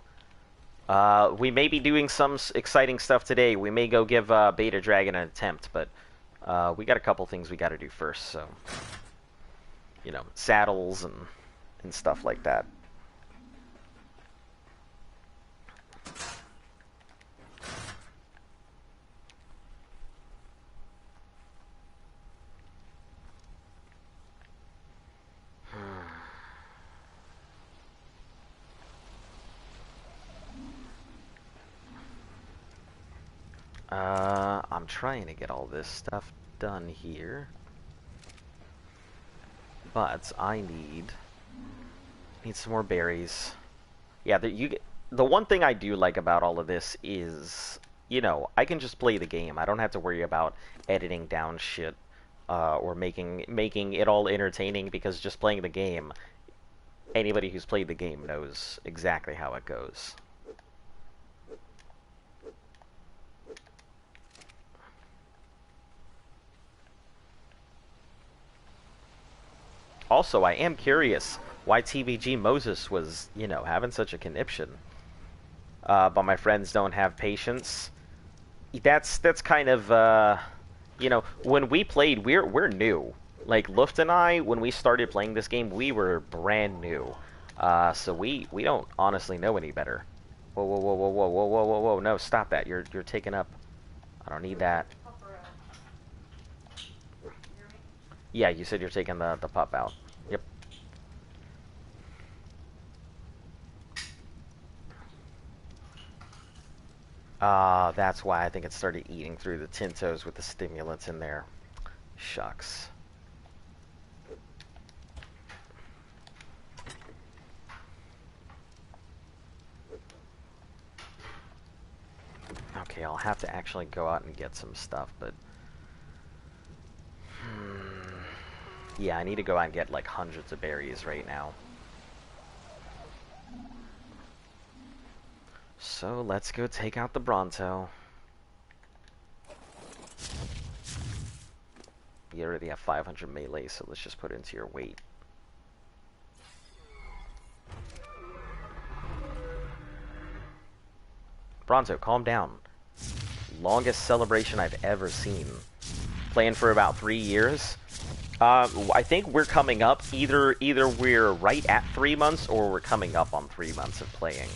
We may be doing some exciting stuff today. We may go give Beta Dragon an attempt, but we got a couple things we got to do first, so... You know, saddles and stuff like that. I'm trying to get all this stuff done here. But I need some more berries. Yeah, the one thing I do like about all of this is, you know, I can just play the game. I don't have to worry about editing down shit or making it all entertaining, because just playing the game, anybody who's played the game knows exactly how it goes. Also, I am curious why TVG Moses was, you know, having such a conniption. But my friends don't have patience. That's kind of, you know, when we played, we're new. Like, Luft and I, when we started playing this game, we were brand new. So we don't honestly know any better. Whoa, whoa, whoa, whoa, whoa, whoa, whoa, whoa, whoa, no, stop that. You're taking up. I don't need that. Yeah, you said you're taking the pup out. Yep. That's why I think it started eating through the Tintos with the stimulants in there. Shucks. Okay, I'll have to actually go out and get some stuff, but... yeah, I need to go out and get, like, hundreds of berries right now. So, let's go take out the Bronto. You already have 500 melee, so let's just put it into your weight. Bronto, calm down. Longest celebration I've ever seen. Playing for about 3 years. I think we're coming up. Either we're right at 3 months, or we're coming up on 3 months of playing.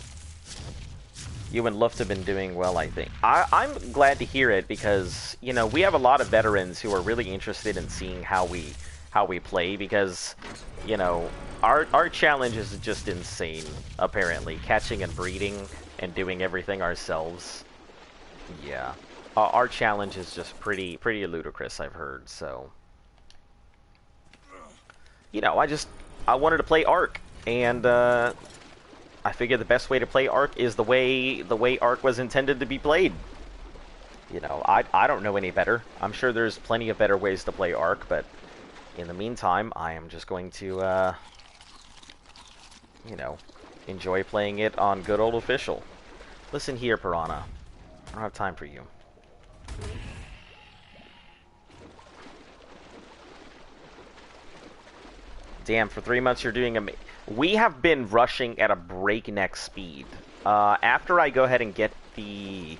You and Luft have been doing well, I think. I'm glad to hear it, because, you know, we have a lot of veterans who are really interested in seeing how we play, because, you know, our challenge is just insane, apparently. Catching and breeding and doing everything ourselves. Yeah. Our challenge is just pretty ludicrous, I've heard, so... You know, I wanted to play Ark, and, I figured the best way to play Ark is the way Ark was intended to be played. You know, I don't know any better. I'm sure there's plenty of better ways to play Ark, but in the meantime, I am just going to, you know, enjoy playing it on good old official. Listen here, Piranha. I don't have time for you. Damn, for 3 months you're doing amazing. We have been rushing at a breakneck speed. After I go ahead and get the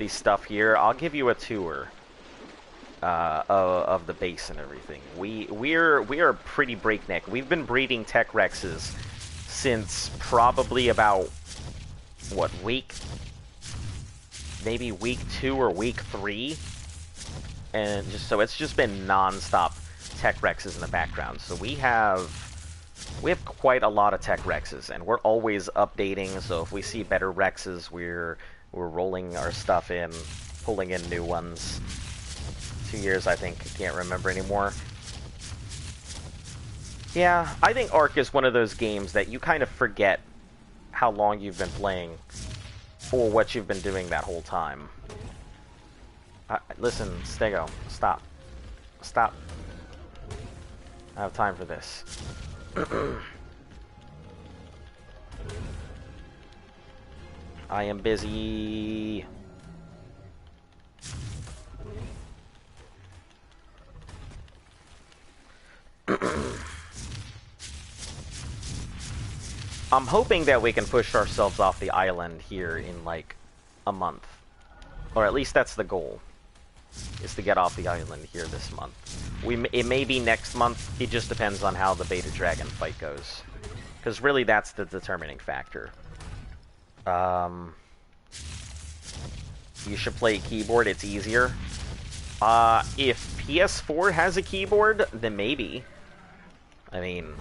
stuff here, I'll give you a tour of the base and everything. We are pretty breakneck. We've been breeding Tech Rexes since probably about what, maybe week 2 or week 3, and so it's just been non-stop Tech Rexes in the background. So we have quite a lot of Tech Rexes, and we're always updating. So if we see better Rexes, we're rolling our stuff in, pulling in new ones. 2 years, I think. I can't remember anymore. Yeah, I think Ark is one of those games that you kind of forget how long you've been playing, or what you've been doing that whole time. Listen, Stego, stop. Stop. I have time for this. I am busy. I'm hoping that we can push ourselves off the island here in like a month. Or at least that's the goal, is to get off the island here this month. It may be next month. It just depends on how the Beta Dragon fight goes, because really that's the determining factor. You should play keyboard. It's easier. If PS4 has a keyboard, then maybe. I mean,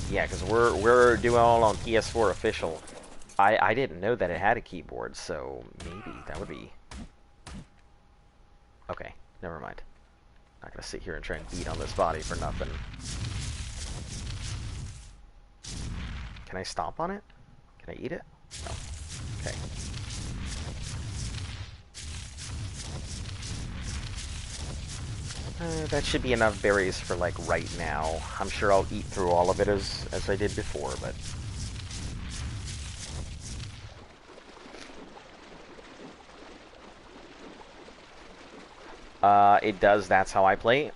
yeah, because we're doing all on PS4 official. I didn't know that it had a keyboard, so maybe that would be... Okay, never mind. Not gonna sit here and try and beat on this body for nothing. Can I stomp on it? Can I eat it? No. Okay. That should be enough berries for, like, right now. I'm sure I'll eat through all of it as I did before, but... It does, that's how I play.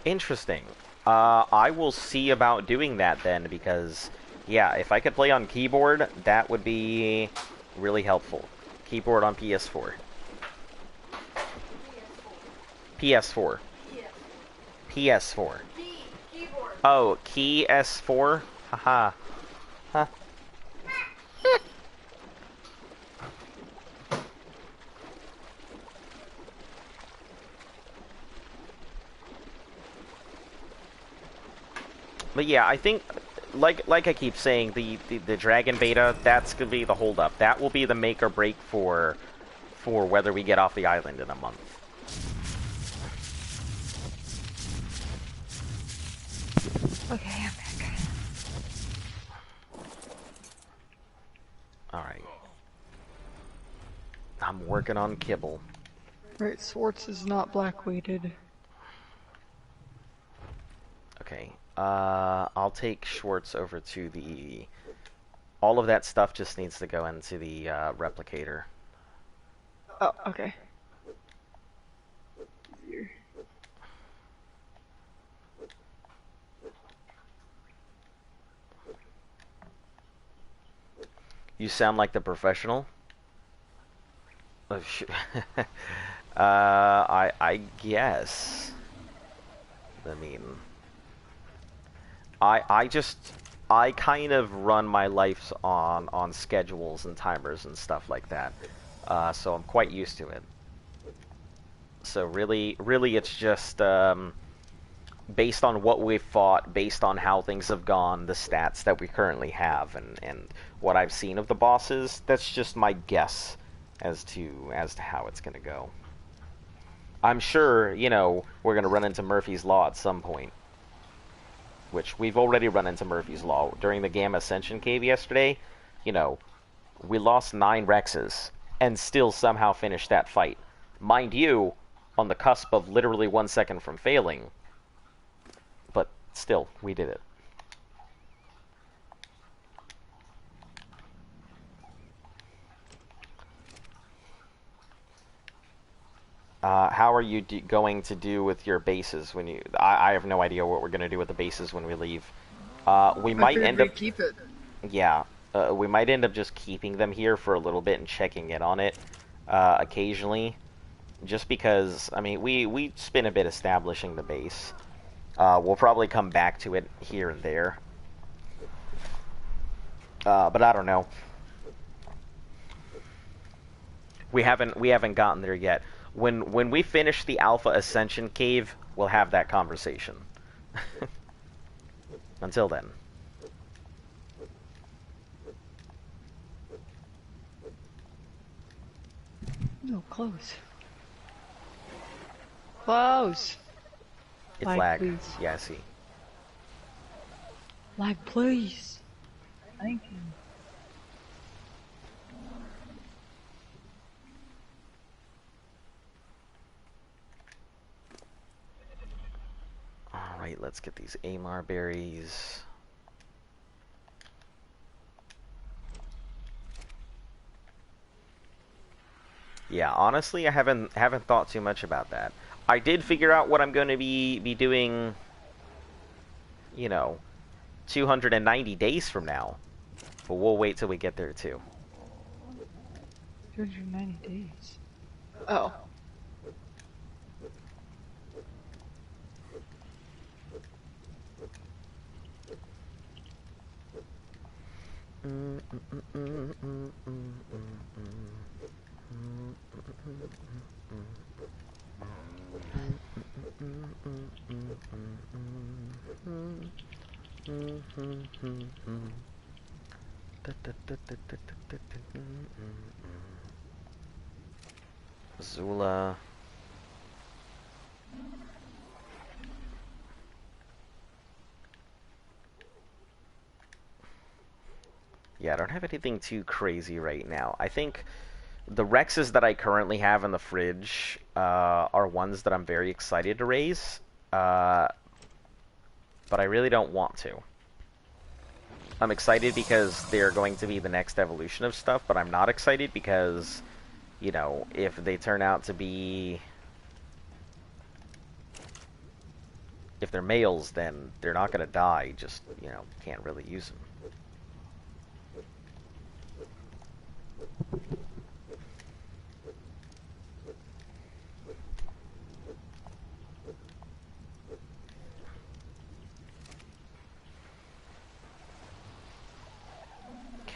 Interesting. I will see about doing that then, because, yeah, if I could play on keyboard, that would be really helpful. Keyboard on PS4. PS4. PS4. Keyboard. Oh, key S4? Haha. Huh. But yeah, I think, like I keep saying, the Dragon Beta, that's gonna be the holdup. That will be the make or break for whether we get off the island in a month. Okay, I'm back. Alright. I'm working on kibble. Right, Swartz is not black weighted. Okay. I'll take Schwartz over to the... All of that stuff just needs to go into the replicator. Oh, okay. You sound like the professional. Oh, I guess. I mean, I kind of run my life on schedules and timers and stuff like that. So I'm quite used to it. So really it's just based on what we've fought, based on how things have gone, the stats that we currently have, and what I've seen of the bosses. That's just my guess as to how it's gonna go. I'm sure, you know, we're gonna run into Murphy's Law at some point. Which we've already run into Murphy's Law. During the Gamma Ascension Cave yesterday, you know, we lost 9 Rexes and still somehow finished that fight. Mind you, on the cusp of literally 1 second from failing. But still, we did it. How are you going to do with your bases when you... I have no idea what we're going to do with the bases when we leave. We might end up... keep it. Yeah, we might end up just keeping them here for a little bit and checking in on it occasionally. Just because, I mean, we spent a bit establishing the base. We'll probably come back to it here and there. But I don't know. We haven't gotten there yet. When we finish the Alpha Ascension Cave, we'll have that conversation. Until then. No, close. Close. It's Lag, lag. please. Yeah, I see. Lag, please. Thank you. Alright, let's get these Amar berries. Yeah, honestly, I haven't thought too much about that. I did figure out what I'm going to be doing, you know, 290 days from now. But we'll wait till we get there, too. 290 days. Oh. Zula. Yeah, I don't have anything too crazy right now. I think the Rexes that I currently have in the fridge are ones that I'm very excited to raise, but I really don't want to. I'm excited because they're going to be the next evolution of stuff, but I'm not excited because, you know, if they turn out to be... If they're males, then they're not going to die, just, you know, can't really use them.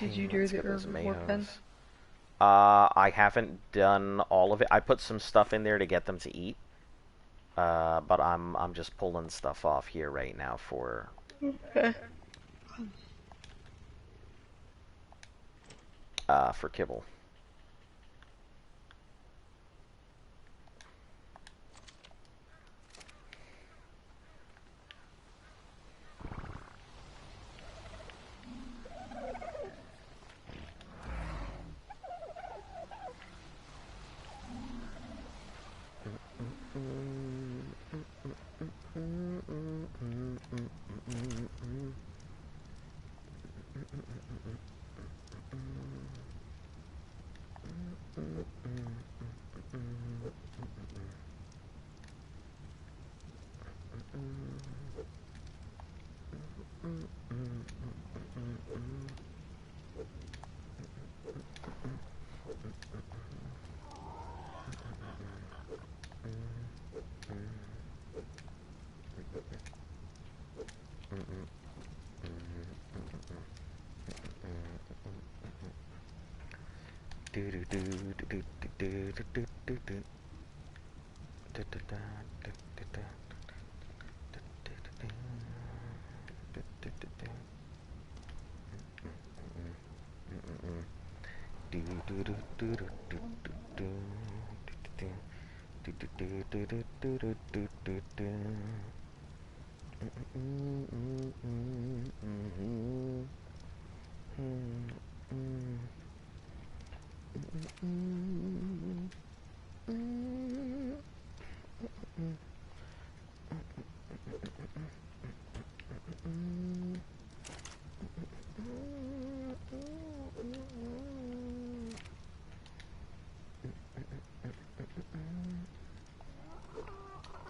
Did you do the herbivore pen? I haven't done all of it. I put some stuff in there to get them to eat. But I'm just pulling stuff off here right now for... Okay. For kibble.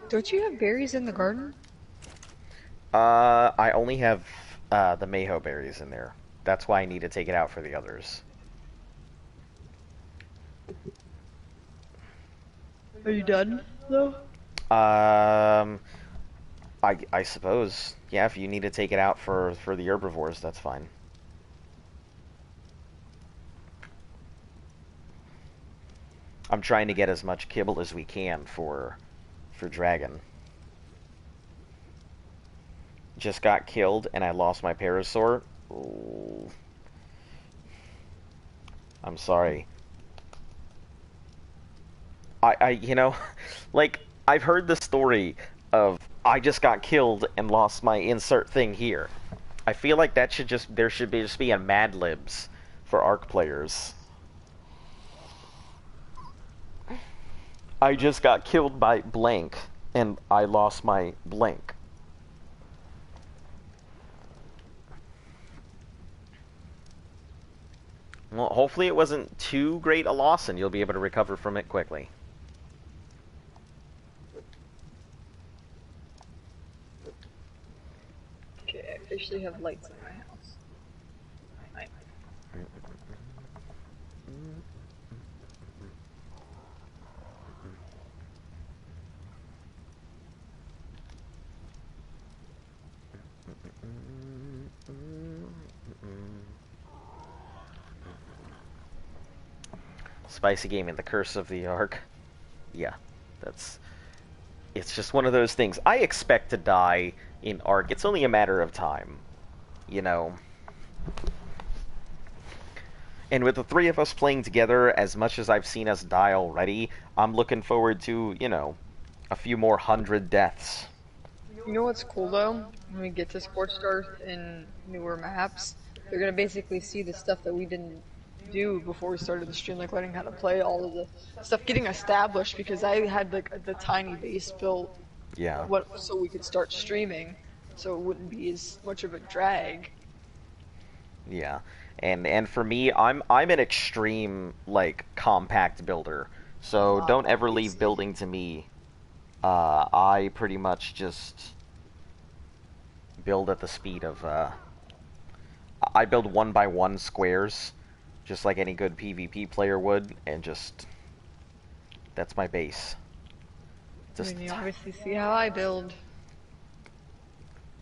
Don't you have berries in the garden? I only have the Mayho berries in there. That's why I need to take it out for the others. Are you done, though? I suppose. Yeah, if you need to take it out for the herbivores, that's fine. I'm trying to get as much kibble as we can for Dragon. Just got killed and I lost my parasaur. Ooh. I'm sorry. You know, like, I've heard the story of I just got killed and lost my insert thing here. I feel like that should there should be a Mad Libs for ARC players. I just got killed by blank and I lost my blank. Well, hopefully it wasn't too great a loss and you'll be able to recover from it quickly. Okay, I officially have lights in my house. Right. Spicy Gaming, the curse of the Ark. Yeah, it's just one of those things. I expect to die in Ark. It's only a matter of time, you know. And with the three of us playing together, as much as I've seen us die already, I'm looking forward to, you know, a few more 100 deaths. You know what's cool though? When we get to Scorched Earth in newer maps, they're gonna basically see the stuff that we didn't do before we started the stream, like learning how to play, all of the stuff getting established because I had like the tiny base built Yeah. so we could start streaming, so it wouldn't be as much of a drag. Yeah. And for me, I'm an extreme like compact builder. So don't ever leave building to me. I pretty much just build at the speed of I build 1 by 1 squares, just like any good PvP player would, and just that's my base. I mean, you obviously see how I build.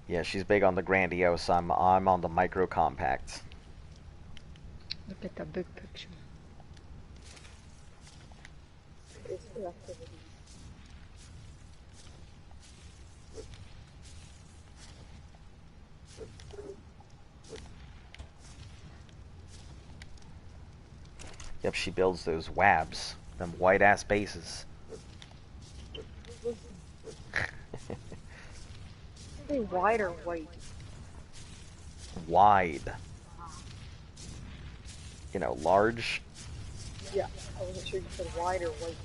Yeah, she's big on the grandiose. I'm on the micro compact. Look at the big picture. Yep, she builds those wabs, them white ass bases. Are they wide or white? Wide. You know, large. Yeah, I wasn't sure you said wide or white.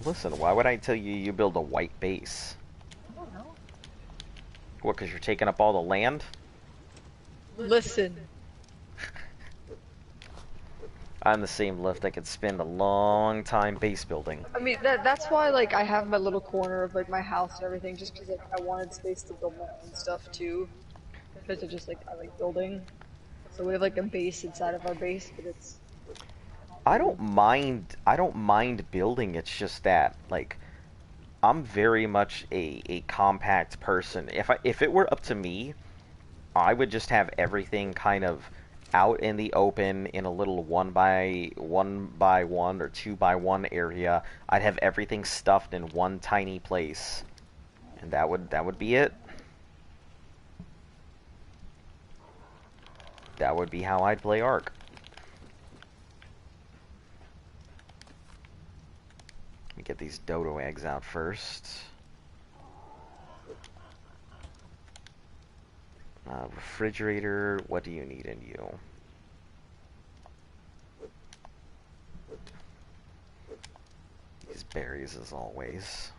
Listen, why would I tell you you build a white base? I don't know. What, because you're taking up all the land? Listen. I'm the same lift. I could spend a long time base building. I mean, that's why, like, I have my little corner of, like, my house and everything, just because, like, I wanted space to build my own stuff, too. Because I just, like, I like building. So we have, like, a base inside of our base, but it's... I don't mind building, it's just that, like, I'm very much a compact person. If it were up to me, I would just have everything kind of out in the open in a little 1 by 1 or 2 by 1 area. I'd have everything stuffed in one tiny place, and that would be it. That would be how I'd play Ark. Let me get these dodo eggs out first. Refrigerator, what do you need in you? These berries as always.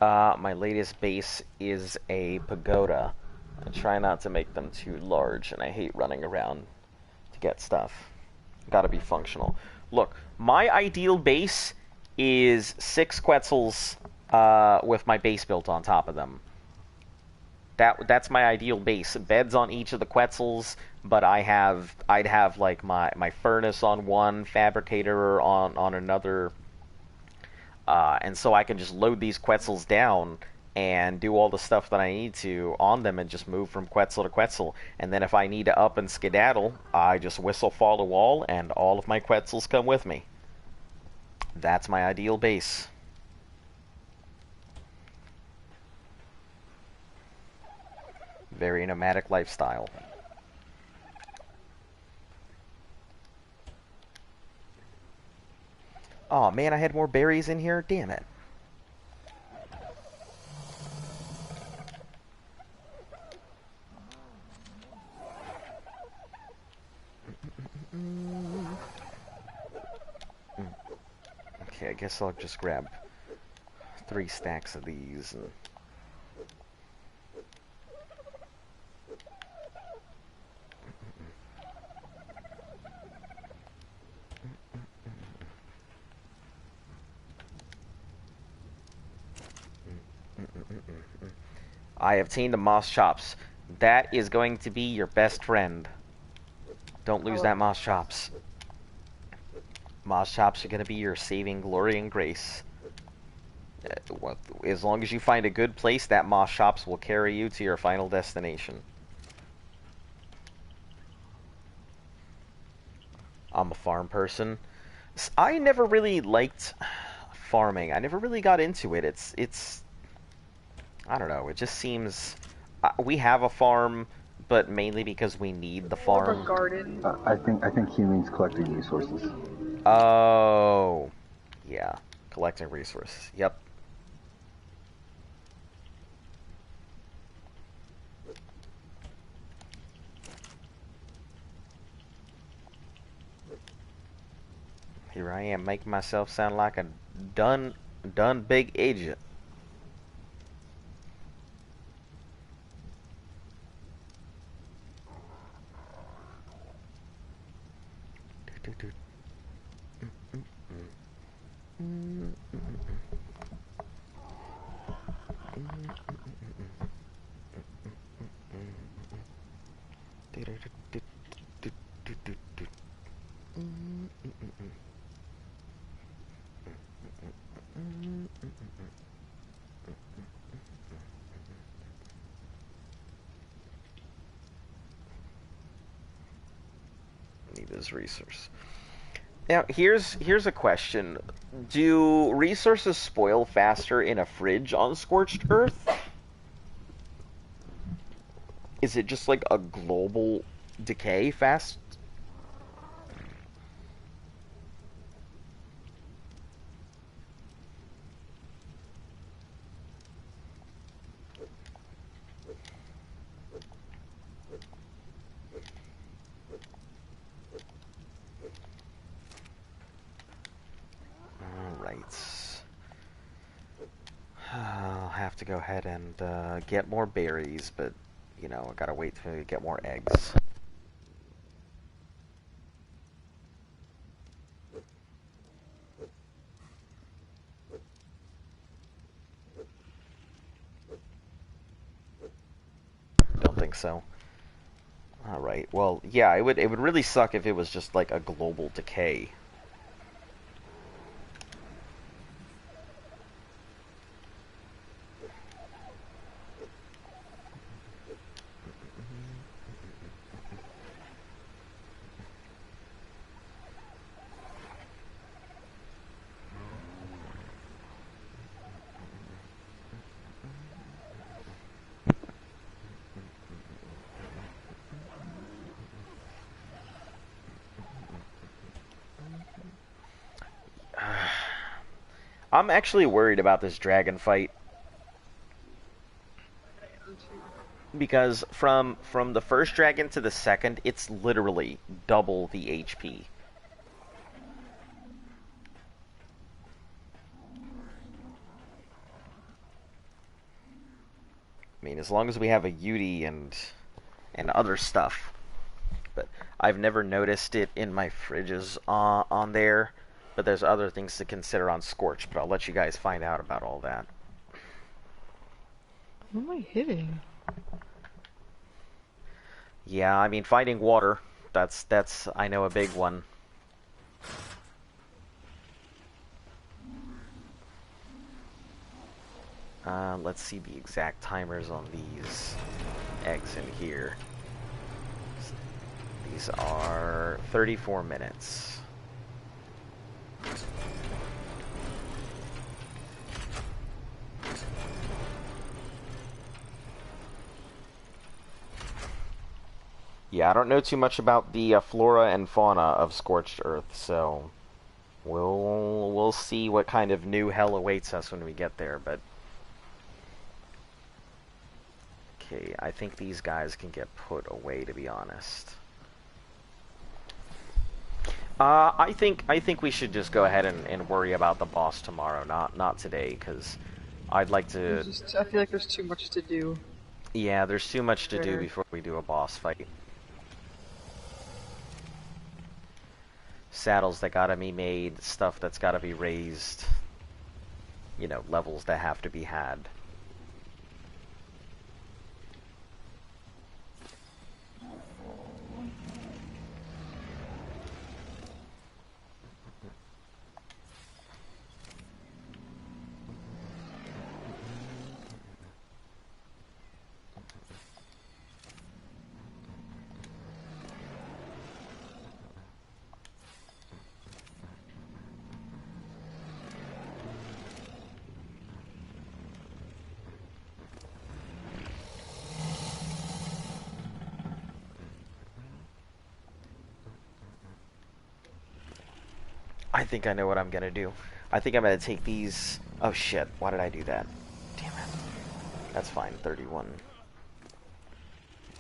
My latest base is a pagoda. I try not to make them too large, and I hate running around to get stuff. Gotta be functional. Look, my ideal base is 6 Quetzals with my base built on top of them. That's my ideal base. Beds on each of the Quetzals, but I'd have like my furnace on one, fabricator on another, and so I can just load these Quetzals down and do all the stuff that I need to on them and just move from Quetzal to Quetzal. And then if I need to up and skedaddle, I just whistle fall a wall and all of my Quetzals come with me. That's my ideal base. Very nomadic lifestyle. Oh man, I had more berries in here. Damn it. Okay, I guess I'll just grab 3 stacks of these and I have obtained the moss chops. That is going to be your best friend. Don't lose that moss chops. Moss chops are going to be your saving glory and grace. As long as you find a good place, that moss chops will carry you to your final destination. I'm a farm person. I never really liked farming. I never really got into it. It's I don't know. It just seems we have a farm, but mainly because we need the More of a farm. garden. I think he means collecting resources. Oh, yeah, collecting resources. Yep. Here I am making myself sound like a done big agent. Need this resource. Now, here's a question. Do resources spoil faster in a fridge on scorched earth? Is it just like a global decay fast? Alright. I'll have to go ahead and get more berries, but, you know, I gotta wait to get more eggs. Don't think so. Alright, well, yeah, it would really suck if it was just like a global decay. I'm actually worried about this dragon fight. Because from the first dragon to the second, it's literally double the HP. I mean, as long as we have a Yudi and other stuff. But I've never noticed it in my fridges on there. But there's other things to consider on Scorch, but I'll let you guys find out about all that. What am I hitting? Yeah, I mean, finding water, that's I know, a big one. Let's see the exact timers on these eggs in here. These are 34 minutes. Yeah, I don't know too much about the flora and fauna of Scorched Earth, so we'll see what kind of new hell awaits us when we get there, but okay, I think these guys can get put away, to be honest. I think we should just go ahead and worry about the boss tomorrow, not today, because I'd like to. I feel like there's too much to do. Yeah, there's too much to do before we do a boss fight. Saddles that gotta be made, stuff that's gotta be raised. You know, levels that have to be had. I think I know what I'm gonna do. I think I'm gonna take these... Oh shit, why did I do that? Damn it. That's fine, 31.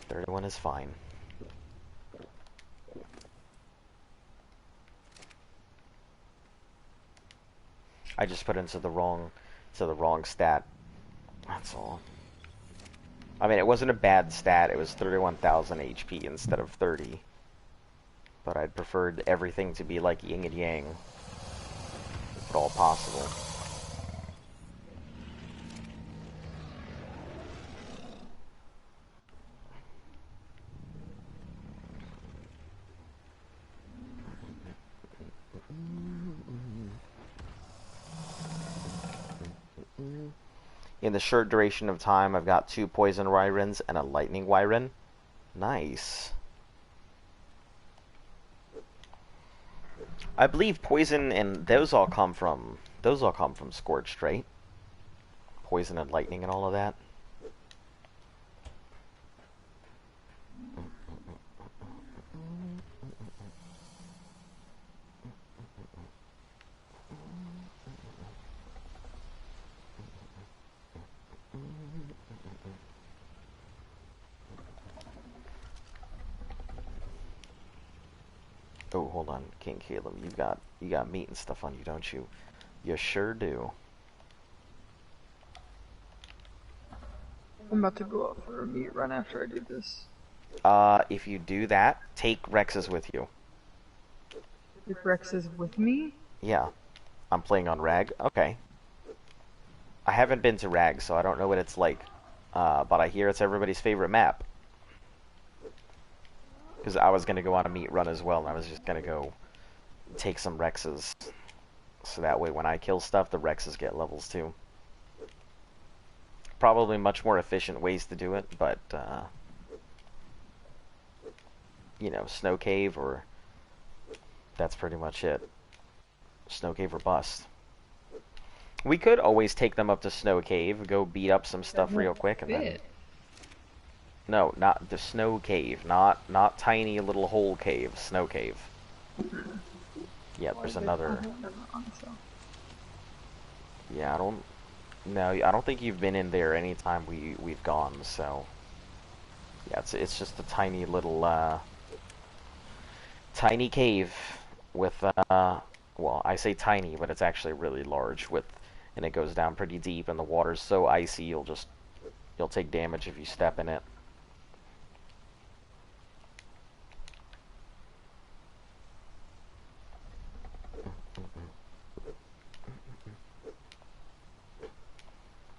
31 is fine. I just put into the wrong stat. That's all. I mean, it wasn't a bad stat. It was 31,000 HP instead of 30. But I'd preferred everything to be like yin and yang, if at all possible. In the short duration of time, I've got 2 poison wyrens and a lightning wyren. Nice. I believe poison and those all come from Scorched, right? Poison and lightning and all of that. Oh, hold on, King Caleb. You got meat and stuff on you, don't you? You sure do. I'm about to go out for a meat run after I do this. If you do that, take Rex's with you. If Rex is with me? Yeah. I'm playing on Rag. Okay. I haven't been to Rag, so I don't know what it's like. But I hear it's everybody's favorite map. Because I was going to go on a meat run as well, and I was just going to go take some Rexes. So that way when I kill stuff, the Rexes get levels too. Probably much more efficient ways to do it, but, you know, Snow Cave or... That's pretty much it. Snow Cave or bust. We could always take them up to Snow Cave, go beat up some stuff real quick, and then... No, not the Snow Cave, not tiny little hole cave, Snow Cave. Yeah, there's another... Yeah, I don't think you've been in there anytime we've gone, so... Yeah, it's just a tiny little, tiny cave with, well, I say tiny, but it's actually really large and it goes down pretty deep, and the water's so icy, you'll take damage if you step in it.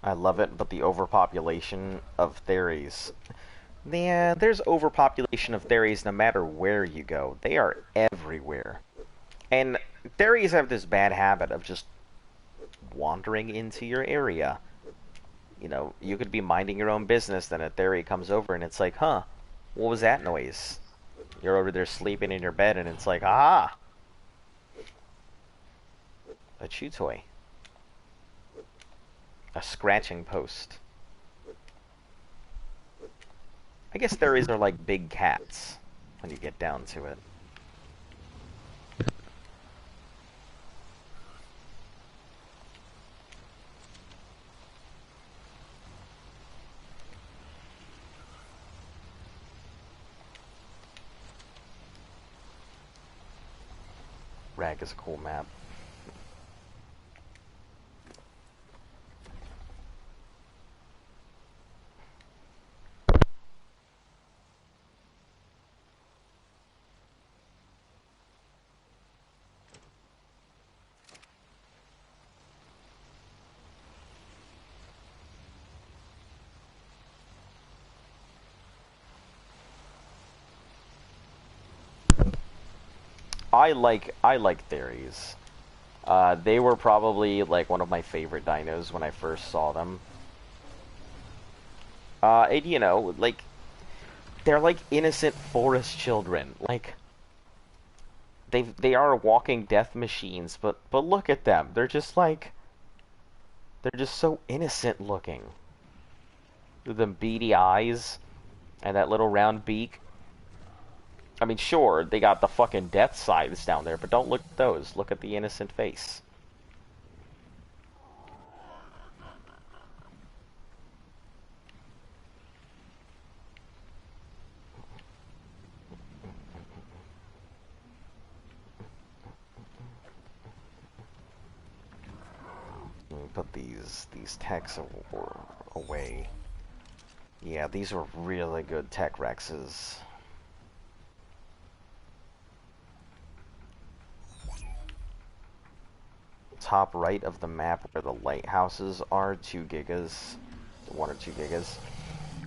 I love it, but the overpopulation of fairies. Yeah, there's overpopulation of fairies no matter where you go. They are everywhere. And fairies have this bad habit of just wandering into your area. You know, you could be minding your own business, then a fairy comes over and it's like, huh, what was that noise? You're over there sleeping in your bed and it's like, aha! A chew toy. A scratching post. I guess fairies are like big cats, when you get down to it. Rag is a cool map. I like fairies. They were probably like one of my favorite dinos when I first saw them. And you know, like they're like innocent forest children. Like they are walking death machines, but look at them. They're just so innocent looking. With them beady eyes and that little round beak. I mean, sure, they got the fucking death scythes down there, but don't look at those. Look at the innocent face. Let me put these techs away. Yeah, these were really good tech Rexes. Top right of the map where the lighthouses are, 2 gigas, 1 or 2 gigas.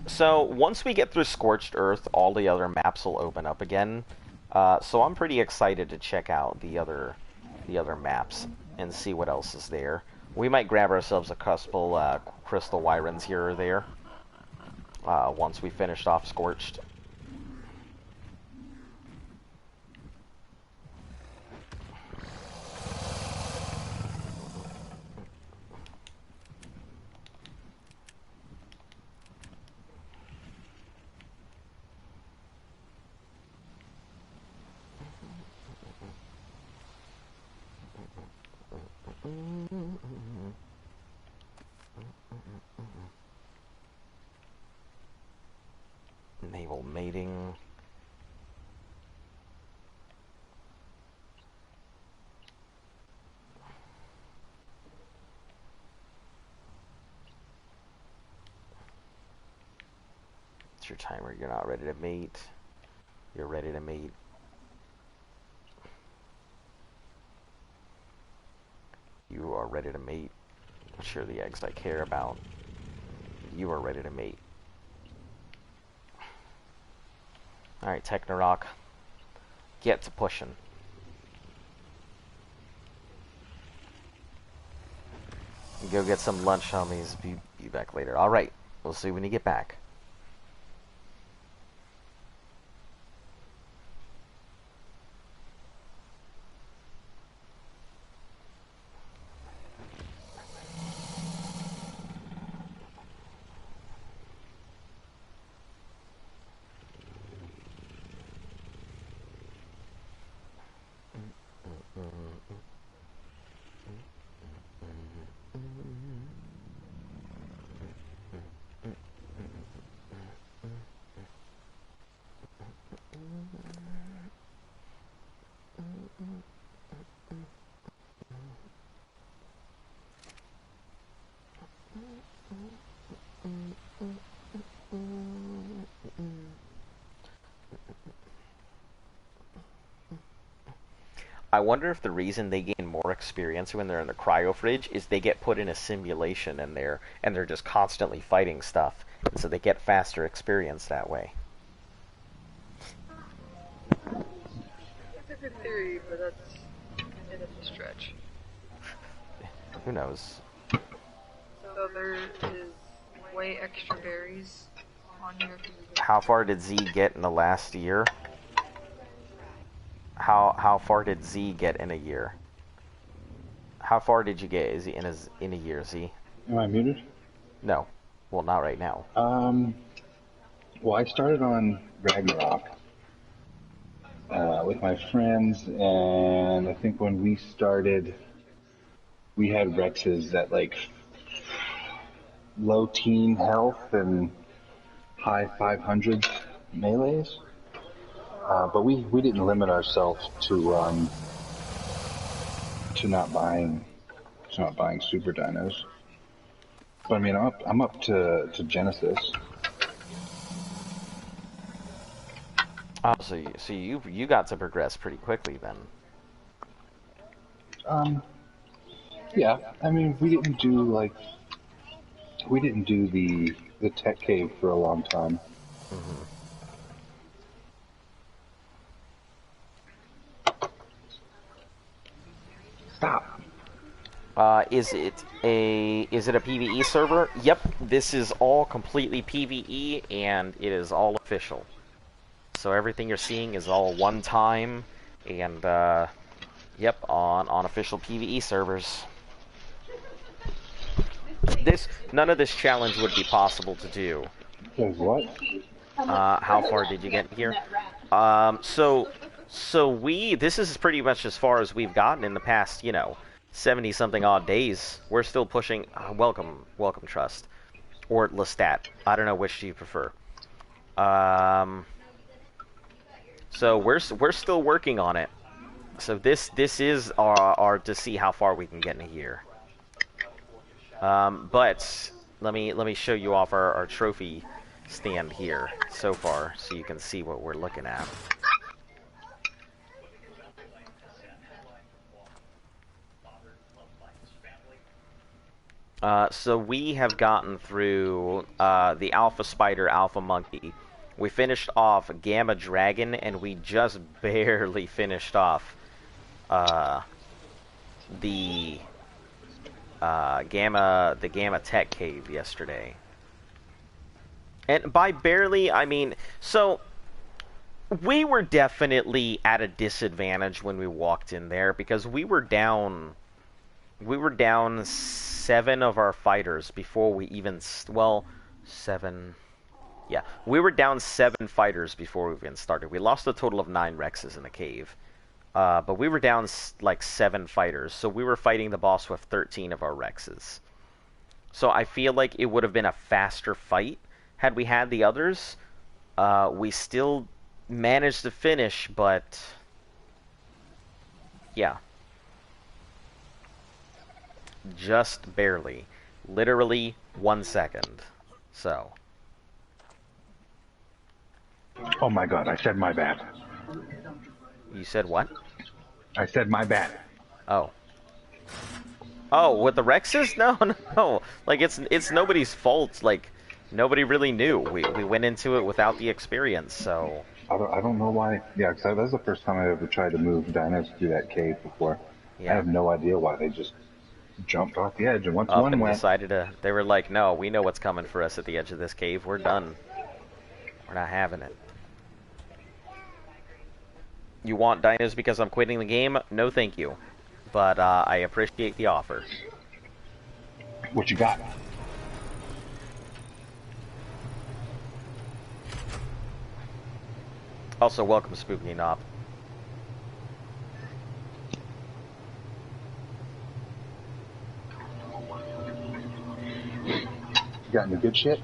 So once we get through Scorched Earth, all the other maps will open up again. So I'm pretty excited to check out the other maps and see what else is there. We might grab ourselves a couple crystal Wyrens here or there once we finished off Scorched. Naval mating. It's your timer. You're not ready to mate. You're ready to mate. You are ready to mate. Sure, the eggs I care about. You are ready to mate. Alright, Technorok. Get to pushing. Go get some lunch, homies. Be back later. Alright, we'll see when you get back. I wonder if the reason they gain more experience when they're in the cryo fridge is they get put in a simulation in there and they're just constantly fighting stuff, and so they get faster experience that way. That's a good theory, but that's a stretch. Who knows? So there is way extra berries on here. How far did Z get in the last year? How far did Z get in a year? How far did you get in a year, Z? Am I muted? No. Well, not right now. Well, I started on Ragnarok with my friends, and I think when we started, we had Rexes at like low teen health and high 500s melees. But we didn't limit ourselves to not buying super dinos. But I mean, I'm up to Genesis. Oh, so you got to progress pretty quickly then. Yeah. I mean, we didn't do the tech cave for a long time. Mm-hmm. Stop. Is it a PvE server? Yep, this is all completely PvE, and it is all official. So everything you're seeing is all one time, and yep, on official PvE servers. None of this challenge would be possible to do. What? How far did you get here? This is pretty much as far as we've gotten in the past, 70-something odd days. We're still pushing, welcome, Trust. Or Lestat. I don't know which you prefer. So we're still working on it. So this is our to see how far we can get in a year. But let me show you off our trophy stand here so far, so you can see what we're looking at. So we have gotten through the Alpha Spider, Alpha Monkey. We finished off Gamma Dragon, and we just barely finished off the Gamma Tech Cave yesterday. And by barely, I mean, so we were definitely at a disadvantage when we walked in there because we were down 7 of our fighters before we even, well, 7, yeah, we were down 7 fighters before we even started. We lost a total of 9 Rexes in the cave. But we were down like 7 fighters, so we were fighting the boss with 13 of our Rexes. So I feel like it would have been a faster fight had we had the others. We still managed to finish, but yeah. Just barely. Literally 1 second. So. Oh my god, I said my bad. You said what? I said my bad. Oh. Oh, with the Rexes? No, no. Like, it's nobody's fault. Like, nobody really knew. We went into it without the experience, so... I don't know why. Yeah, because that was the first time I ever tried to move dinos through that cave before. Yeah. I have no idea why they just jumped off the edge, and once Up one and went... decided to... They were like, no, we know what's coming for us at the edge of this cave. We're done. We're not having it. You want dinos because I'm quitting the game? No, thank you. But I appreciate the offer. What you got? Also, welcome, Spooky Knob. You got any good shit?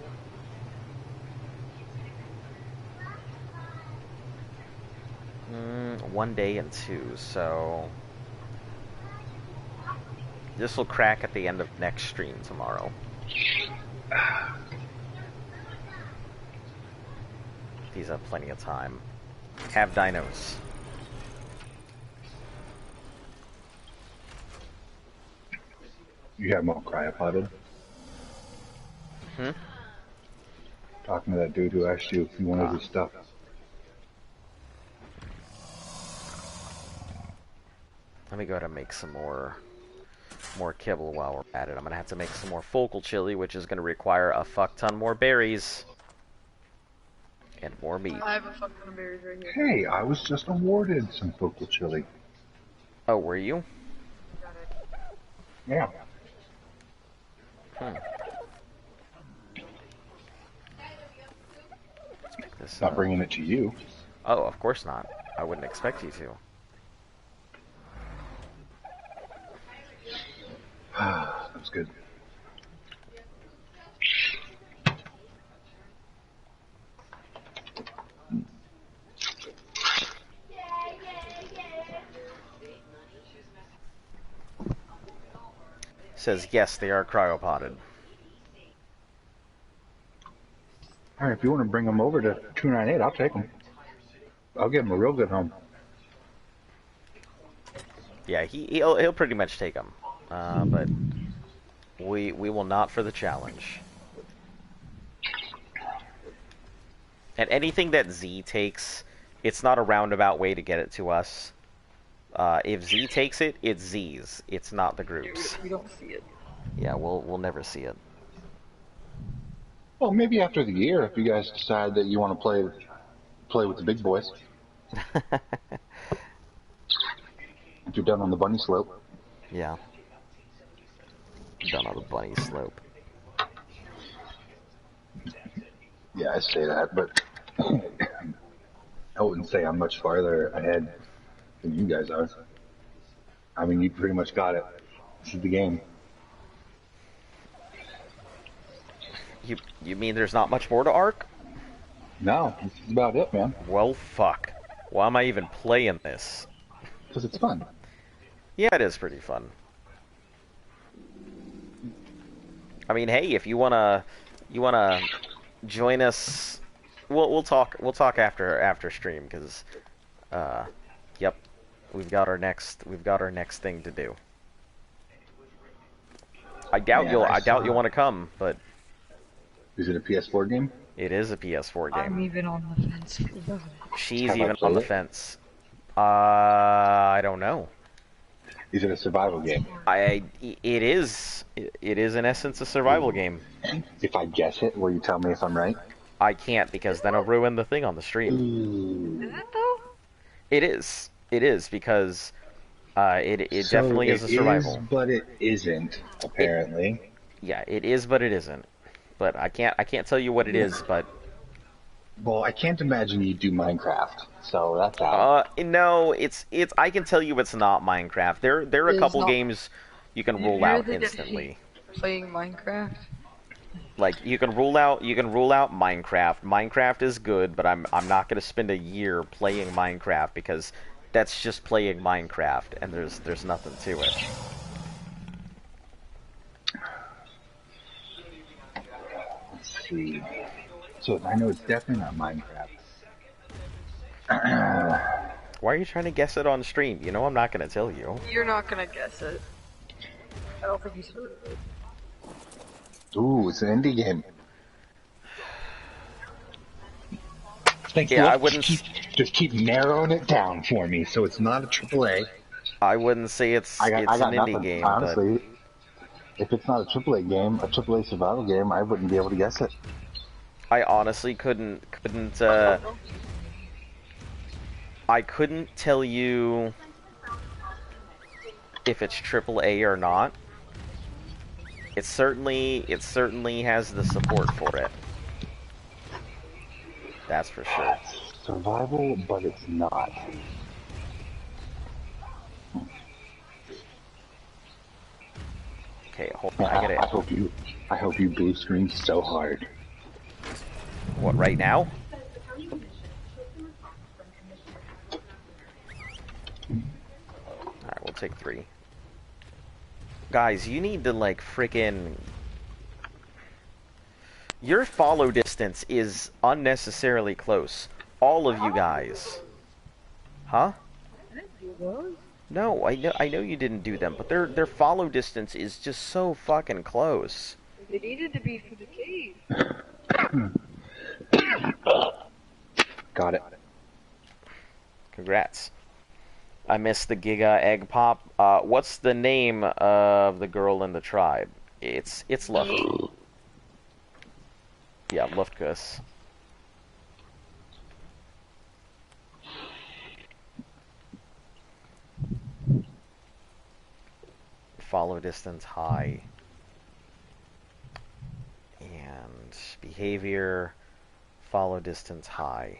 One day and 2, so... This will crack at the end of next stream tomorrow. These have plenty of time. Have dinos. You have more cryopoded? Hmm? Talking to that dude who asked you if you wanted his stuff. Let me go ahead and make some more kibble while we're at it. I'm gonna have to make some more focal chili, which is gonna require a fuck ton more berries. And more meat. I have a fuck ton of berries right here. Hey, I was just awarded some focal chili. Oh, were you? Yeah. Hmm. Let's pick this Not up. bringing it to you. Oh, of course not. I wouldn't expect you to. That's good. Says yes, they are cryopotted. Alright, if you want to bring them over to 298, I'll take them. I'll give them a real good home. Yeah, he'll pretty much take them. But we will not for the challenge. And anything that Z takes, it's not a roundabout way to get it to us. If Z takes it, it's Z's. It's not the groups. We don't see it. Yeah, we'll never see it. Well, maybe after the year, if you guys decide that you want to play with the big boys. If you're done on the bunny slope. Yeah. Done on the bunny slope. Yeah, I say that, but I wouldn't say I'm much farther ahead than you guys are. I mean, you pretty much got it. This is the game. You mean there's not much more to Ark? No, this is about it, man. Well, fuck. Why am I even playing this? Because it's fun. Yeah, it is pretty fun. I mean, hey, if you wanna join us, we'll talk after stream, because, yep, we've got our next thing to do. I doubt you'll want to come, but is it a PS4 game? It is a PS4 game. I'm even on the fence. She's even on the fence. I don't know. Is it a survival game? It is in essence a survival game. If I guess it, will you tell me if I'm right? I can't, because then I'll ruin the thing on the stream. Is it though? It is because it definitely is a survival. It is, but it isn't, apparently. Yeah, it is, but it isn't. But I can't tell you what it is, but well, I can't imagine you do Minecraft, so that's out. No, it's I can tell you it's not Minecraft. There are a couple games you can rule out instantly. Playing Minecraft? Like you can rule out Minecraft. Minecraft is good, but I'm not gonna spend a year playing Minecraft, because that's just playing Minecraft, and there's nothing to it. Let's see. So I know it's definitely not Minecraft. Why are you trying to guess it on stream? You know I'm not gonna tell you. You're not gonna guess it. I don't think he's heard of it. Ooh, it's an indie game. Thanks. Yeah, I wouldn't. Just keep narrowing it down for me, so it's not a AAA. I wouldn't say it's an indie game. Honestly, if it's not a AAA game, a AAA survival game, I wouldn't be able to guess it. I honestly couldn't. I couldn't tell you if it's AAA or not. It certainly has the support for it. That's for sure. Survival, but it's not. Okay, hold on. I get it. I hope you blue screen so hard. What, right now? Alright, we'll take 3. Guys, you need to, like, frickin'... Your follow distance is unnecessarily close. All of you guys. Huh? No, I know you didn't do them, but their follow distance is just so fucking close. They needed to be for the cave. Got it. Congrats. I missed the Giga Egg Pop. What's the name of the girl in the tribe? It's Luft. Yeah, Luftkus. Follow distance high. And behavior, follow distance high.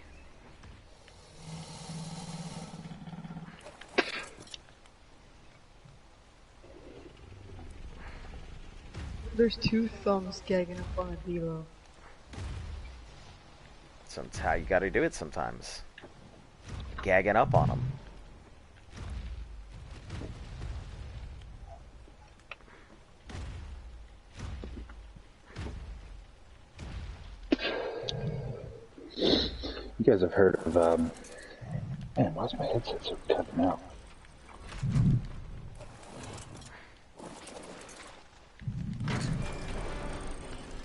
There's 2 thumbs gagging up on a Devo. That's how you gotta do it sometimes. Gagging up on them. You guys have heard of, man, why's my headset so cutting out?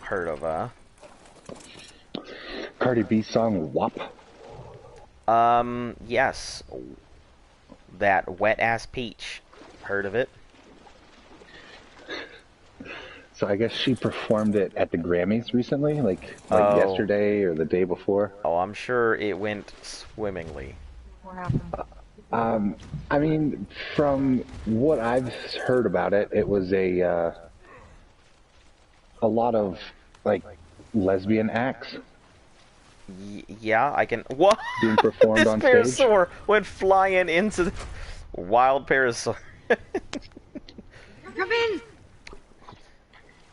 Heard of, Cardi B song, WAP? Yes. That Wet Ass Peach. Heard of it? So I guess she performed it at the Grammys recently, like yesterday or the day before. Oh, I'm sure it went swimmingly. What happened? I mean, from what I've heard about it, it was a lot of like lesbian acts Yeah, I can. What? being performed This on stage? parasaur went flying into the wild parasaur. Come in!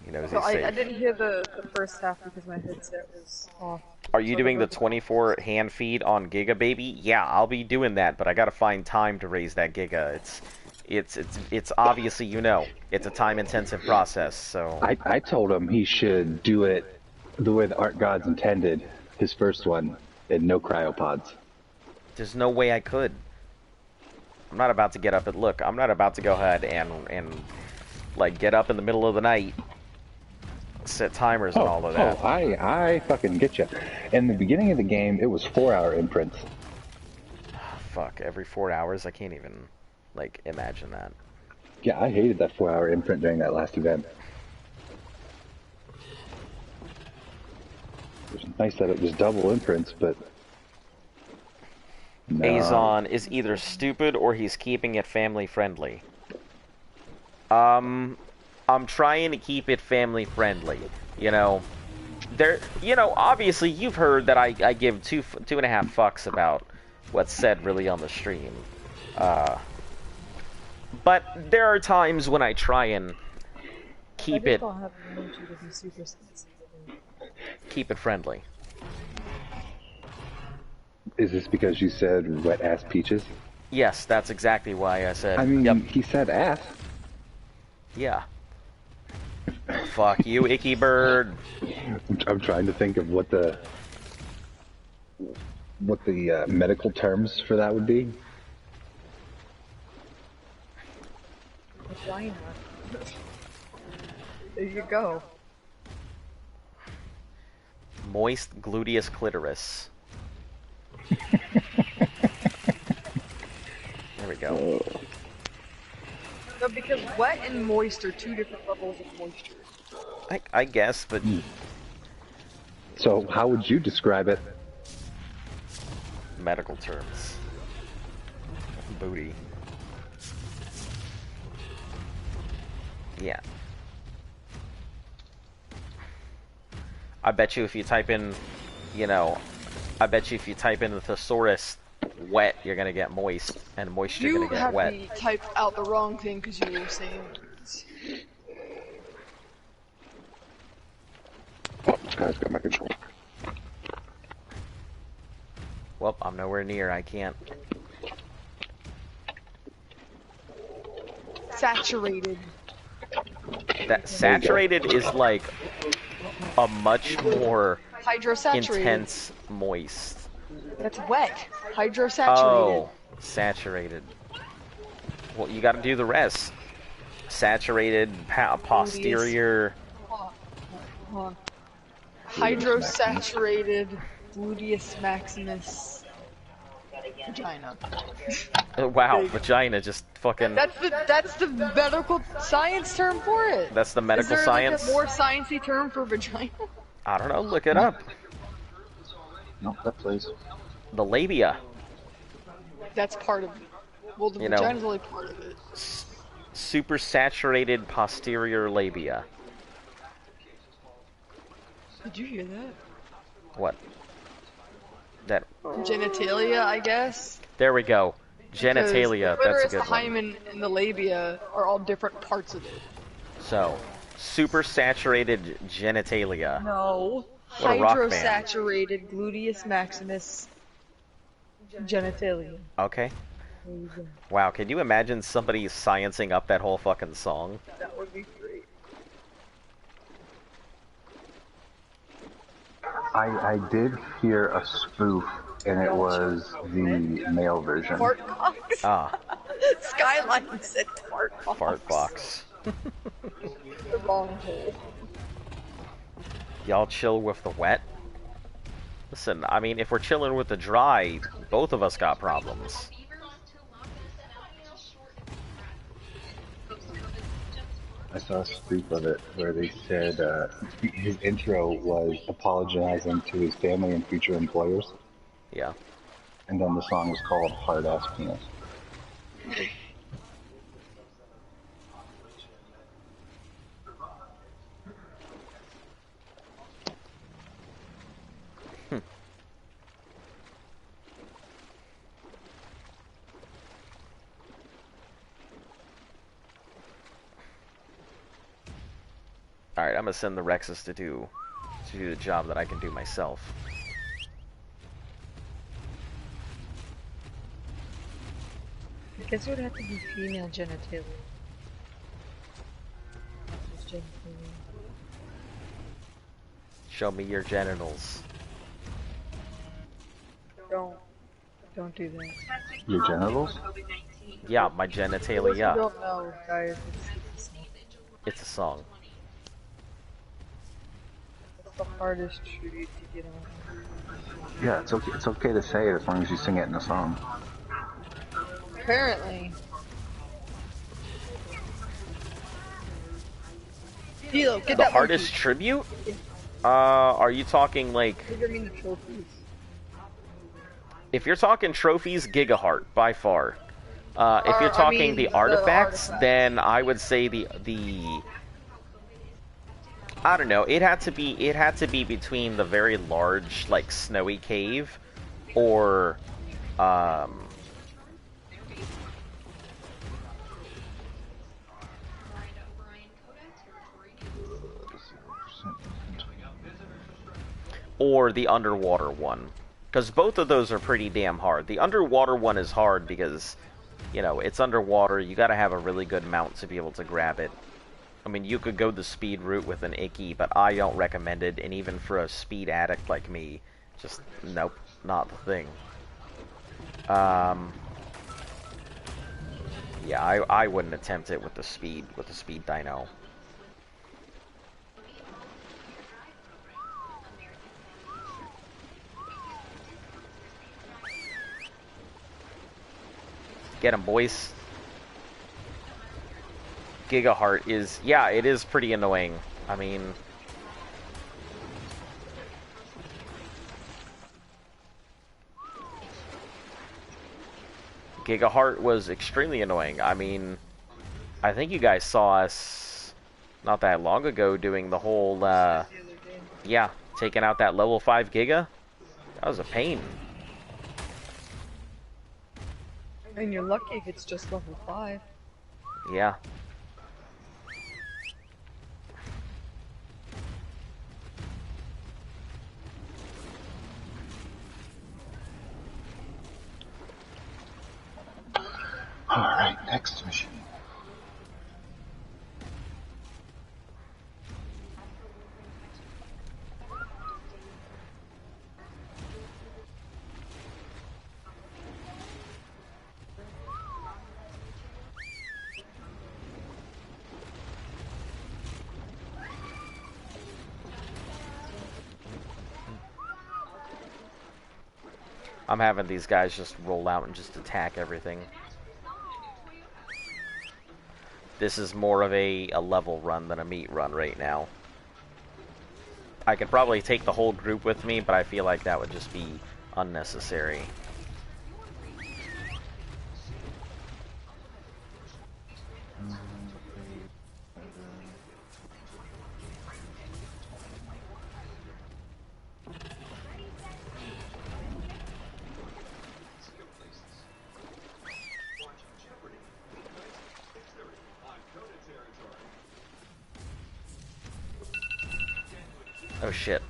He knows So he's I safe. didn't hear the first half because my headset was off. Are you So I doing the never- 24 hand feed on Giga Baby? Yeah, I'll be doing that, but I gotta find time to raise that Giga. It's obviously, you know, it's a time-intensive process, so... I told him he should do it the way the art gods intended, his first one, and no cryopods. There's no way I could. I'm not about to get up and look. I'm not about to go ahead and like get up in the middle of the night, set timers and all of that. I fucking get you. In the beginning of the game, it was 4-hour imprints. Fuck, every 4 hours, I can't even like imagine that. Yeah, I hated that 4-hour imprint during that last event. It was nice that it was double imprints, but no. Azon is either stupid or he's keeping it family friendly. I'm trying to keep it family friendly. You know, obviously you've heard that I give two and a half fucks about what's said really on the stream. But there are times when I try and keep it friendly. Is this because you said wet ass peaches? Yes, that's exactly why I said. I mean, yep. he said ass. Yeah. Fuck you, icky bird. I'm trying to think of what the medical terms for that would be. Vagina. There you go. Moist gluteus clitoris. There we go. No, because wet and moist are two different levels of moisture. I guess, but So how would you describe it? medical terms. Booty. Yeah. I bet you if you type in, I bet you if you type in the thesaurus wet, you're gonna get moist, and moist you're You gonna get have wet. typed out the wrong thing because you were saying words. Oh, this guy's got my control. Well, I'm nowhere near. I can't. Saturated. That saturated is like a much more Hydrosaturated. intense moist. That's wet. Hydrosaturated. Oh, saturated. Well, you got to do the rest. Saturated, posterior. Hydrosaturated gluteus maximus vagina. Wow, vagina just fucking. That's the medical science term for it. That's the medical Is there science. like a more sciencey term for vagina? I don't know. Look it up. No, that plays. The labia. That's part of it. Well, the vagina's only part of it. Super saturated posterior labia. Did you hear that? What? That. Genitalia, I guess. There we go. Genitalia. The That's a clitoris, good the one. hymen, and the labia are all different parts of it. So, super saturated genitalia. No. What a rock band. Hydrosaturated gluteus maximus genitalia. Okay. Wow, can you imagine somebody sciencing up that whole fucking song? That would be great. I did hear a spoof, and it was the male version. Fart box. Ah, Skyline said fart box. fart box. The wrong hole. Y'all chill with the wet? Listen, I mean, if we're chilling with the dry, both of us got problems. I saw a spoof of it where they said his intro was apologizing to his family and future employers, Yeah. and then the song was called Hard Ass Penis. Alright, I'm gonna send the Rexes to do the job that I can do myself. I guess it would have to be female genitalia. Show me your genitals. Don't do that. Your genitals? Yeah, my genitalia. Don't know, guys. It's a song. It's the hardest tree to get on. Yeah, it's okay. It's okay to say it as long as you sing it in a song. Apparently. Hilo, get The that hardest monkey. tribute? Are you talking like... What do you mean the trophies? If you're talking trophies, Gigaheart, by far. If you're talking the artifacts, then I would say the I don't know. It had to be between the very large, like, snowy cave, or or the underwater one. Because both of those are pretty damn hard. The underwater one is hard because, you know, it's underwater. You gotta have a really good mount to be able to grab it. I mean, you could go the speed route with an Icky, but I don't recommend it. And even for a speed addict like me, just, nope, not the thing. Yeah, I wouldn't attempt it with the speed dino. Get him, boys. Gigaheart is... yeah, it is pretty annoying. I mean... Gigaheart was extremely annoying. I mean... I think you guys saw us not that long ago doing the whole, yeah, taking out that level 5 Giga. That was a pain. And you're lucky if it's just level 5. Yeah. Alright, next mission. I'm having these guys just roll out and just attack everything. This is more of a level run than a meat run right now. I could probably take the whole group with me, but I feel like that would just be unnecessary. Oh shit.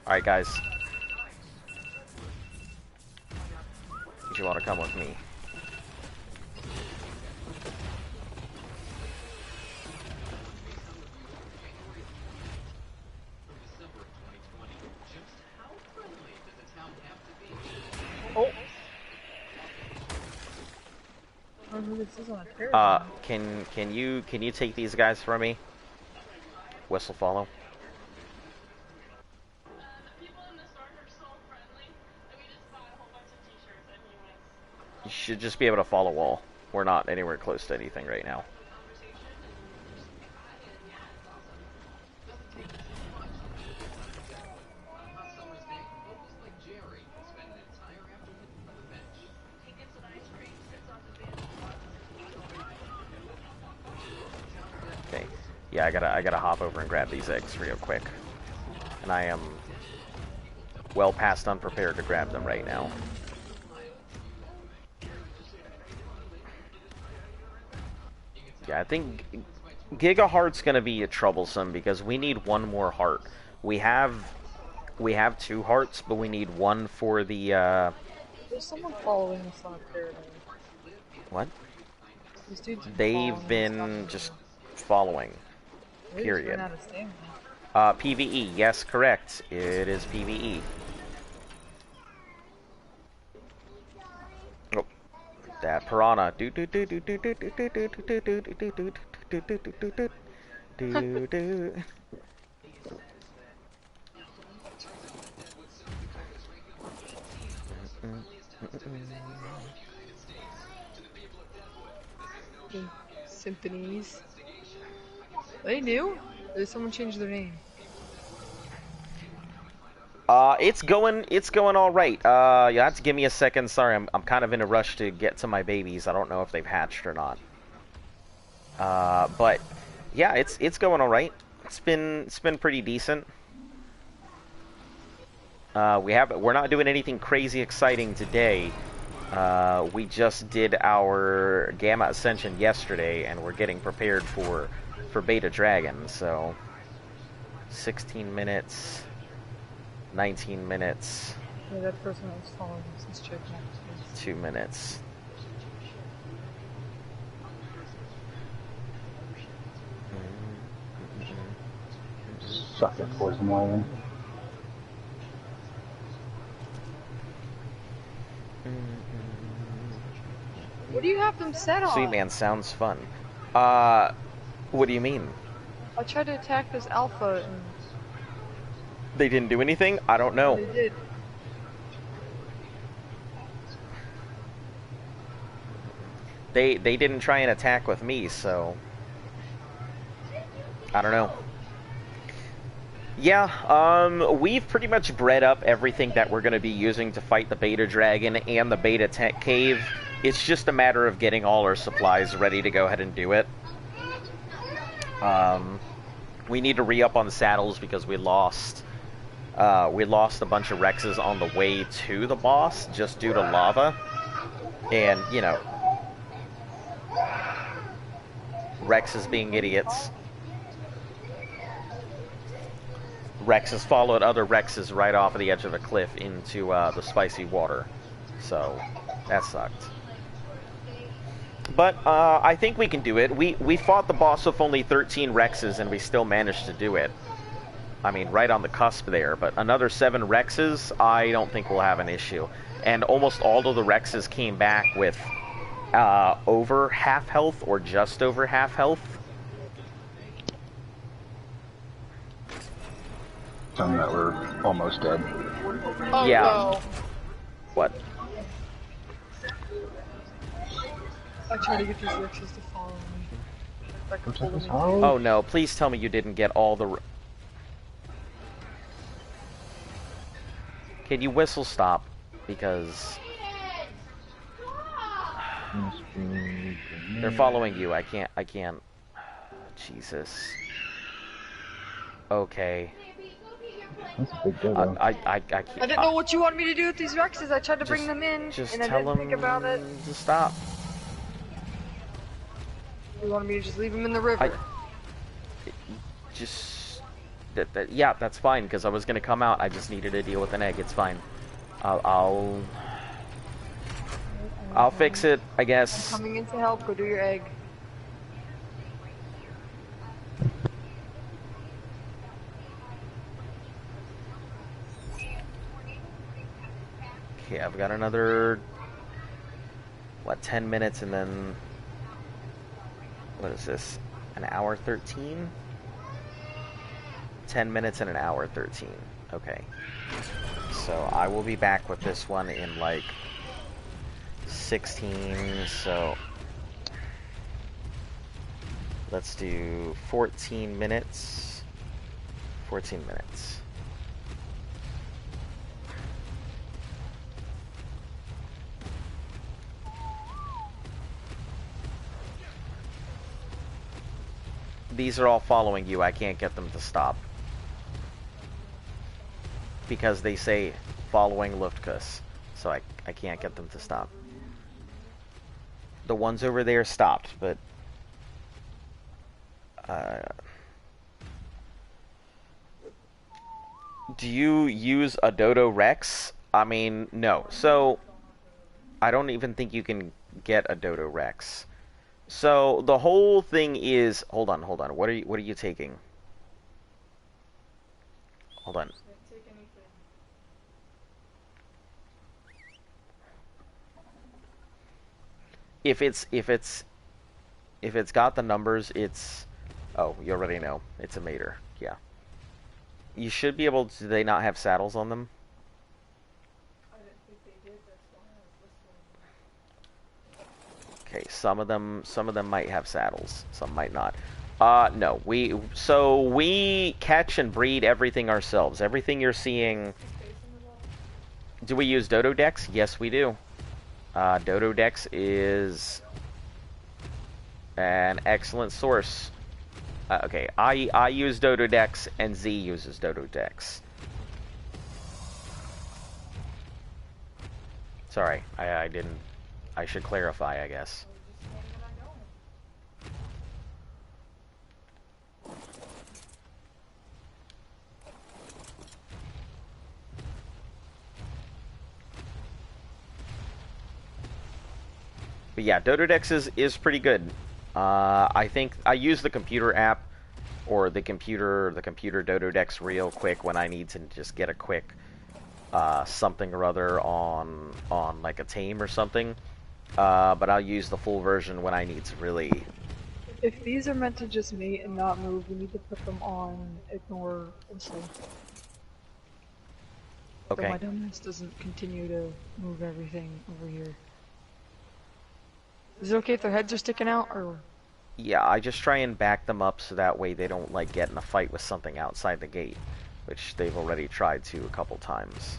Alright guys. Do you want to come with me? Oh. I don't know who this is on a terror. Can you take these guys from me? Whistle follow. You should just be able to follow all. We're not anywhere close to anything right now. Okay. Yeah, I gotta hop over and grab these eggs real quick. And I am well past unprepared to grab them right now. Yeah, I think Gigaheart's gonna be troublesome because we need one more heart. We have 2 hearts, but we need one for the There's someone following us on a paradise. what? These dudes have been They've following us down been the just road. following. We just ran Period. out of stamina. PvE, yes, correct. It is PvE. Oh, that piranha. Do do do do do do do do do do do do do do do do do do. Symphonies. They new? Or did someone change their name? It's going all right. You have to give me a second. Sorry, I'm kind of in a rush to get to my babies. I don't know if they've hatched or not. But yeah, it's going all right. It's been pretty decent. We're not doing anything crazy exciting today. We just did our Gamma Ascension yesterday, and we're getting prepared for Beta Dragon. So 16 minutes. 19 minutes. Yeah, that person that was following us is checking out. 2 minutes. Suck it, poison wagon. What do you have them set on? Sweet Man sounds fun. What do you mean? I tried to attack this alpha and They didn't do anything? I don't know. they did. They didn't try and attack with me, so I don't know. Yeah, we've pretty much bred up everything that we're going to be using to fight the Beta Dragon and the Beta Tech Cave. It's just a matter of getting all our supplies ready to go ahead and do it. We need to re-up on the saddles because we lost a bunch of Rexes on the way to the boss just due to lava. And, you know, Rexes being idiots. Rexes followed other Rexes right off of the edge of a cliff into the spicy water. So, that sucked. But I think we can do it. We fought the boss with only 13 Rexes and we still managed to do it. I mean, right on the cusp there. But another 7 Rexes, I don't think we'll have an issue. And almost all of the Rexes came back with over half health or just over half health. Some that were almost dead. Oh, Yeah. no. What? I tried to get these Rexes to follow me. If I could pull them in. Oh no, please tell me you didn't get all the... Can you whistle stop? Because... They're following you. I can't... Jesus. Okay. That's a big deal, though. I can't... I didn't know what you wanted me to do with these Rexes. I tried to bring Just- them in, Just and I tell didn't them think about it. to stop. You wanted me to just leave them in the river. Just... yeah, that's fine, because I was going to come out. I just needed to deal with an egg. It's fine. I'll fix it, I I'm guess. coming in to help. Go do your egg. Okay, I've got another... What, 10 minutes and then... What is this? An hour 13? 10 minutes and an hour 13. Okay. So I will be back with this one in like 16, so let's do 14 minutes. 14 minutes. These are all following you. I can't get them to stop. Because they say following Luftkuss. So I can't get them to stop. The ones over there stopped, but Uh, do you use a Dodo Rex? I mean, no. So, I don't even think you can get a Dodo Rex. So, the whole thing is... Hold on, hold on. What are you taking? Hold on. If it's got the numbers, it's... Oh, you already know. It's a mater. Yeah. You should be able to... Do they not have saddles on them? Okay, some of them might have saddles. Some might not. No. We catch and breed everything ourselves. Everything you're seeing... Do we use Dodo Dex? Yes, we do. Dodo Dex is an excellent source. Okay, I use Dodo Dex, and Z uses Dodo Dex. Sorry, I didn't... I should clarify, I guess. But yeah, Dodo Dex is pretty good. I think I use the computer app or the computer Dodo Dex real quick when I need to just get a quick something or other on like a tame or something. But I'll use the full version when I need to really... If these are meant to just mate and not move, we need to put them on ignore whistle. Okay. So my dumbass doesn't continue to move everything over here. Is it okay if their heads are sticking out, or...? Yeah, I just try and back them up so that way they don't like get in a fight with something outside the gate, which they've already tried to a couple times.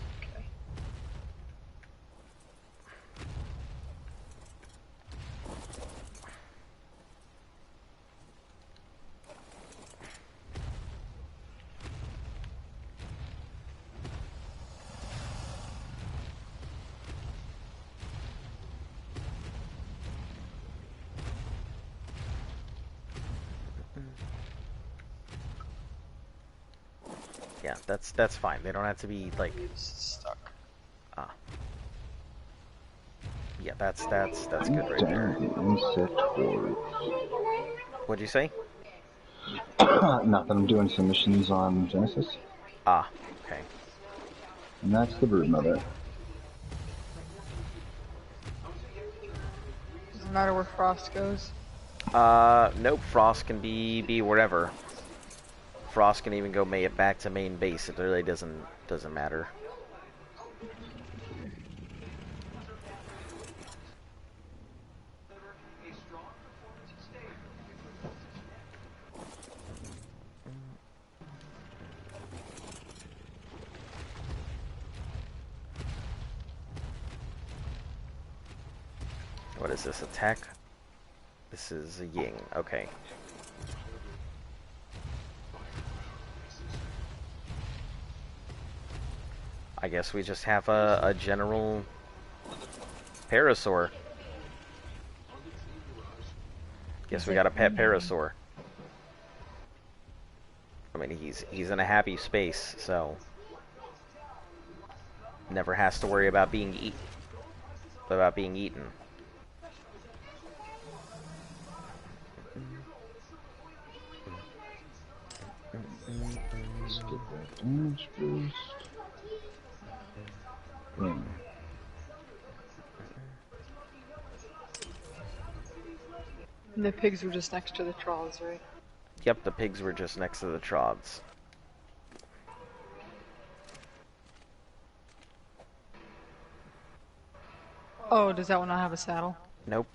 Yeah, that's fine. They don't have to be like Stuck. ah. Yeah, that's good right there. What'd you say? Not that I'm doing some missions on Genesis. Ah, okay. And that's the brood mother. Doesn't matter where Frost goes. Nope. Frost can be wherever. Frost can even go back to main base. It really doesn't matter. What is this, attack? This is a Ying, okay. I guess we just have a general Parasaur. Guess we got a pet Parasaur. I mean, he's in a happy space, so never has to worry about being eaten. Let's get that damage boost. Boom. And the pigs were just next to the trawls, right? Yep, the pigs were just next to the trods. Oh, does that one not have a saddle? Nope.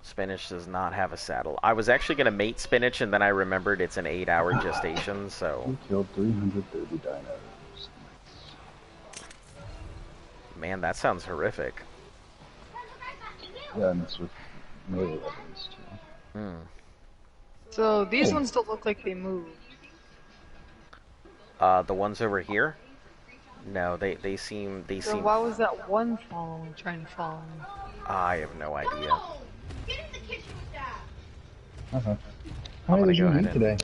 Spinach does not have a saddle. I was actually going to mate Spinach, and then I remembered it's an 8-hour gestation, so... We killed 330 dinos. Man, that sounds horrific. Yeah, and it's with melee weapons, too. Hmm. So, these ones don't look like they moved. The ones over here? No, they seem... So why was that one trying to follow me? I have no idea. Uh-huh. How I'm many gonna did go you ahead eat and today?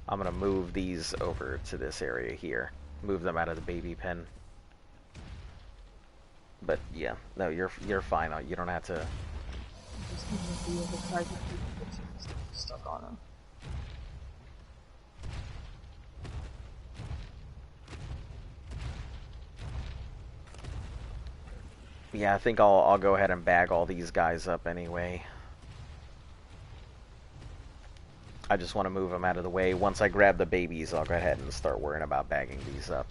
I'm gonna move these over to this area here. Move them out of the baby pen. But yeah, no, you're fine. You don't have to. Just gonna be able to try to keep stuck on him. Yeah, I think I'll go ahead and bag all these guys up anyway. I just want to move them out of the way. Once I grab the babies, I'll go ahead and start worrying about bagging these up.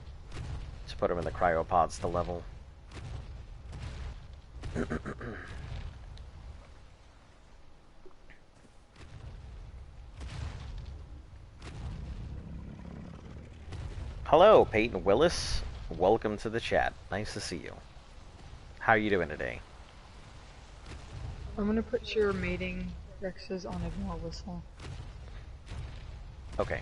Just put them in the cryopods to level. Hello, Peyton Willis. Welcome to the chat. Nice to see you. How are you doing today? I'm gonna put your mating Rexes on ignore whistle. Okay.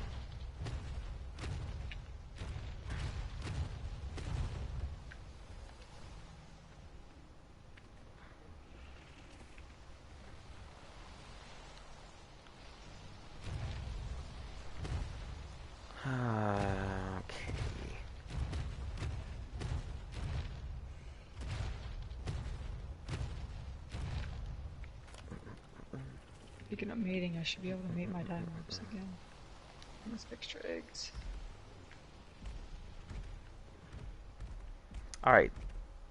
Okay. Speaking of mating, I should be able to mate my diamonds again. Let's extra eggs. Alright.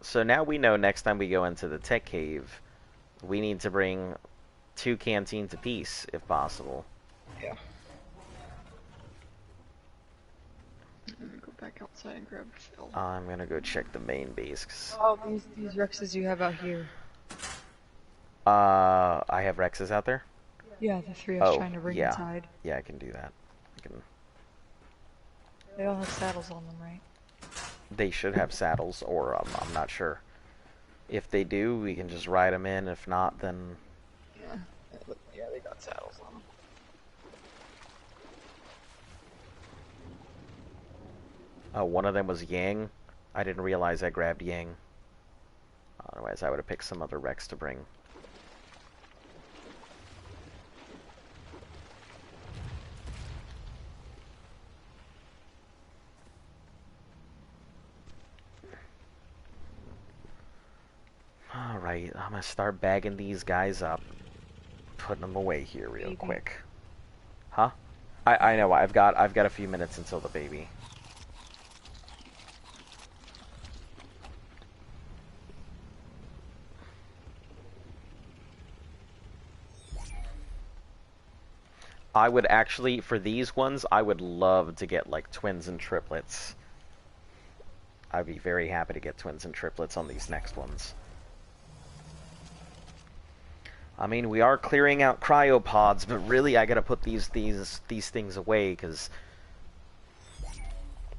So now we know next time we go into the tech cave, we need to bring 2 canteens apiece, if possible. Yeah. I'm gonna go back outside and grab Phil. I'm gonna go check the main base. 'Cause, Oh, these Rexes you have out here. I have Rexes out there? Yeah, the 3 I was trying to bring yeah. inside. Yeah, I can do that. I can... They all have saddles on them, right? They should have saddles, or I'm not sure. If they do, we can just ride them in. If not, then... Yeah, they got saddles on them. Oh, one of them was Yang. I didn't realize I grabbed Yang. Otherwise, I would have picked some other Rex to bring. Alright, I'm gonna start bagging these guys up. Putting them away here real quick. Huh? I know, I've got a few minutes until the baby. I would actually, for these ones, I would love to get like twins and triplets. I'd be very happy to get twins and triplets on these next ones. I mean, we are clearing out cryopods, but really I gotta put these things away, because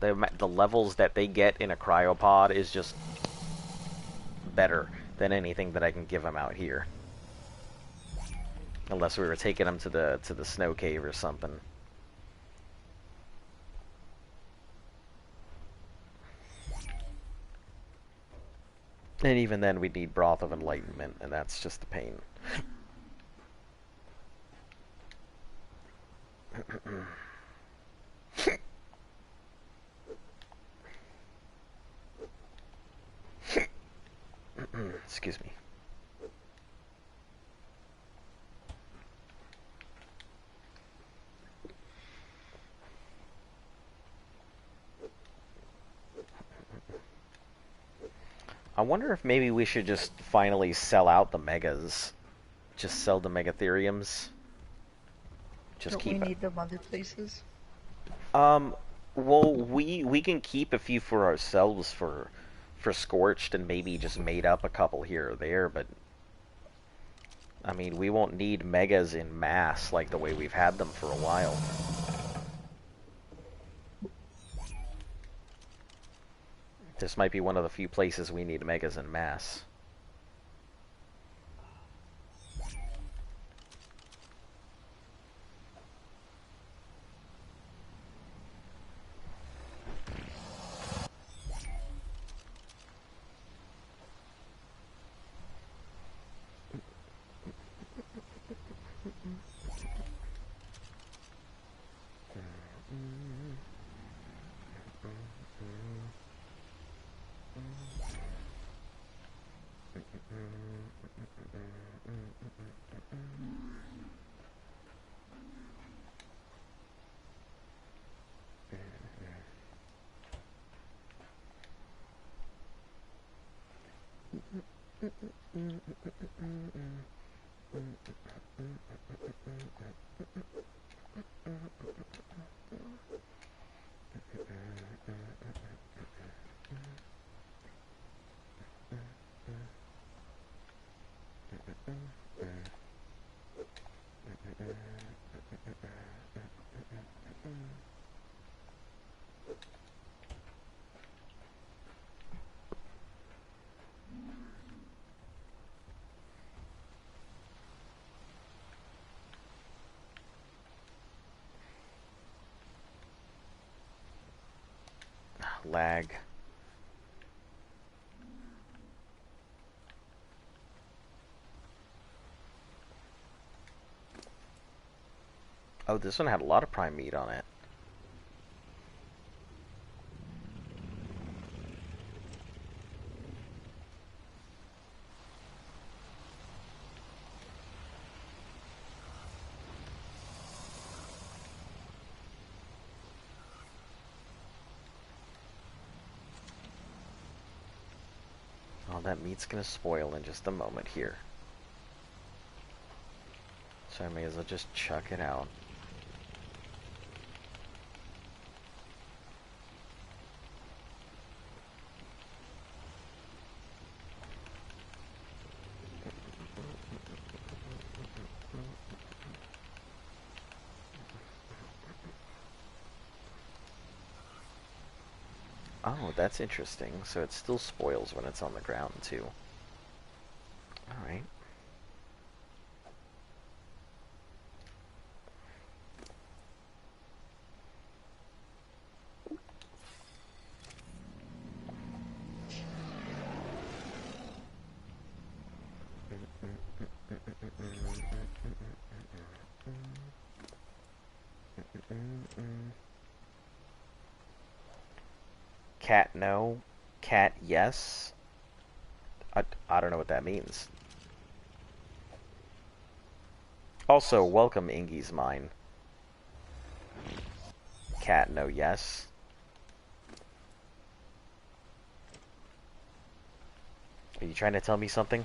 the levels that they get in a cryopod is just better than anything that I can give them out here. Unless we were taking them to the snow cave or something. And even then, we'd need Broth of Enlightenment, and that's just a pain. Excuse me. I wonder if maybe we should just finally sell out the megas. Just sell the megatheriums. Just Don't keep we need them other places? Well, we can keep a few for ourselves for Scorched, and maybe just made up a couple here or there, but I mean, we won't need megas in mass like the way we've had them for a while. This might be one of the few places we need megas in mass. Lag. Oh, this one had a lot of prime meat on it. Oh, that meat's gonna spoil in just a moment here. So I may as well just chuck it out. Oh, that's interesting. So it still spoils when it's on the ground, too. Alright. Cat no, cat yes. I don't know what that means. Also, welcome Ingy's Mine. Cat no yes. Are you trying to tell me something?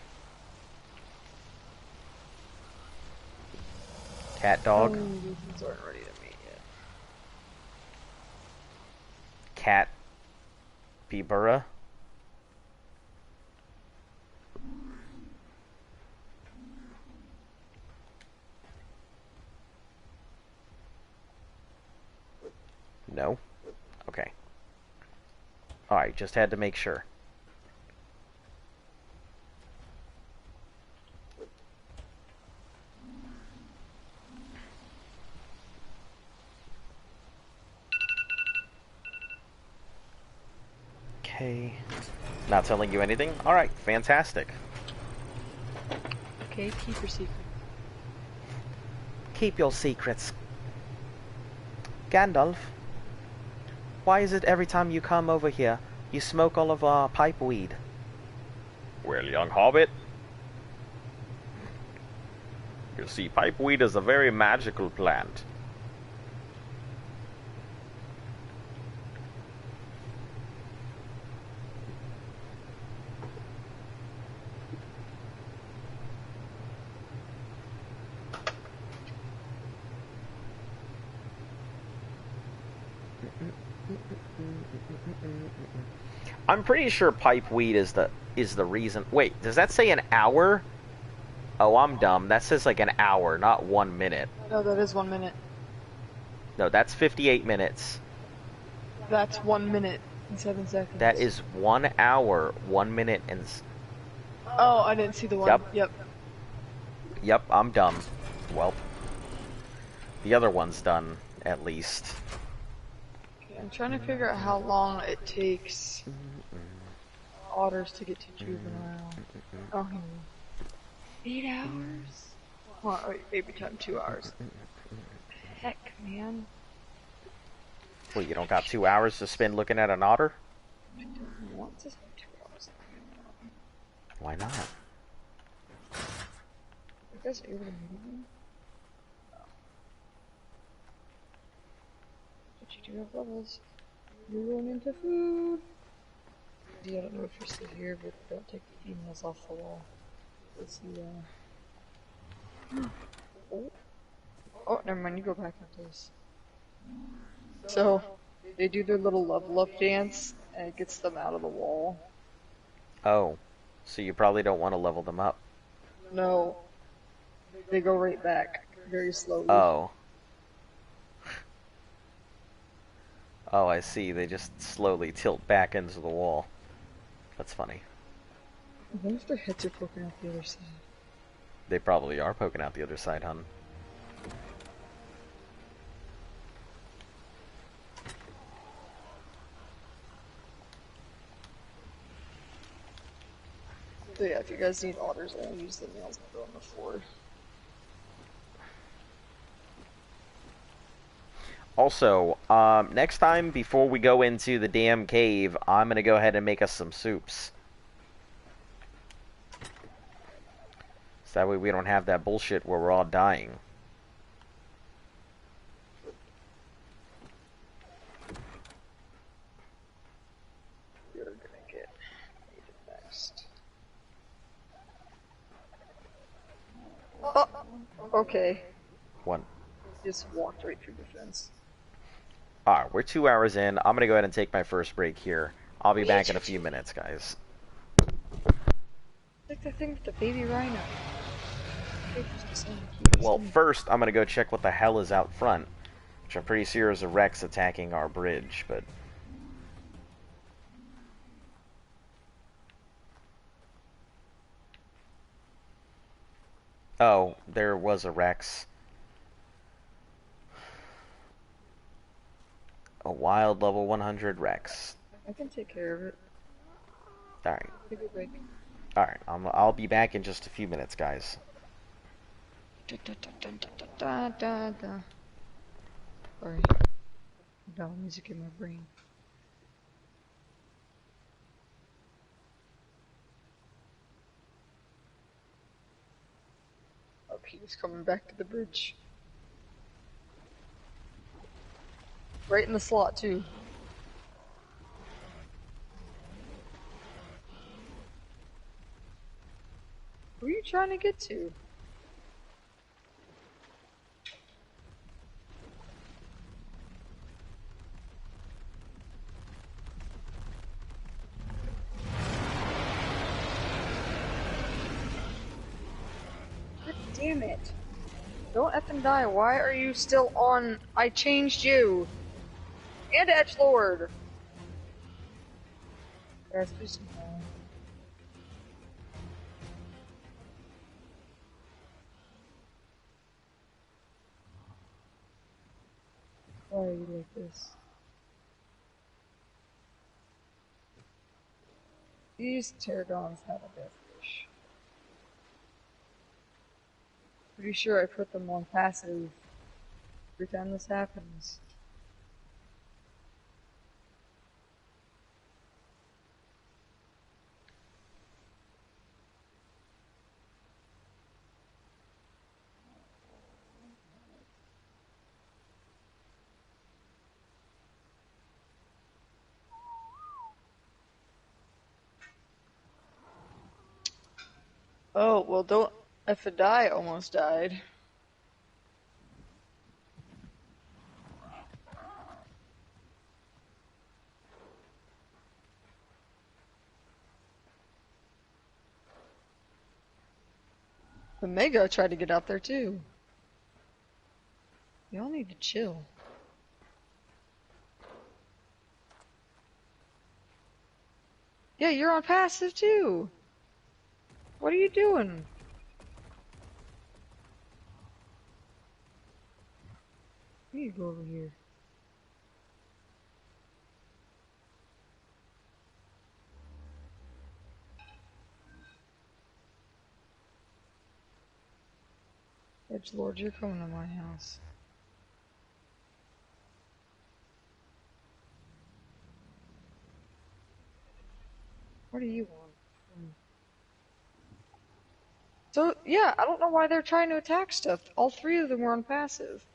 Cat dog? These aren't ready to meet yet. Cat Bibura? No? Okay. Alright, just had to make sure. Okay. Not telling you anything? Alright, fantastic. Okay, keep your secret. Keep your secrets. Gandalf, why is it every time you come over here, you smoke all of our pipe weed? Well, young hobbit, you see, pipeweed is a very magical plant. I'm pretty sure pipeweed is the reason. Wait, does that say an hour? Oh, I'm dumb. That says like an hour, not 1 minute. No, that is 1 minute. No, that's 58 minutes. That's 1 minute and 7 seconds. That is 1 hour, 1 minute, and... Oh, I didn't see the one. Yep. Yep, I'm dumb. Well, the other one's done, at least. Okay, I'm trying to figure out how long it takes otters to get to juvenile. Oh, 8 hours? Well, wait, baby time 2 hours. Heck, man. Well, you don't got 2 hours to spend looking at an otter? I don't want to spend 2 hours. Why not? You guys are able to move them? But you do have levels. You're going into food. I don't know if you're still here, but don't take the females off the wall. Let's see, oh. Oh, never mind, you go back into this. So, they do their little level up dance, and it gets them out of the wall. Oh, so you probably don't want to level them up. No, they go right back, very slowly. Oh. Oh, I see. They just slowly tilt back into the wall. That's funny. I wonder if their heads are poking out the other side. They probably are poking out the other side, hun. So yeah, if you guys need otters, I'll use the nails that go on the floor. Also, next time before we go into the damn cave, I'm gonna go ahead and make us some soups. So that way we don't have that bullshit where we're all dying. You're gonna get needed next. Oh, okay. One. Just walked right through the fence. Alright, we're 2 hours in. I'm gonna go ahead and take my first break here. I'll be back in a few minutes, guys. Like the thing with the baby rhino. Well, first, I'm gonna go check what the hell is out front. Which I'm pretty sure is a Rex attacking our bridge, but... Oh, there was a Rex. A wild level 100 Rex. I can take care of it. Alright. Take a break. Alright, I'll be back in just a few minutes, guys. Sorry. Down music in my brain. Oh, he's coming back to the bridge. Right in the slot, too. Who are you trying to get to? God damn it. Don't effing die. Why are you still on? I changed you. And Edgelord. That's just annoying. Why are you like this? These pterodons have a death wish. Pretty sure I put them on passive every time this happens. Oh, well, don't. If almost died. The Mega tried to get out there too. Y'all need to chill. Yeah, you're on passive too. What are you doing? You need to go over here. Edgelord, you're coming to my house. What do you want? So, yeah, I don't know why they're trying to attack stuff. All three of them were on passive.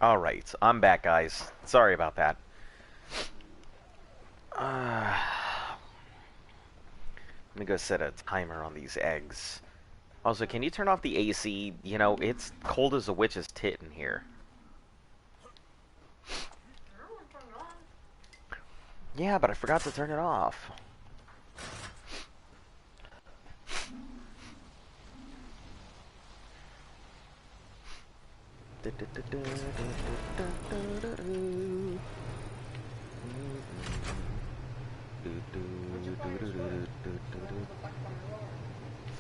Alright, I'm back, guys. Sorry about that. Let me go set a timer on these eggs. Also, can you turn off the AC? You know, it's cold as a witch's tit in here. Yeah, but I forgot to turn it off.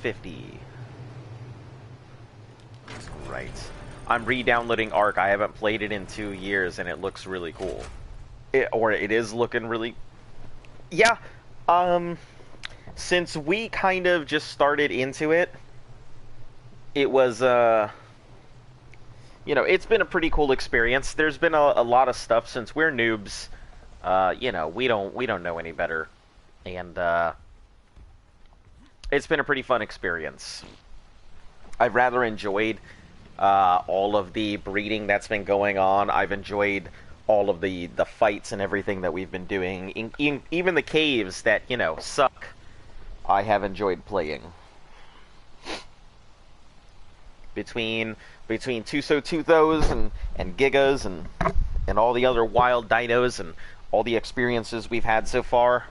$50. Right. I'm re-downloading Ark. I haven't played it in 2 years, and it looks really cool. It is looking really... Yeah. Since we kind of just started into it, it was, you know, it's been a pretty cool experience. There's been a lot of stuff since we're noobs. You know, we don't know any better. And, it's been a pretty fun experience. I've rather enjoyed all of the breeding that's been going on. I've enjoyed all of the fights and everything that we've been doing. Even the caves that, you know, suck, I have enjoyed playing. Between Tusos and Gigas and all the other wild dinos and all the experiences we've had so far,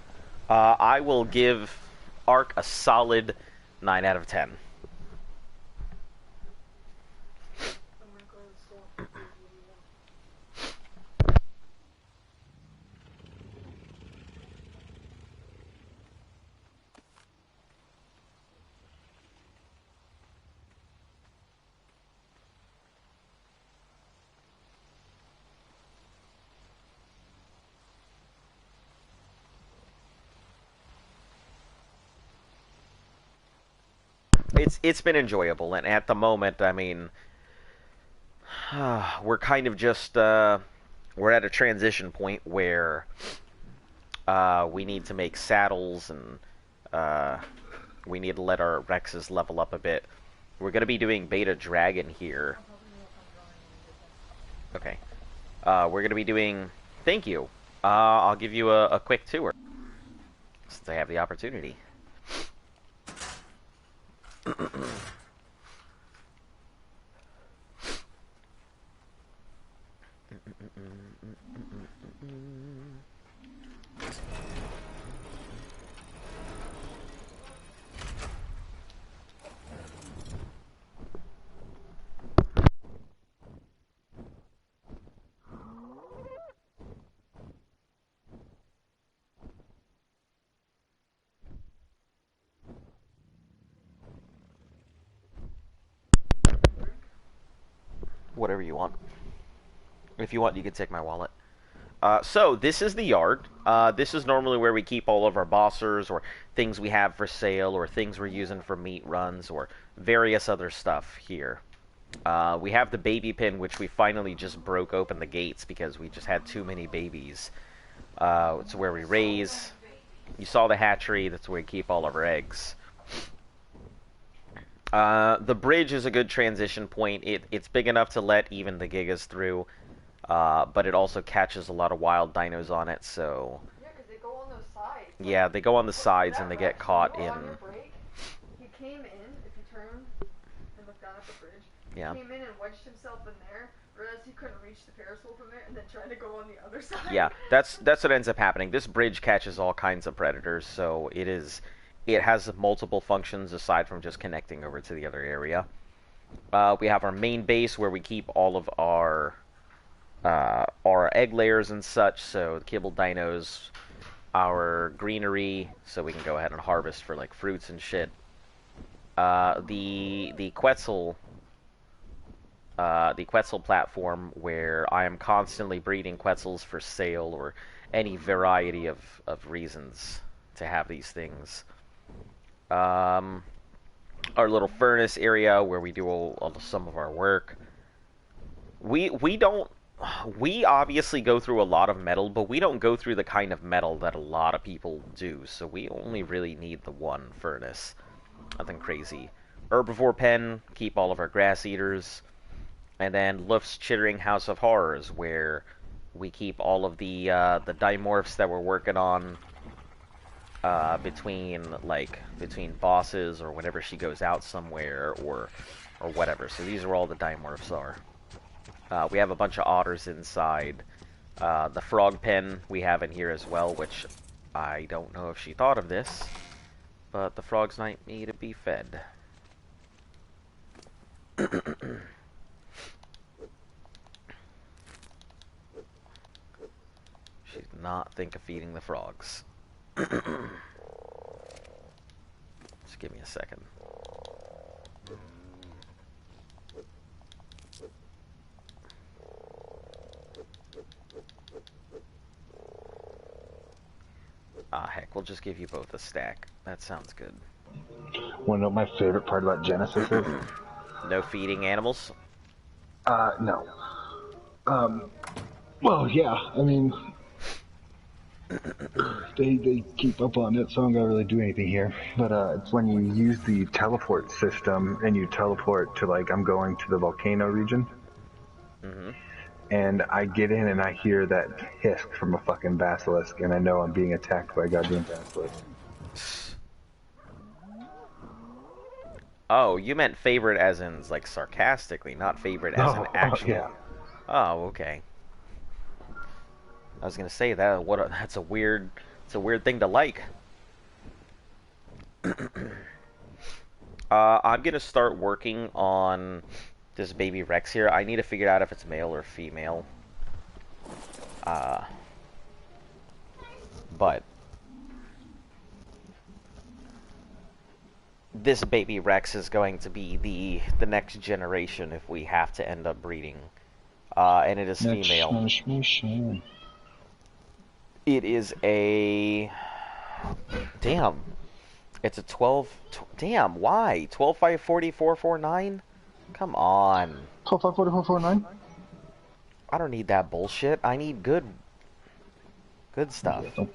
I will give Ark a solid 9 out of 10. It's been enjoyable, and at the moment, I mean, we're kind of just we're at a transition point where we need to make saddles, and we need to let our Rexes level up a bit. We're going to be doing Beta Dragon here. Okay. We're going to be doing... Thank you. I'll give you a quick tour, since I have the opportunity. Whatever you want. If you want, you can take my wallet. So, this is the yard. This is normally where we keep all of our bossers, or things we have for sale, or things we're using for meat runs, or various other stuff here. We have the baby pen, which we finally just broke open the gates because we just had too many babies. It's where we raise. You saw the hatchery. That's where we keep all of our eggs. The bridge is a good transition point. It's big enough to let even the Gigas through, but it also catches a lot of wild dinos on it, so... Yeah, because they go on those sides. Yeah, they go on the sides and they get caught in... He came in, if you turn and look down at the bridge, Yeah. he came in and wedged himself in there, realized he couldn't reach the parasol from there, and then tried to go on the other side. Yeah, that's what ends up happening. This bridge catches all kinds of predators, so it has multiple functions aside from just connecting over to the other area. We have our main base where we keep all of our egg layers and such, so the kibble dinos, our greenery, so we can go ahead and harvest for like fruits and shit. The Quetzal platform, where I am constantly breeding Quetzals for sale or any variety of reasons to have these things. Our little furnace area where we do some of our work. We obviously go through a lot of metal, but we don't go through the kind of metal that a lot of people do, so we only really need the one furnace. Nothing crazy. Herbivore pen, keep all of our grass eaters. And then Luft's Chittering House of Horrors, where we keep all of the dimorphs that we're working on between bosses or whenever she goes out somewhere or whatever. So these are all the dimorphs are. We have a bunch of otters inside. The frog pen we have in here as well, which I don't know if she thought of this, but the frogs need to be fed. She did not think of feeding the frogs. Just give me a second. Ah, heck, we'll just give you both a stack. That sounds good. Wanna know what my favorite part about Genesis is? No feeding animals? No. Well, yeah, I mean, they keep up on it, so I don't gotta really do anything here. But it's when you use the teleport system and you teleport to, like, I'm going to the volcano region. Mm-hmm. And I get in and I hear that hiss from a fucking basilisk, and I know I'm being attacked by a goddamn basilisk. Oh, you meant favorite as in, like, sarcastically, not favorite as in actual... yeah. Oh, okay. I was gonna say that. That's a weird. It's a weird thing to like. I'm gonna start working on this baby Rex here. I need to figure out if it's male or female. But this baby Rex is going to be the next generation if we have to end up breeding. And it is female. It is a... Damn. It's a 12... Damn, why? 12, 5, 40, 4, 4, 9? Come on. 12, 5, 40, 4, 4, 9? I don't need that bullshit. I need good stuff. Don't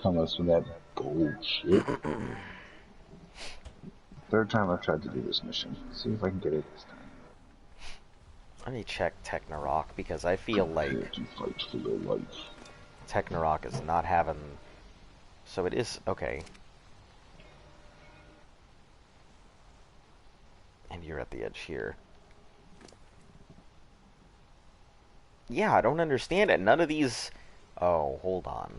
come us with that bullshit. Third time I've tried to do this mission. See if I can get it this time. Let me check Technorok, because I feel like to fight for your life. Technorok is not having... So it is... Okay. And you're at the edge here. Yeah, I don't understand it. None of these... Oh, hold on.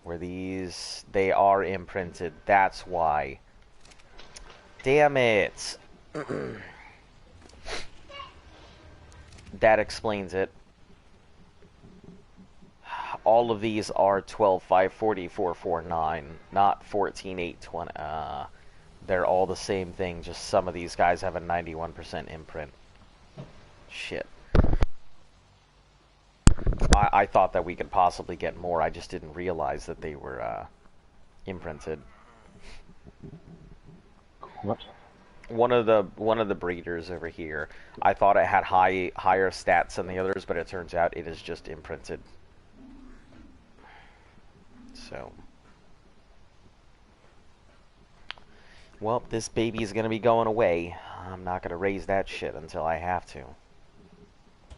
Were these... They are imprinted. That's why. Damn it. That explains it. All of these are 12, 5, 40, 4, 4, 9, not 14, 8, 20. They're all the same thing, just some of these guys have a 91% imprint. Shit. I thought that we could possibly get more, I just didn't realize that they were imprinted. What? One of the breeders over here, I thought it had higher stats than the others, but it turns out it is just imprinted. So, well, this baby is going to be going away. I'm not going to raise that shit until I have to.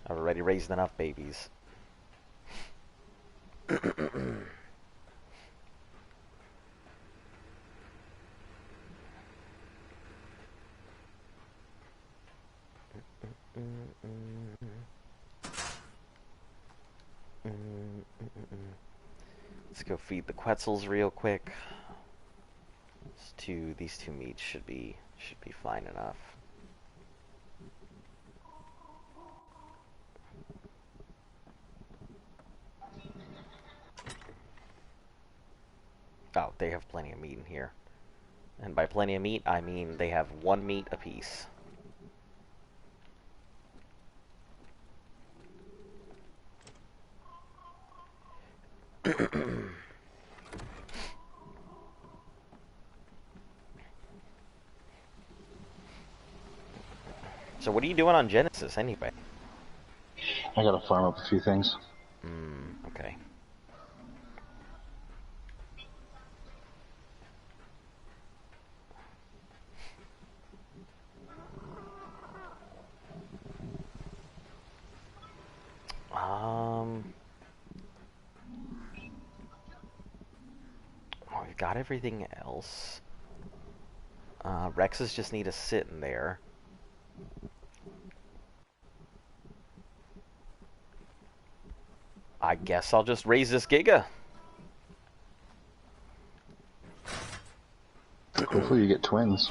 I've already raised enough babies. Let's go feed the Quetzals real quick. These two meats should be fine enough. Oh, they have plenty of meat in here. And by plenty of meat, I mean they have one meat apiece. So what are you doing on Genesis anyway? I gotta farm up a few things. Okay. Well, we've got everything else. Rexes just need to sit in there. I guess I'll just raise this Giga. Hopefully you get twins.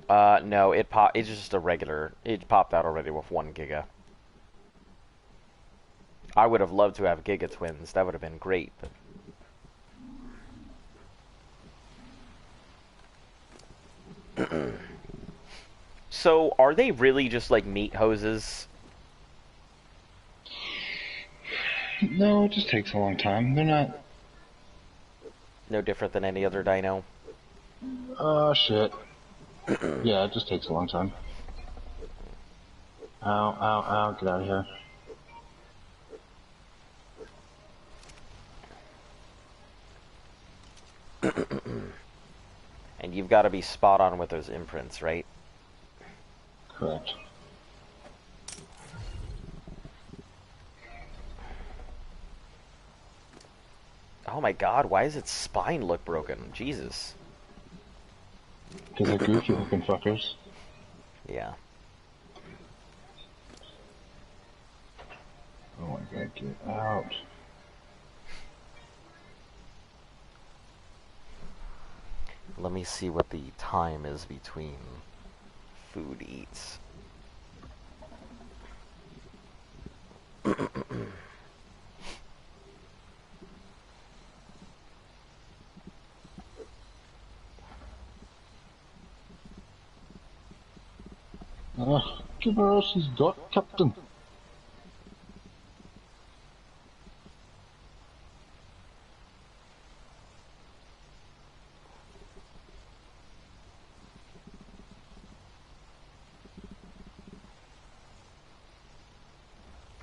No, it's just a regular. It popped out already with 1 Giga. I would have loved to have Giga twins. That would have been great, but... So, are they really just like meat hoses? No, it just takes a long time. They're not... No different than any other dino? Oh, shit. Yeah, it just takes a long time. Ow, ow, ow, get out of here. And you've got to be spot on with those imprints, right? Correct. Oh my god, why does its spine look broken? Jesus. Because they're goofy looking fuckers. Yeah. Oh my god, get out. Let me see what the time is between food eats. Give her all she's got, Captain.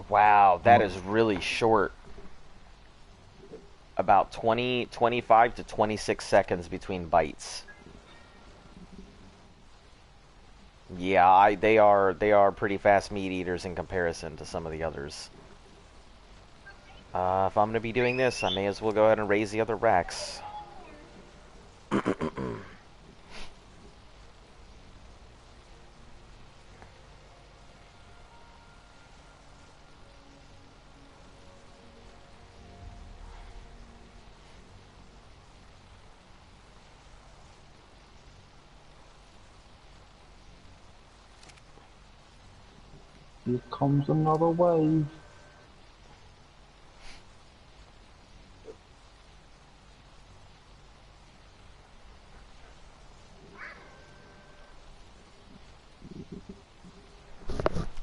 Wow, that is really short. About 25 to 26 seconds between bites. Yeah, they are pretty fast meat eaters in comparison to some of the others. If I'm gonna be doing this, I may as well go ahead and raise the other Rex. Here comes another wave.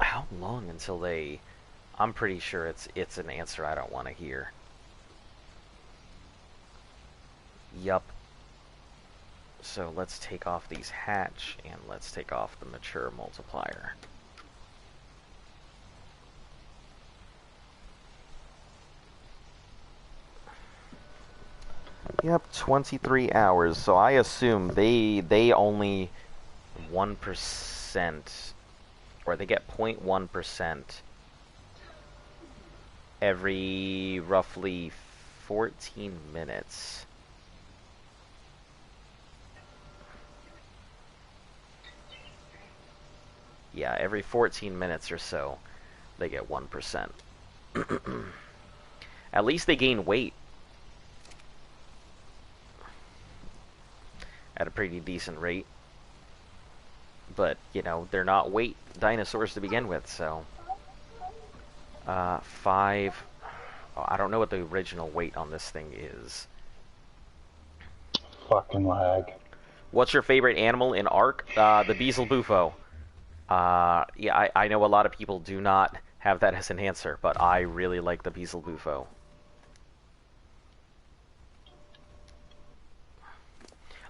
How long until they... I'm pretty sure it's an answer I don't want to hear. Yup. So let's take off these hatch, and let's take off the mature multiplier. Yep, 23 hours. So I assume they only 1%, or they get 0.1% every roughly 14 minutes. Yeah, every 14 minutes or so, they get 1%. At least they gain weight. At a pretty decent rate. But, you know, they're not weight dinosaurs to begin with, so... 5... Oh, I don't know what the original weight on this thing is. Fucking lag. What's your favorite animal in Ark? The Beezle Bufo. Yeah, I know a lot of people do not have that as an answer, but I really like the Beezle Bufo.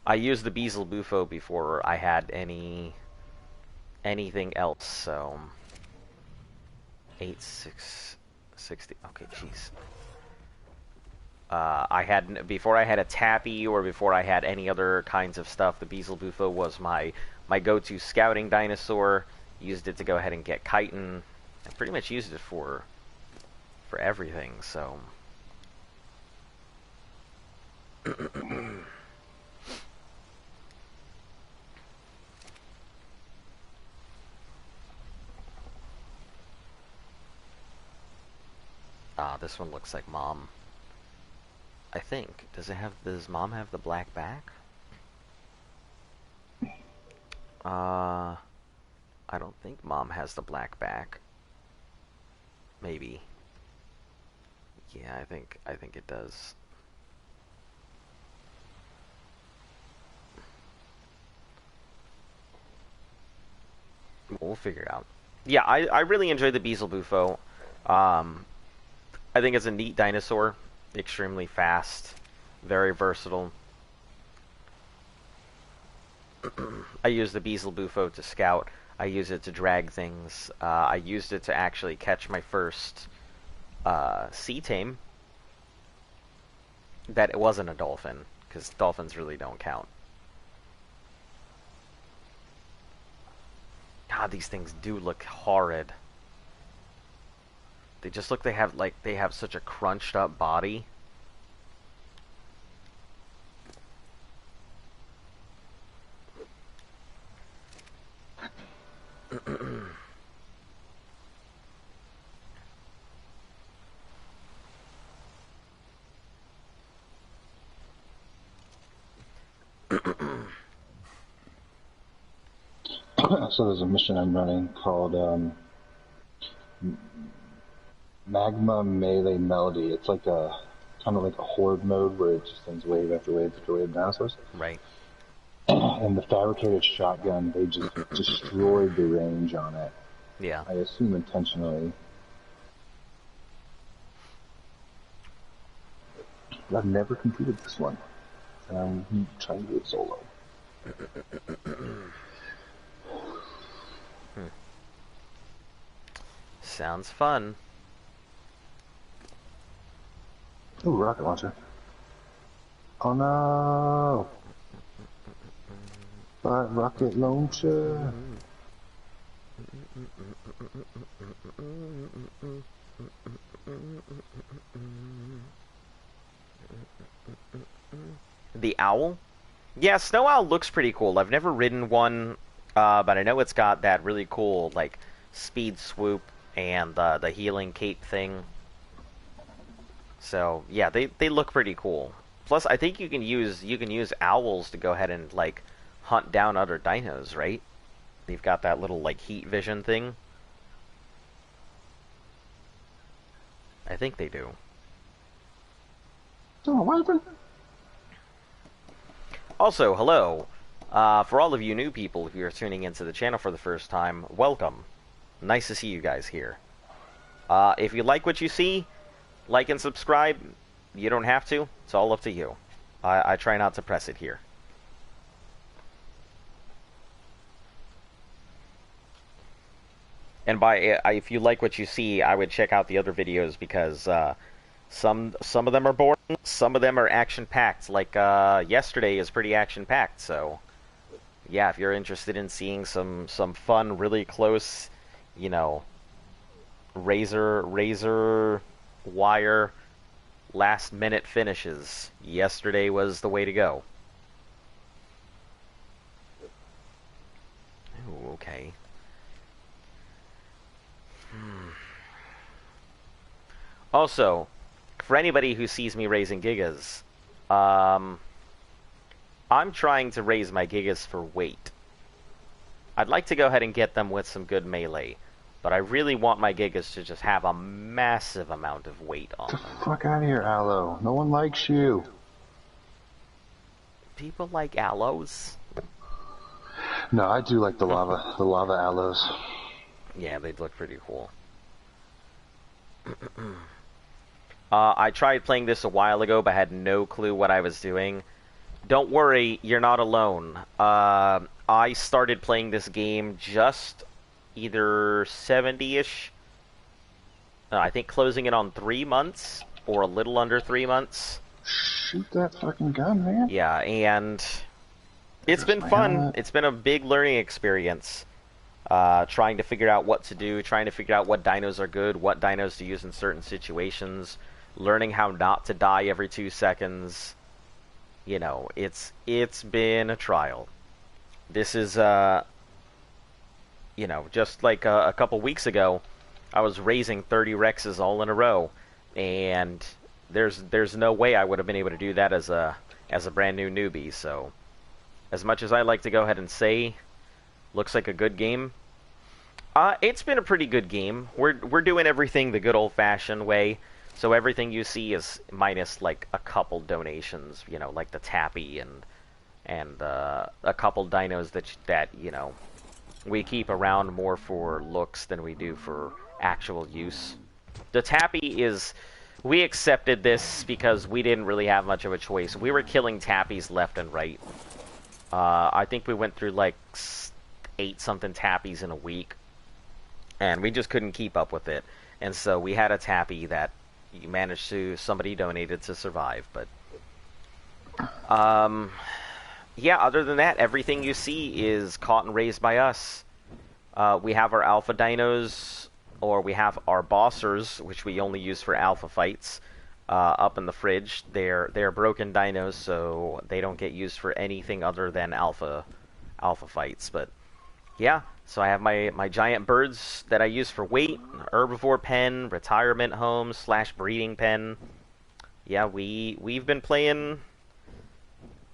I used the Beezle Bufo before I had anything else, so 8,660. Okay, jeez. Before I had a Tappy or before I had any other kinds of stuff, the Beezle Bufo was my go-to scouting dinosaur. Used it to go ahead and get chitin. I pretty much used it for for everything, so... Ah, this one looks like Mom. I think. Does Mom have the black back? I don't think Mom has the black back. Maybe. Yeah, I think it does. We'll figure it out. Yeah, I really enjoyed the Beelzebufo. I think it's a neat dinosaur. Extremely fast. Very versatile. I use the Beelzebufo to scout. I use it to drag things. I used it to actually catch my first sea tame. That it wasn't a dolphin, because dolphins really don't count. God, these things do look horrid. They just look they have such a crunched up body. So there's a mission I'm running called Magma Melee Melody. It's like a kind of like a horde mode where it just sends wave after wave after wave of dinosaurs. Right. And the fabricated shotgun, they just destroyed the range on it. Yeah. I assume intentionally. I've never completed this one. I'm trying to do it solo. Sounds fun. Ooh, rocket launcher. Oh no! Rocket launcher! The owl? Yeah, Snow Owl looks pretty cool. I've never ridden one, but I know it's got that really cool, like, speed swoop and the healing cape thing. So, yeah, they look pretty cool. Plus, I think you can use owls to go ahead and, like, hunt down other dinos, right? They've got that little, like, heat vision thing. I think they do. Oh, what happened? Also, hello. For all of you new people, if you're tuning into the channel for the first time, welcome. Nice to see you guys here. If you like what you see, like and subscribe. You don't have to. It's all up to you. I try not to press it here. And if you like what you see, I would check out the other videos because some of them are boring, some of them are action-packed. Like yesterday is pretty action-packed. So yeah, if you're interested in seeing some fun, really close, you know, razor wire last-minute finishes, yesterday was the way to go. Ooh, okay. Also, for anybody who sees me raising gigas, I'm trying to raise my gigas for weight. I'd like to go ahead and get them with some good melee, but I really want my gigas to just have a massive amount of weight on them. Get the fuck out of here, Aloe. No one likes you. People like aloes? No, I do like the lava aloes. Yeah, they'd look pretty cool. I tried playing this a while ago, but had no clue what I was doing. Don't worry, you're not alone. I started playing this game just either 70-ish, I think closing it on 3 months, or a little under 3 months. Shoot that fucking gun, man. Yeah, and it's been fun. It's been a big learning experience. trying to figure out what to do, trying to figure out what dinos are good, what dinos to use in certain situations, learning how not to die every 2 seconds. You know, it's been a trial. This is, you know, just like a couple weeks ago, I was raising 30 Rexes all in a row, and there's no way I would have been able to do that as a brand new newbie. So, as much as I like to go ahead and say, looks like a good game. It's been a pretty good game. We're doing everything the good old-fashioned way. So everything you see is minus like a couple donations, you know, like the Tappy and a couple dinos that you know we keep around more for looks than we do for actual use. The Tappy is, we accepted this because we didn't really have much of a choice. We were killing Tappies left and right. I think we went through like 8-something Tappies in a week, and we just couldn't keep up with it. And so we had a Tappy that managed to, somebody donated to survive. But yeah, other than that, everything you see is caught and raised by us. We have our alpha dinos, or we have our bossers, which we only use for alpha fights, up in the fridge. They're broken dinos, so they don't get used for anything other than alpha fights. But yeah, so I have my giant birds that I use for weight, herbivore pen, retirement home / breeding pen. Yeah, we've been playing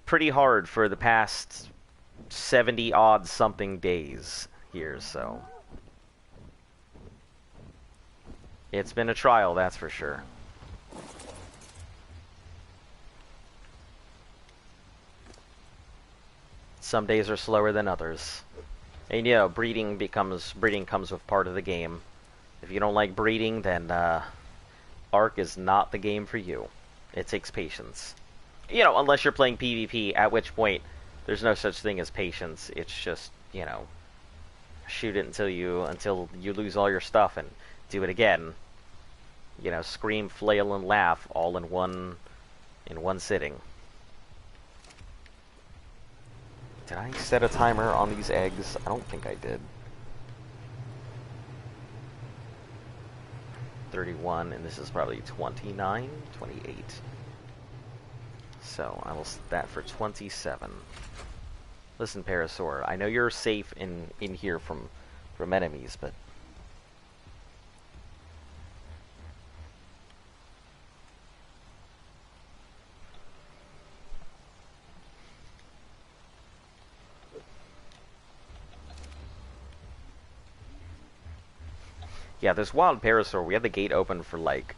pretty hard for the past 70-odd something days here, so it's been a trial, that's for sure. Some days are slower than others. And you know, breeding comes with part of the game. If you don't like breeding, then Ark is not the game for you. It takes patience. You know, unless you're playing PvP, at which point there's no such thing as patience. It's just, you know, shoot it until you lose all your stuff and do it again. You know, scream, flail, and laugh all in one sitting. Did I set a timer on these eggs? I don't think I did. 31, and this is probably 29, 28. So I will set that for 27. Listen, Parasaur, I know you're safe in here from enemies, but yeah, this wild Parasaur, we had the gate open for like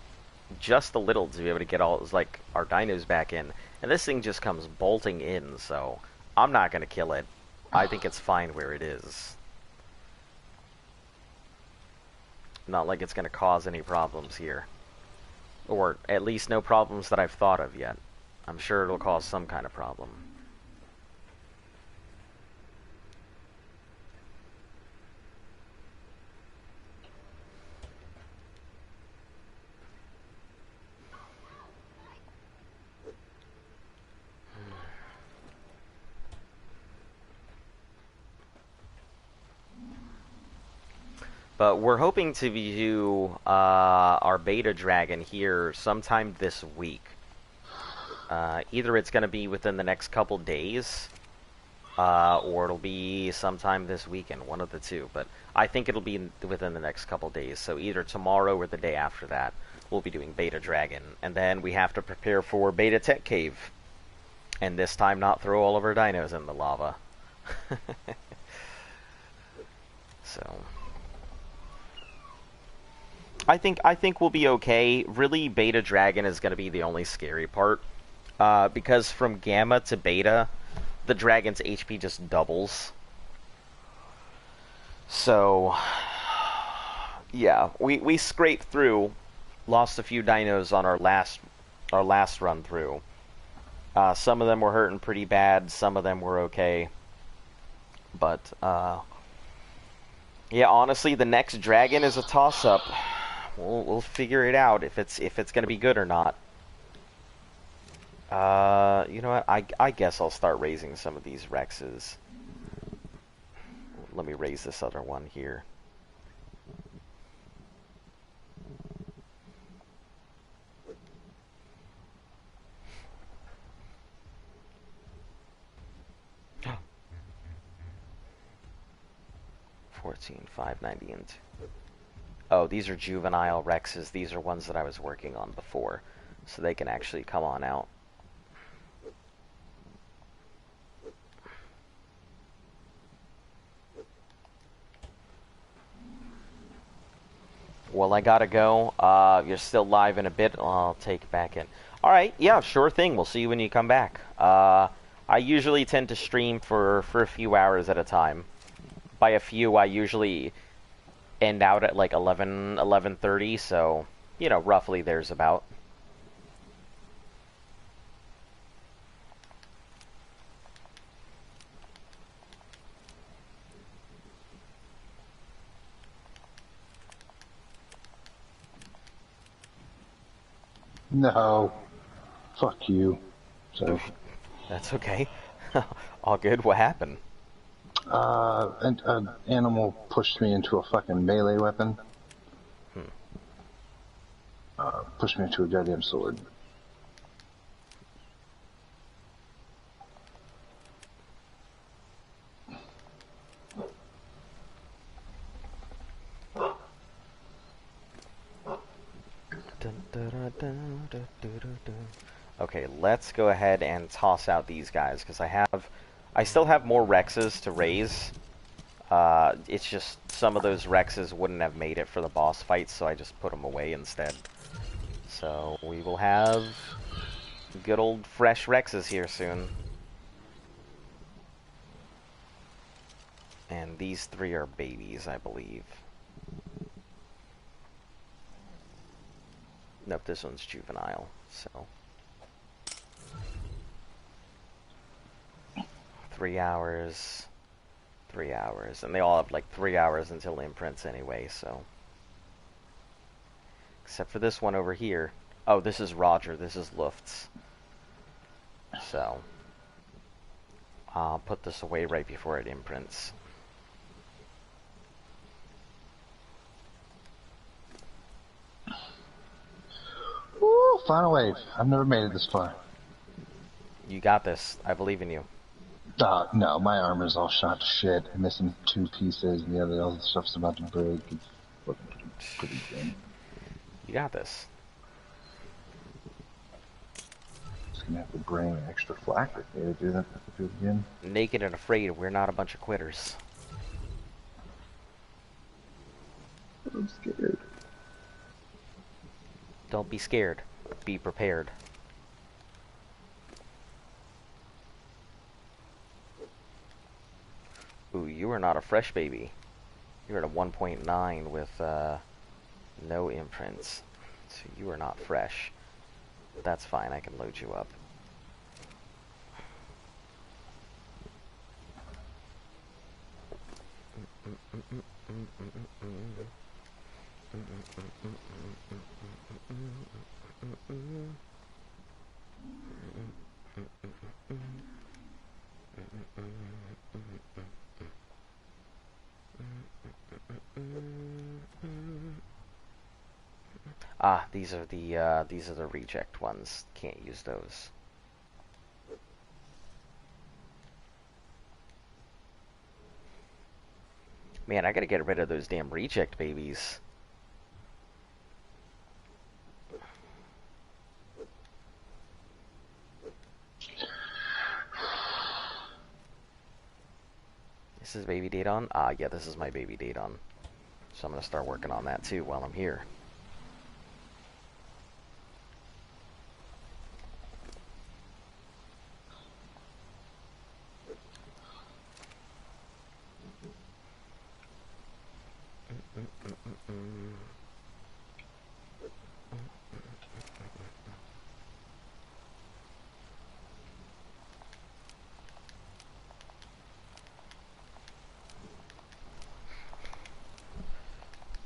just a little to be able to get all like our dinos back in, and this thing just comes bolting in, so I'm not gonna kill it. I think it's fine where it is. Not like it's gonna cause any problems here, or at least no problems that I've thought of yet. I'm sure it'll cause some kind of problem. But we're hoping to do our beta dragon here sometime this week. Either it's going to be within the next couple days, or it'll be sometime this weekend, one of the two. But I think it'll be within the next couple days, so either tomorrow or the day after that, we'll be doing beta dragon. And then we have to prepare for beta tech cave. And this time not throw all of our dinos in the lava. So I think we'll be okay. Really, beta dragon is going to be the only scary part, because from gamma to beta, the dragon's HP just doubles. So yeah, we scraped through, lost a few dinos on our last run through. Some of them were hurting pretty bad, some of them were okay. But yeah, honestly, the next dragon is a toss-up. We'll figure it out if it's gonna be good or not. You know what? I guess I'll start raising some of these Rexes. let me raise this other one here. $14,590 and oh, these are juvenile Rexes. These are ones that I was working on before, so they can actually come on out. Well, I gotta go. You're still live in a bit. I'll take it back in. Alright, yeah, sure thing. We'll see you when you come back. I usually tend to stream for a few hours at a time. By a few, I usually end out at like 11:30, so, you know, roughly there's about. No. Fuck you. So. That's okay. All good. What happened? An animal pushed me into a fucking melee weapon. Pushed me into a goddamn sword. Okay, let's go ahead and toss out these guys, because I still have more Rexes to raise. It's just some of those Rexes wouldn't have made it for the boss fight, so I just put them away instead. So we will have good old fresh Rexes here soon. And these three are babies, I believe. Nope, this one's juvenile, so. 3 hours, 3 hours, and they all have like 3 hours until imprints anyway, so. Except for this one over here. Oh, this is Roger, this is Luft's. So. I'll put this away right before it imprints. Woo, final wave. I've never made it this far. You got this. I believe in you. No, my armor's all shot to shit. I'm missing 2 pieces, and the other stuff's about to break. It's looking pretty good. You got this. Just gonna have to bring extra flak with me to do that. Have to do it again. Naked and afraid, we're not a bunch of quitters. I'm scared. Don't be scared. Be prepared. Ooh, you are not a fresh baby. You're at a 1.9 with no imprints. So you are not fresh. That's fine, I can load you up. Ah, these are the reject ones. Can't use those. Man, I gotta get rid of those damn reject babies. This is baby date on? Ah, yeah, this is my baby date on. So I'm gonna start working on that too while I'm here.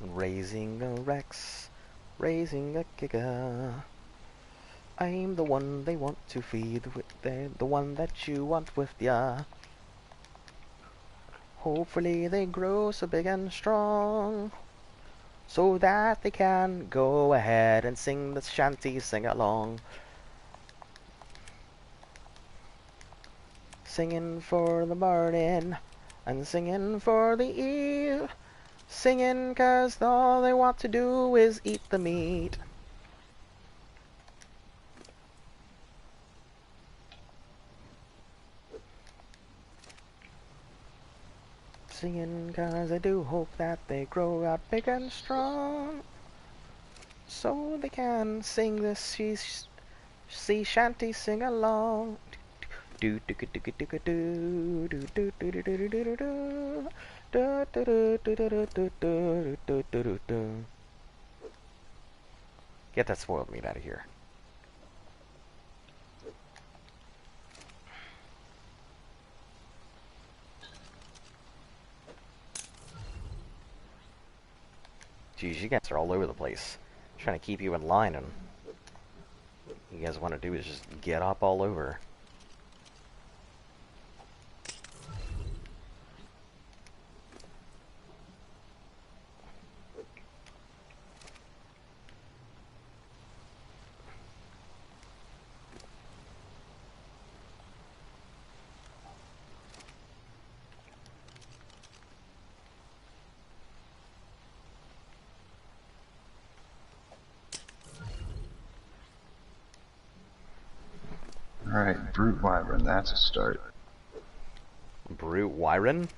Raising a Rex, raising a Giga. I'm the one they want to feed with the one that you want with ya. Hopefully they grow so big and strong, so that they can go ahead and sing the shanty sing-along. Singing for the morning, and singing for the eve. Singing 'cause all they want to do is eat the meat. Singing 'cause I do hope that they grow out big and strong, so they can sing this sea shanty sing along. Do do do do do do do do do do do do do do do do. Get that spoiled meat out of here. Jeez, you guys are all over the place. Trying to keep you in line, and you guys want to do is just get up all over. Alright, Brute Wyvern, that's a start. Brute Wyron?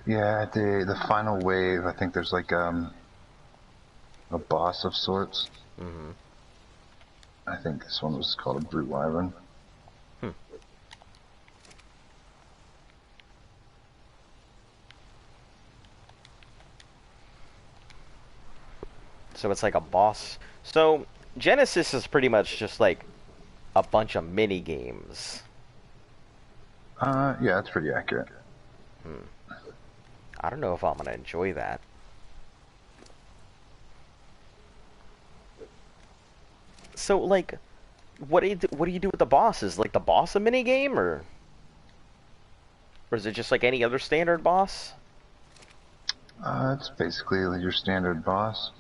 Yeah, at the final wave, I think there's like a boss of sorts. Mm-hmm. I think this one was called a Brute Wyvern. So it's like a boss. So Genesis is pretty much just like a bunch of mini games. Yeah, that's pretty accurate. I don't know if I'm gonna enjoy that. So like, what do you do with the boss? Is like the boss a mini game, or is it just like any other standard boss? It's basically your standard boss.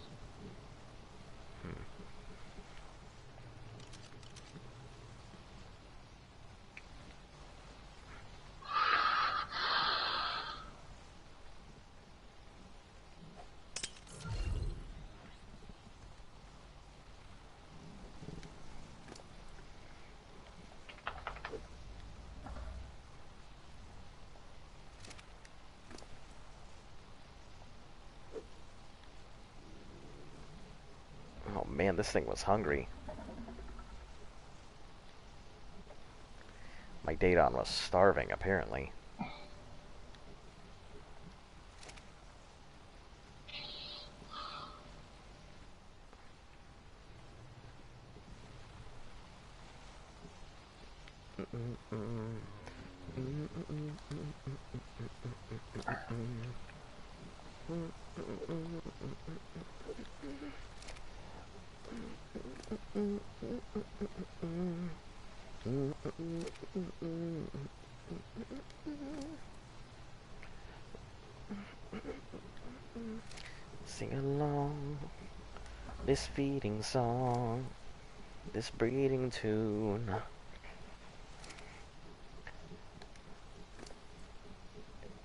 Oh man, this thing was hungry. My Daedon was starving, apparently. Sing along this feeding song, this breeding tune.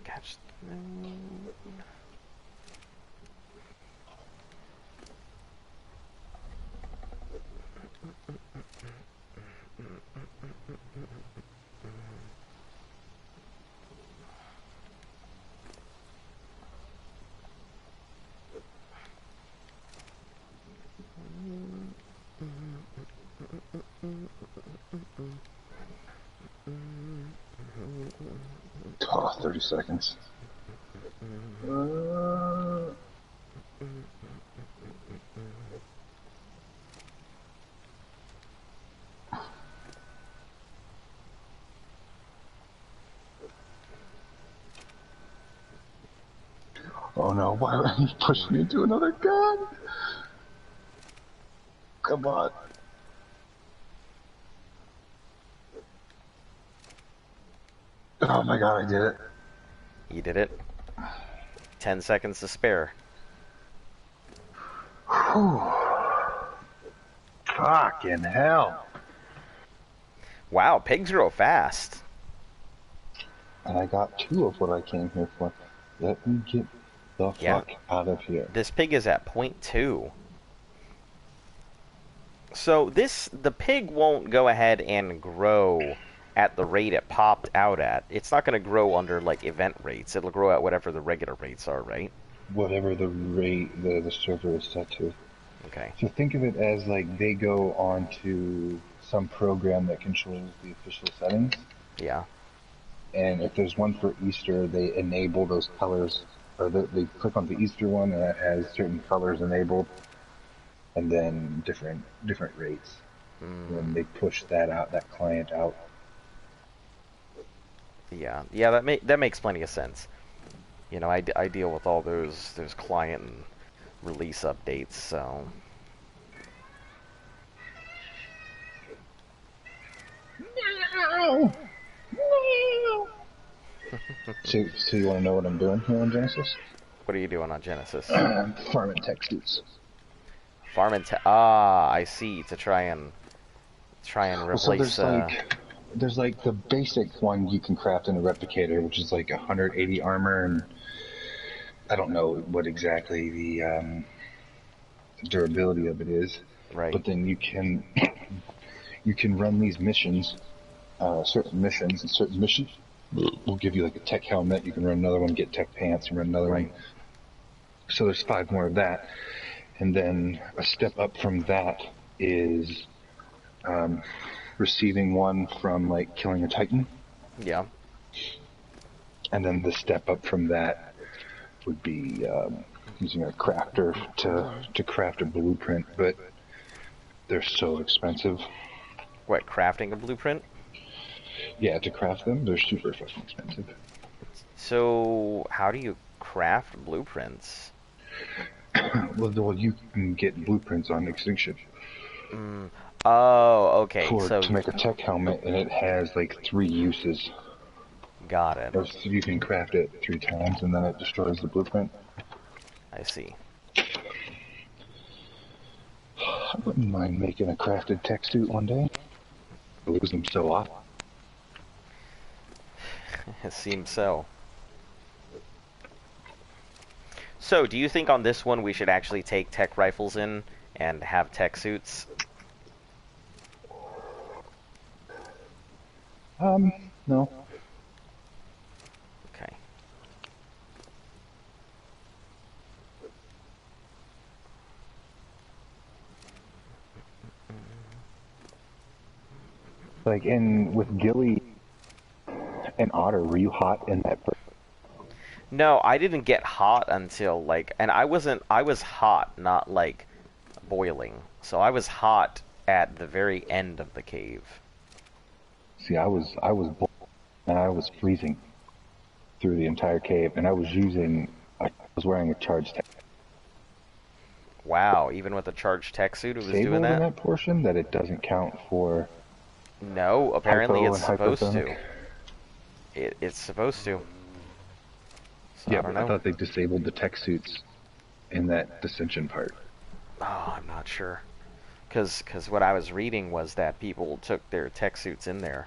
Catch the moon. Oh, 30 seconds. Oh no, why would he push me into another gun? Come on. Oh my god, I did it. You did it. 10 seconds to spare. Whew. Fucking hell. Wow, pigs grow fast. And I got 2 of what I came here for. Let me get the Yeah. fuck out of here. This pig is at 0.2. So the pig won't go ahead and grow at the rate it popped out at. It's not going to grow under like event rates. It'll grow at whatever the regular rates are, right? Whatever the rate the server is set to. Okay. So think of it as like they go on to some program that controls the official settings. Yeah. And if there's one for Easter, they enable those colors, or they click on the Easter one and it has certain colors enabled, and then different rates. And then they push that out, that client out. Yeah. Yeah, that makes plenty of sense. You know, I deal with all those client and release updates, so. No! No! So you want to know what I'm doing here on Genesis? What are you doing on Genesis? Farming tech suits. I see. To try and replace. So there's like the basic one you can craft in a replicator, which is like 180 armor, and I don't know what exactly the durability of it is. Right. But then you can run these missions, certain missions, and certain missions will give you like a tech helmet. You can run another one, get tech pants, and run another one. So there's 5 more of that. And then a step up from that is receiving one from like killing a Titan. Yeah. And then the step up from that would be using a crafter to craft a blueprint, but they're so expensive. What, crafting a blueprint? Yeah, to craft them, they're super fucking expensive. So, how do you craft blueprints? Well, you can get blueprints on Extinction. Oh, okay. To make a tech helmet, and it has like 3 uses. Got it. So you can craft it 3 times, and then it destroys the blueprint. I see. I wouldn't mind making a crafted tech suit one day. I lose them so often. It seems so. So, do you think on this one we should actually take tech rifles in and have tech suits? No. Okay. Like with Gilly and Otter, were you hot in that? No, I didn't get hot until and I was hot, not like boiling. So I was hot at the very end of the cave. See, I was boiled, and I was freezing through the entire cave, and I was wearing a charged tech. Wow, even with a charged tech suit, it was doing in that? that portion that it doesn't count for. No, apparently it's supposed to. hypothermic. It's supposed to. So Yeah, I don't but know. I thought they disabled the tech suits in that dissension part. Oh, I'm not sure. Because what I was reading was that people took their tech suits in there.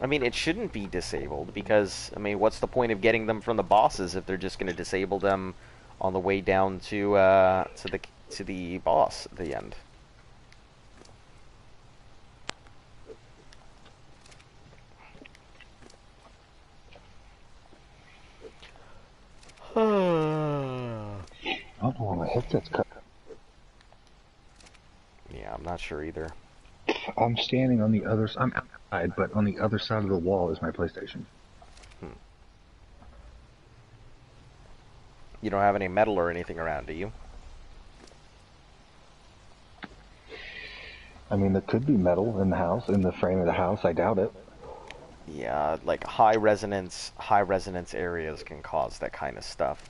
I mean, it shouldn't be disabled because, I mean, what's the point of getting them from the bosses if they're just going to disable them on the way down to the boss at the end? Oh, my headset's cut. Yeah, I'm not sure either. I'm standing on the other. I'm outside, but on the other side of the wall is my PlayStation. You don't have any metal or anything around, do you? I mean, there could be metal in the house, in the frame of the house. I doubt it. Yeah, like high resonance areas can cause that kind of stuff.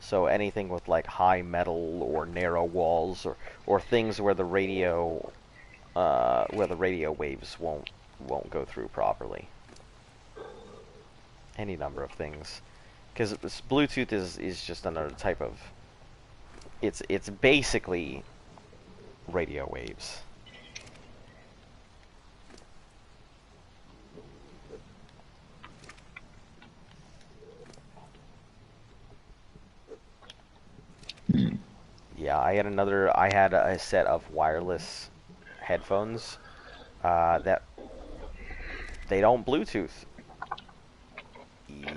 So anything with like high metal or narrow walls or things where the radio waves won't go through properly. any number of things. Because Bluetooth is just another type of... It's basically radio waves. Yeah, I had a set of wireless headphones that they don't Bluetooth,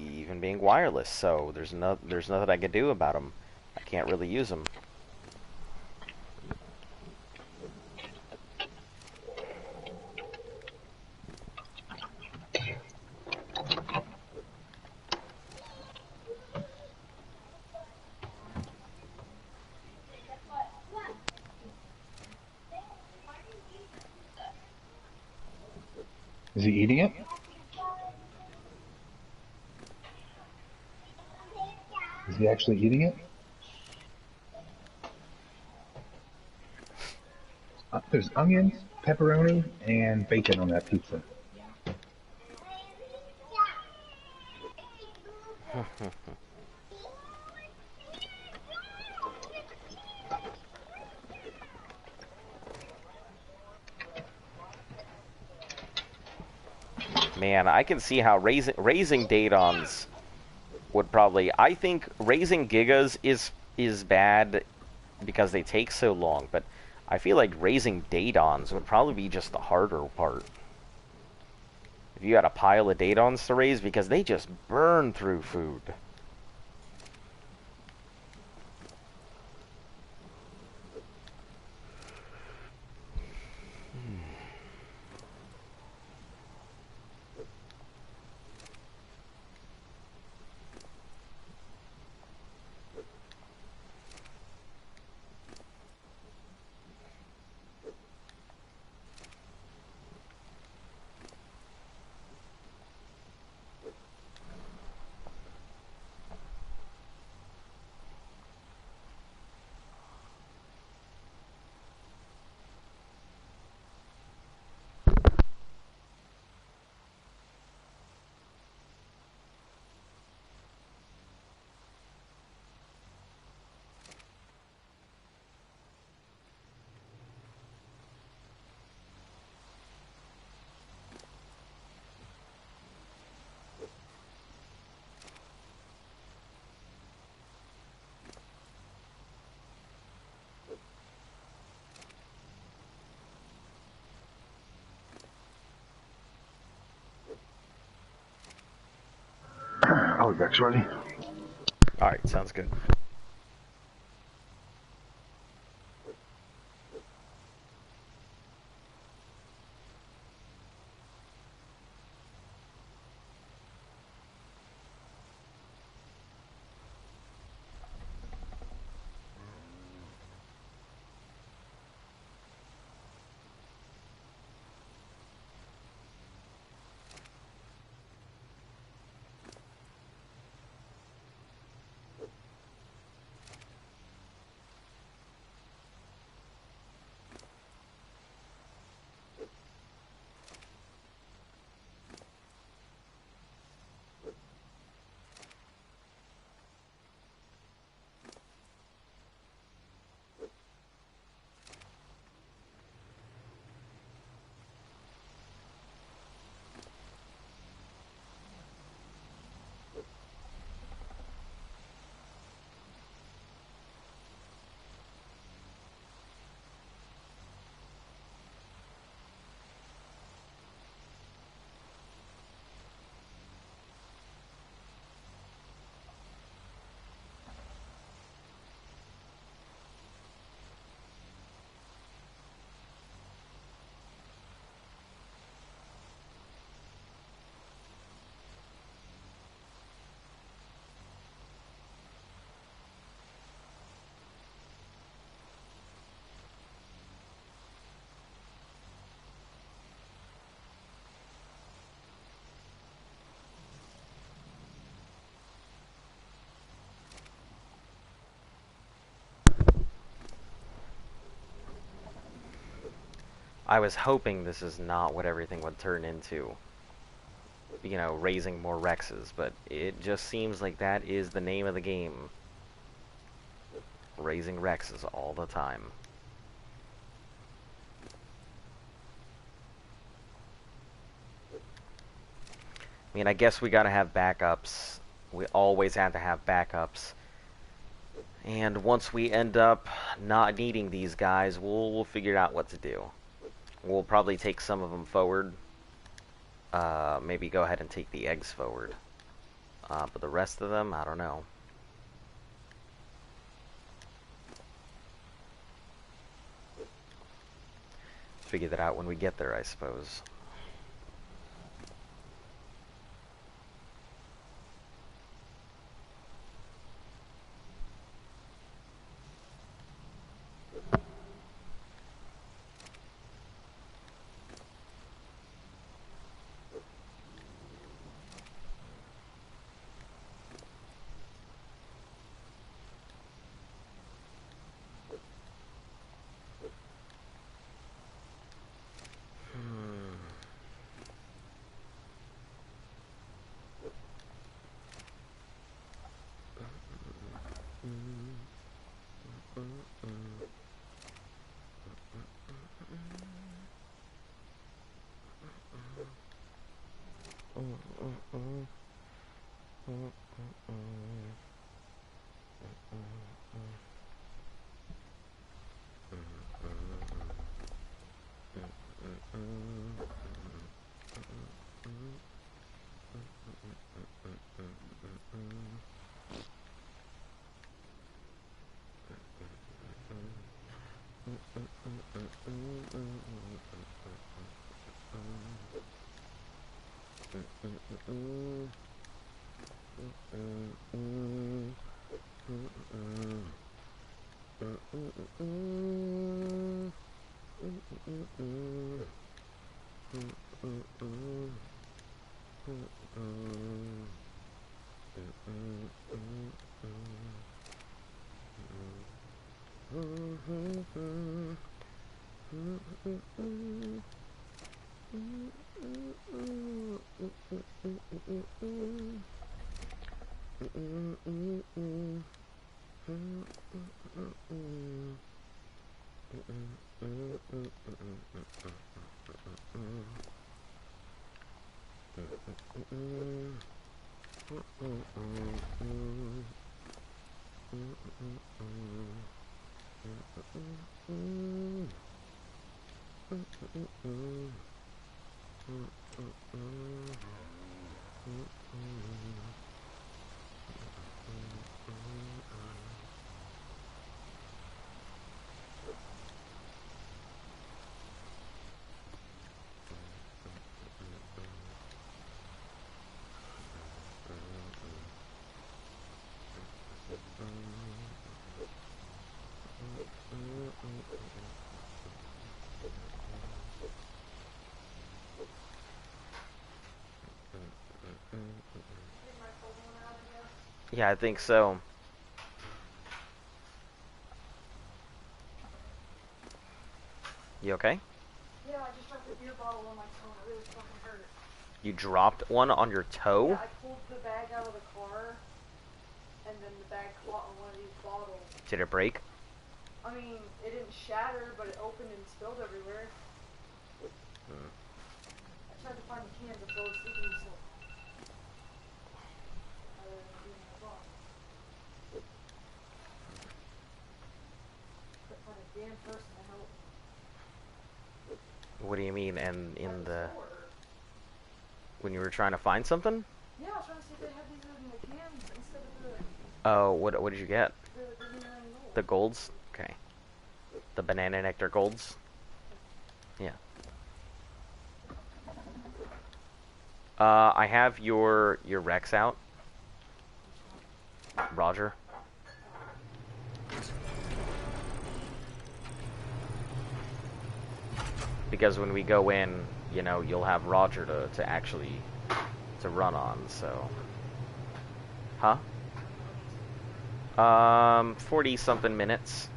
even being wireless. So there's nothing I can do about them. I can't really use them. Is he eating it? Is he actually eating it? There's onions, pepperoni, and bacon on that pizza. Man, I can see how raising Datons would probably... I think raising Gigas is bad because they take so long, but I feel like raising Datons would probably be just the harder part. If you had a pile of Datons to raise, because they just burn through food. I'll be back shortly. Alright, sounds good. I was hoping this is not what everything would turn into. you know, raising more Rexes, but it just seems like that is the name of the game. Raising Rexes all the time. I mean, I guess we gotta have backups. We always have to have backups. And once we end up not needing these guys, we'll figure out what to do. We'll probably take some of them forward. Maybe go ahead and take the eggs forward. But the rest of them, I don't know. Figure that out when we get there, I suppose. Yeah, I think so. You okay? Yeah, I just dropped a beer bottle on my toe. It really fucking hurt. You dropped one on your toe? Yeah, I pulled the bag out of the car, and then the bag caught on one of these bottles. Did it break? I mean, it didn't shatter, but it opened and spilled everywhere. I tried to find the can to throw sleeping so. Couldn't find a damn person to help. What do you mean? And in the... When you were trying to find something? Yeah, I was trying to see if they had these in the cans instead of the... Oh, what did you get? The gold. The golds? Okay. The banana nectar golds? Yeah. I have your Rex out. Roger. Because when we go in, you know, you'll have Roger to actually to run on, so. Huh? 40 something minutes.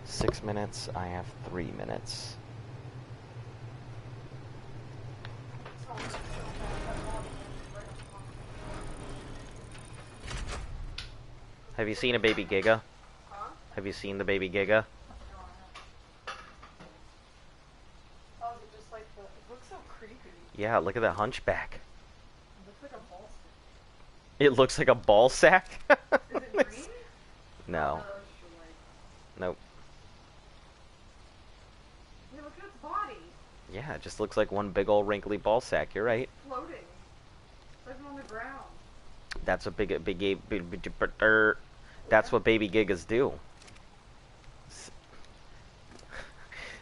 6 minutes. I have 3 minutes. Have you seen a baby Giga? Huh? Have you seen the baby Giga? Oh, is it just like the... It looks so creepy. Yeah, look at that hunchback. It looks like a ball sack. It looks like a ball sack? Is it green? No. Oh, it's just like... Nope. Yeah, look at its body. Yeah, it just looks like one big old wrinkly ball sack. You're right. Floating. It's like on the ground. That's what that's what baby gigas do.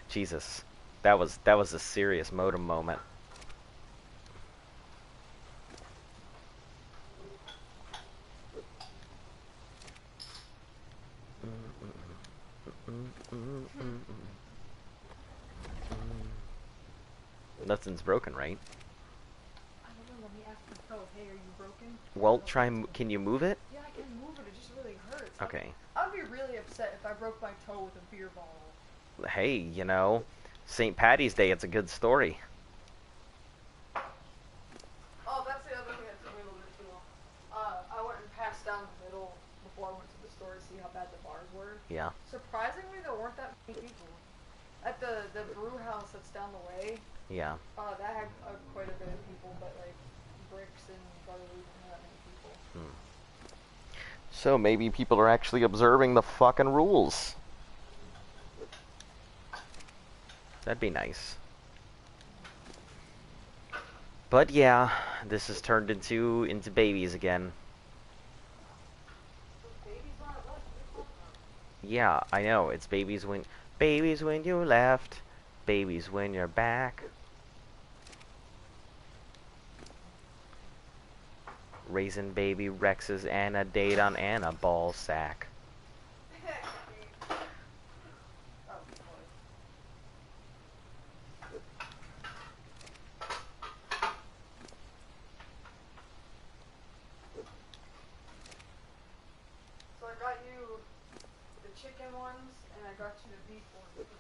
Jesus, that was a serious modem moment. Nothing's broken, right? I don't know, let me ask the pro. Hey, are you broken? Well, can you move it? Yeah, I can move it. It just really hurts. Okay. I'd be really upset if I broke my toe with a beer bottle. Hey, you know, St. Patty's Day, it's a good story. Oh, that's the other thing that took me a little bit too long. I went and passed down the middle before I went to the store to see how bad the bars were. Yeah. Surprisingly, there weren't that many people. At the brew house that's down the way, Yeah. that had quite a bit of people, but like Bricks and Brotherly didn't have many people. So maybe people are actually observing the fucking rules. That'd be nice. But yeah, this has turned into babies again. Yeah, I know. It's babies when you left, babies when you're back. Raising baby Rexes and a date on and a ball sack. So I got you the chicken ones, and I got you the beef ones, because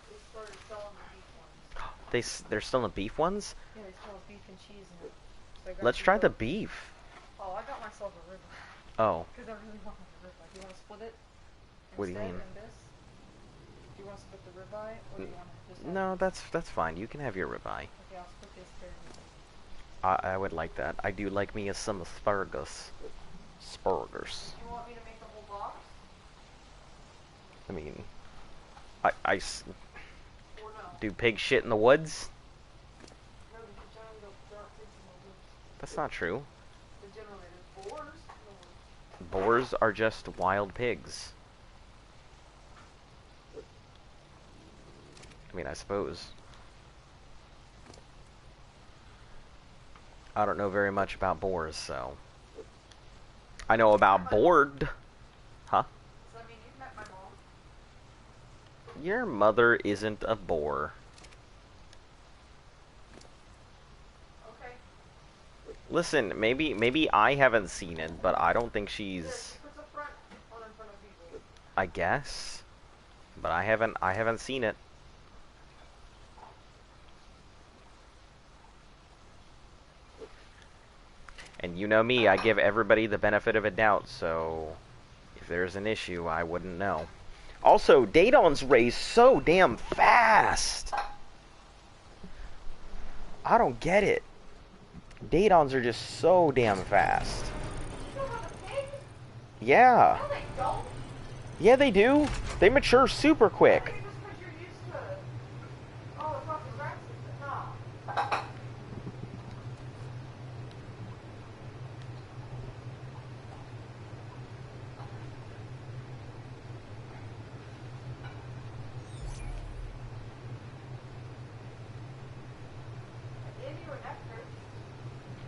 they started selling the beef ones. They're still the beef ones? Yeah, they still have beef and cheese in it. So I got Let's you try the those. beef. Oh, I got myself a ribeye. Oh. Because I really want the ribeye. Do you want to split it? What do you instead mean? in this? Do you want to split the ribeye, or do you want to just have No, this? that's fine. You can have your ribeye. Okay, I'll split this there. I would like that. I do like me some asparagus. Asparagus. Do you want me to make the whole box? I mean, Or no? do pig shit in the woods? No, because generally there aren't pigs in the woods. That's not true. But generally there's boars in the woods. Boars are just wild pigs. I mean, I suppose. I don't know very much about boars, so. I know about board. Huh? Does that mean you've met my mom? Your mother isn't a boar. Okay. Listen, maybe I haven't seen it, but I don't think she's. Here, she puts a front on in front of people. I guess, but I haven't seen it. And you know me, I give everybody the benefit of a doubt, so if there's an issue, I wouldn't know. Also, Dadon's raised so damn fast. I don't get it. Dadons are just so damn fast. You don't have a pig? Yeah. No, they don't. Yeah, they do. They mature super quick. Maybe it's because you're used to all the fucking rats and no.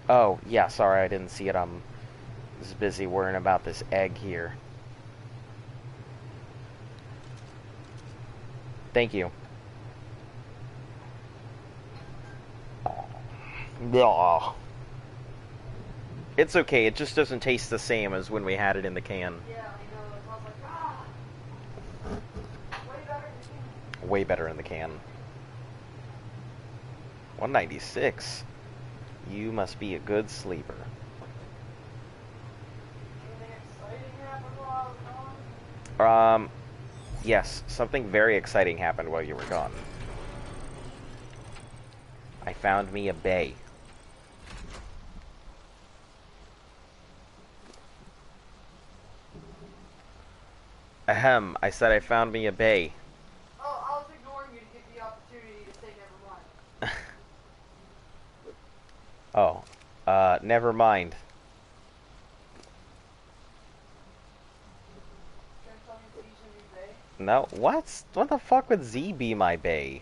Oh, yeah, sorry, I didn't see it. I'm just busy worrying about this egg here. Thank you. Ugh. It's okay, it just doesn't taste the same as when we had it in the can. Yeah, I know. I was like, ah. Way better than you. Way better in the can. 196. You must be a good sleeper. Anything exciting happened while Um, yes, something very exciting happened while you were gone. I found me a bay. Ahem, I said I found me a bay. Oh, I was ignoring you to give the opportunity to say never mind. Oh, never mind. Trying to tell me Z's your new bay? No, what the fuck would Z be my bay?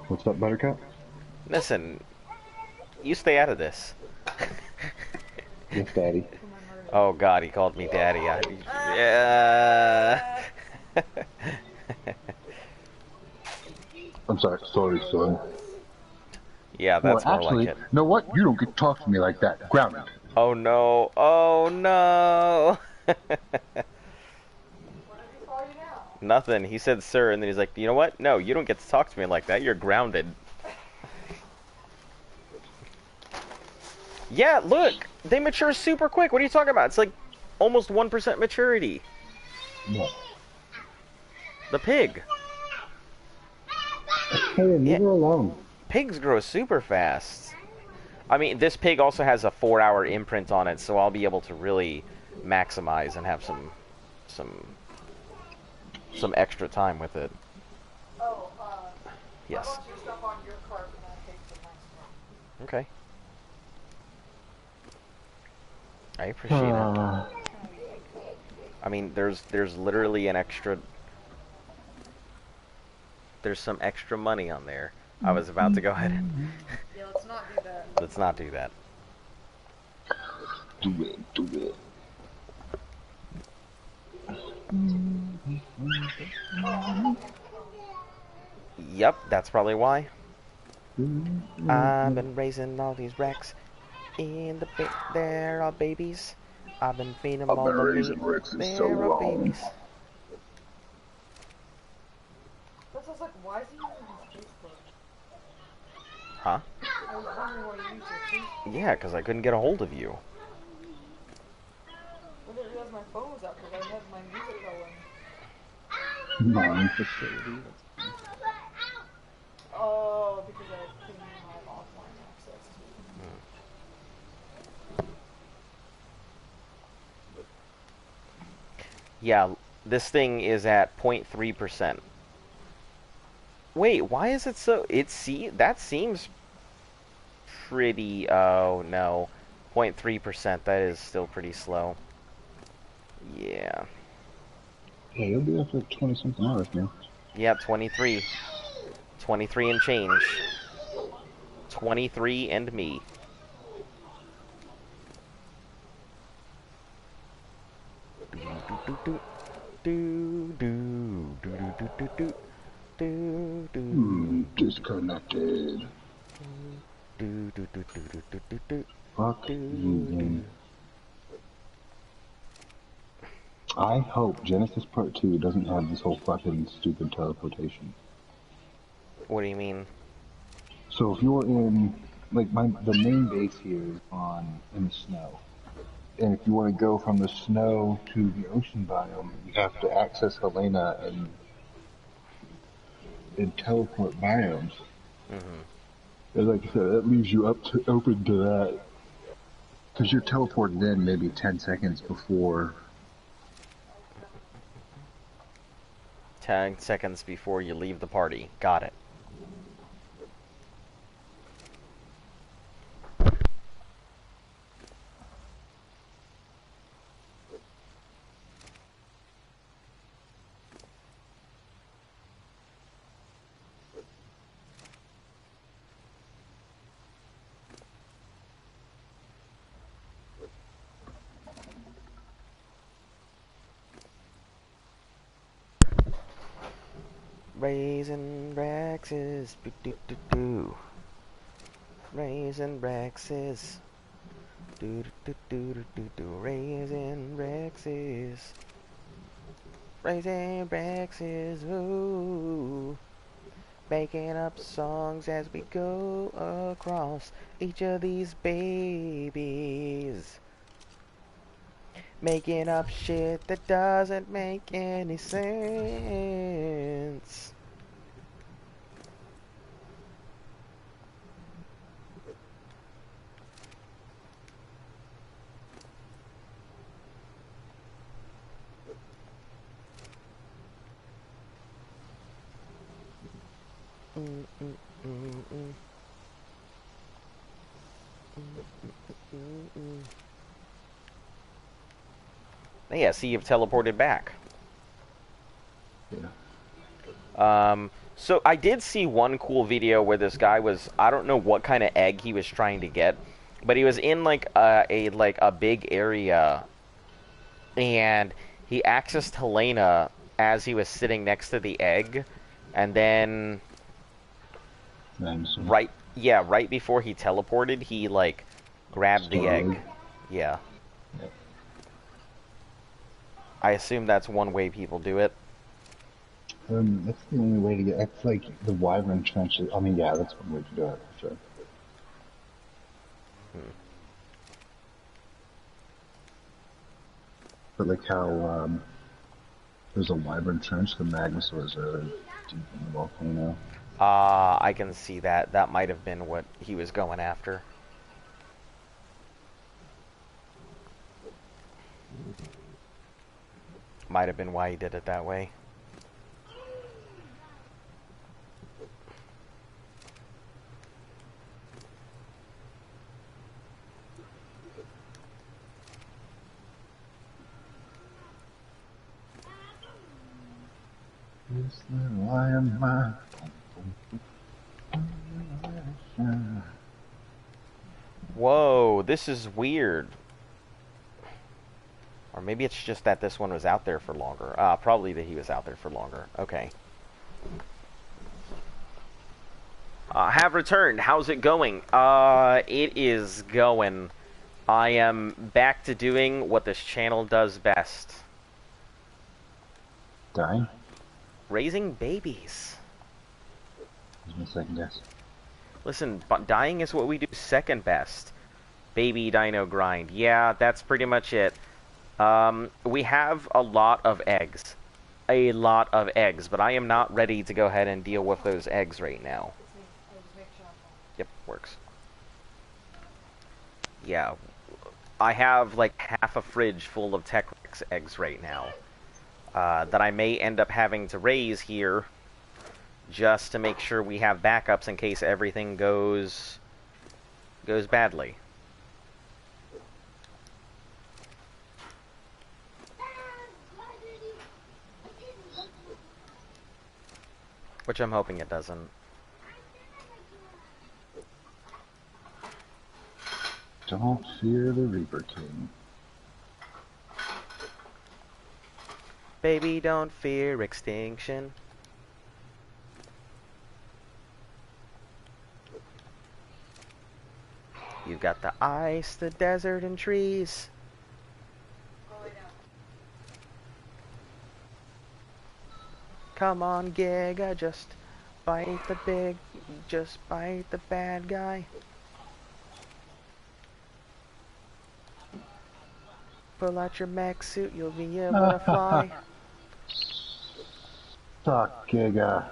What's up, Buttercup? Listen, you stay out of this. Yes, Daddy. Oh god, he called me daddy. Yeah. I'm sorry, son. Yeah, Well, that's more like actually, you it. know what? You don't get to talk to me like that. Grounded. Oh no. Oh no. What did he call you now? Nothing. He said sir, and then he's like, you know what? No, you don't get to talk to me like that. You're grounded. Yeah, look! They mature super quick. What are you talking about? It's like almost 1% maturity. What? The pig. Hey, leave Yeah. her alone. Pigs grow super fast. I mean, this pig also has a 4-hour imprint on it, so I'll be able to really maximize and have some extra time with it. Oh, Yes. I want your stuff on your cart and I'll take the next one. Okay. I appreciate it. I mean, there's literally an extra. There's some extra money on there. I was about to go ahead and Yeah, let's not do that. let's not do that. Do it. Yep, that's probably why. I've been raising all these racks in the there are babies. I've been feeding them I've all been the raising meat. Rex so There are long. babies. That's just like, why is he using his Facebook? Huh? I was wondering why you use your Facebook. Yeah, because I couldn't get a hold of you. I didn't realize my phone was out because I had my music going. Non-facility. Oh, because I couldn't have offline access. Yeah, this thing is at 0.3%. Wait, why is it so... that seems pretty... Oh, no. 0.3%, that is still pretty slow. Yeah. Yeah, you'll be there for 20-something hours, man. Yep, 23. 23 and change. 23 and me. Disconnected. Fuck you, game. I hope Genesis Part 2 doesn't have this whole fucking stupid teleportation. What do you mean? So if you're in, like, the main base here is in the snow. And if you want to go from the snow to the ocean biome, you have to access Helena and teleport biomes. Mm-hmm. And like I said, that leaves you open to that. Because you're teleported in maybe 10 seconds before. 10 seconds before you leave the party. Got it. Raising Rexes, do. Raising Rexes, do. Raising Rexes, raising Rexes, ooh. Making up songs as we go across each of these babies. Making up shit that doesn't make any sense. Yeah, see, you've teleported back. Yeah. So I did see one cool video where this guy was, I don't know what kind of egg he was trying to get, but he was in like a big area, and he accessed Helena as he was sitting next to the egg, and then right before he teleported, he like grabbed the egg. Yeah. Yep. I assume that's one way people do it. That's the only way to get. That's like the wyvern trenches. I mean, yeah, that's one way to do it. For sure. But like how there's a wyvern trench, the magmasaurs are deep in the volcano. I can see that. That might have been what he was going after. Might have been why he did it that way. Is the lion man? Whoa, this is weird. Or maybe it's just that this one was out there for longer. Probably that he was out there for longer. Okay. Have returned. How's it going? It is going. I am back to doing what this channel does best. Dying? Raising babies. That's my second guess. Listen, dying is what we do second best. Baby dino grind. Yeah, that's pretty much it. We have a lot of eggs. A lot of eggs, but I am not ready to go ahead and deal with those eggs right now. Yep, works. Yeah, I have like half a fridge full of Tech Rex eggs right now. That I may end up having to raise here just to make sure we have backups in case everything goes badly. Which I'm hoping it doesn't. Don't fear the Reaper King. Baby, don't fear extinction. You've got the ice, the desert, and trees. Come on, Giga, just bite the bad guy. Pull out your mech suit, you'll be able to fly. Suck, Giga.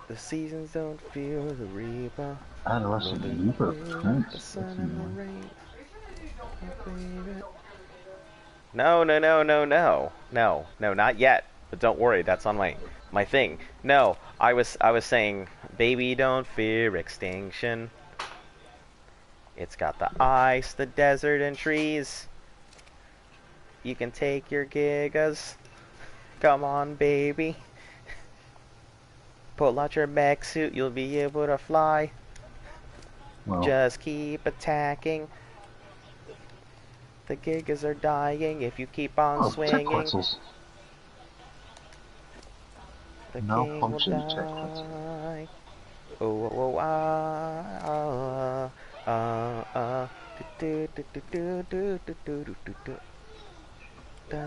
The seasons don't feel the reaper. Adolescent Reaper Prince. The sun and the rain. No, not yet. But don't worry, that's on my thing. No, I was saying, baby, don't fear extinction. It's got the ice, the desert, and trees. You can take your gigas. Come on, baby. Pull out your mech suit, you'll be able to fly. Well, Just keep attacking. The gigas are dying if you keep on Tech swinging. pretzels. The king will Malfunction detected. die. Oh, oh, oh, ah, ah, ah, do, do, do, do, do, do, do, do, do, do. Da,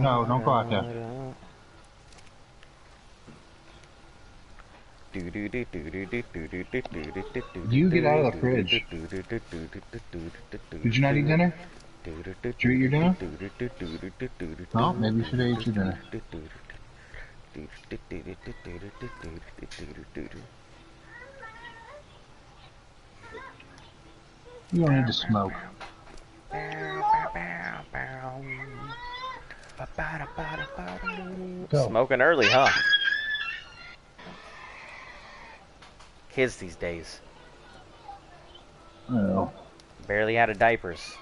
No, da, don't go out there. da, da. Do, do, do, do, do, do, do, do, do, do, do, do, do, You get out do, of the do, do, fridge. do, do, do, do, do, do, do, Did you not eat do. dinner? Did you eat your dinner? No, maybe you should have ate your dinner. You don't need to smoke. Go. Smoking early, huh? Kids these days. I don't know. Barely out of diapers.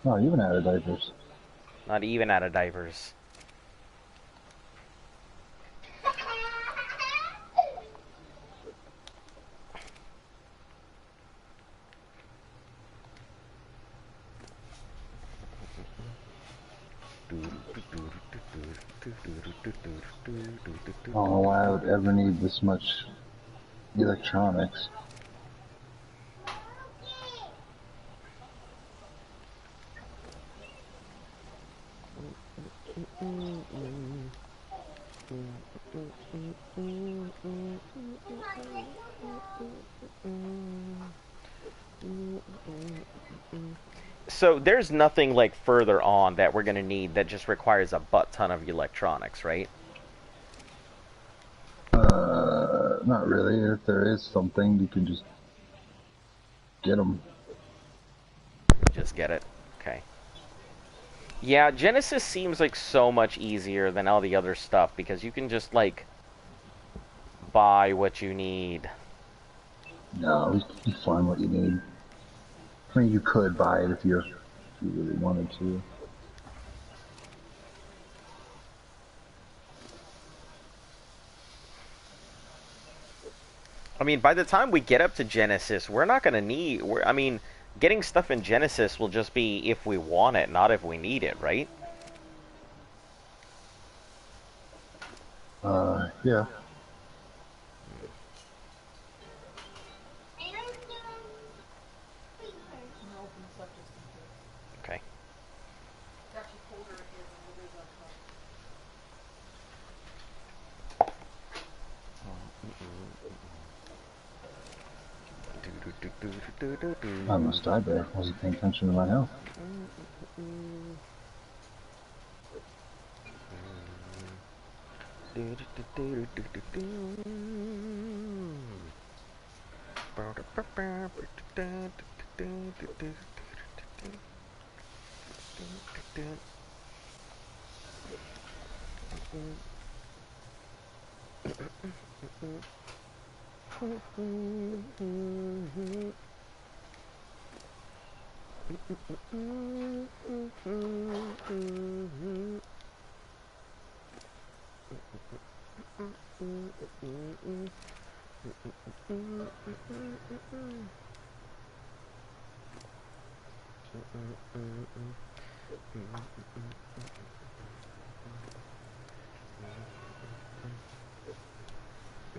Not even out of diapers. Not even out of diapers. I don't know why I would ever need this much electronics. So there's nothing like further on that we're gonna need that just requires a butt ton of electronics, right? Not really. If there is something, you can just get them. Just get it. Okay. Yeah, Genesis seems like so much easier than all the other stuff because you can just like buy what you need. No, you find what you need. I mean, you could buy it if you really wanted to. I mean, by the time we get up to Genesis, we're not gonna need. I mean, getting stuff in Genesis will just be if we want it, not if we need it, right? Yeah. Okay. I almost died there. Wasn't paying attention to my health.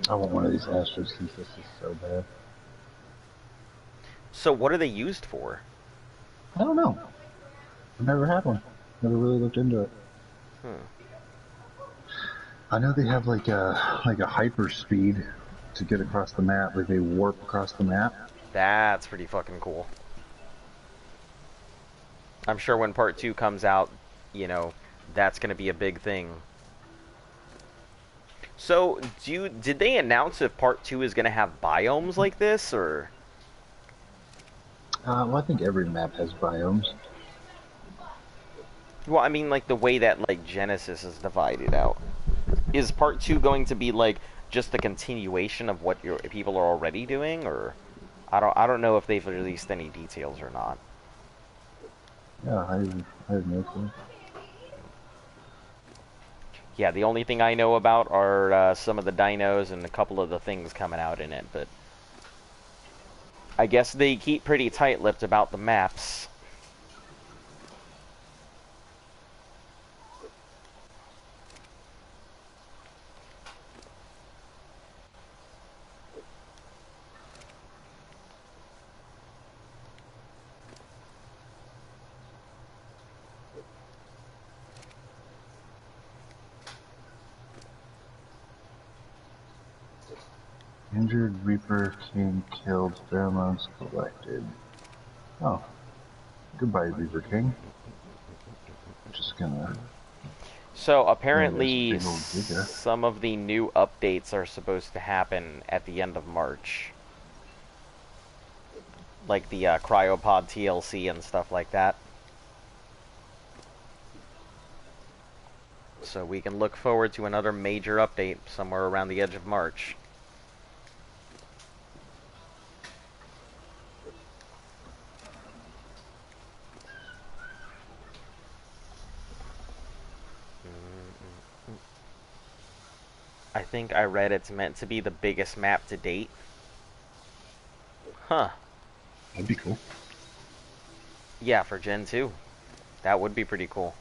I want one of these Astros since this is so bad. So what are they used for? I don't know. I've never had one. Never really looked into it. I know they have like a hyper speed to get across the map. Like they warp across the map. That's pretty fucking cool. I'm sure when part 2 comes out, you know, that's going to be a big thing. So, did they announce if part 2 is going to have biomes like this, or? Well, I think every map has biomes. Well, I mean, like, the way that, like, Genesis is divided out. Is part 2 going to be, like, just the continuation of what your people are already doing, or? I don't know if they've released any details or not. Yeah, I have no clue. Yeah, the only thing I know about are some of the dinos and a couple of the things coming out in it, but I guess they keep pretty tight-lipped about the maps. Injured Reaper King killed, pheromones collected. Oh, goodbye, Reaper King. Just gonna So bring this apparently big old Giga. some of the new updates are supposed to happen at the end of March. Like the Cryopod TLC and stuff like that. So we can look forward to another major update somewhere around the edge of March. I think I read it's meant to be the biggest map to date. Huh. That'd be cool. Yeah, for Gen 2. That would be pretty cool.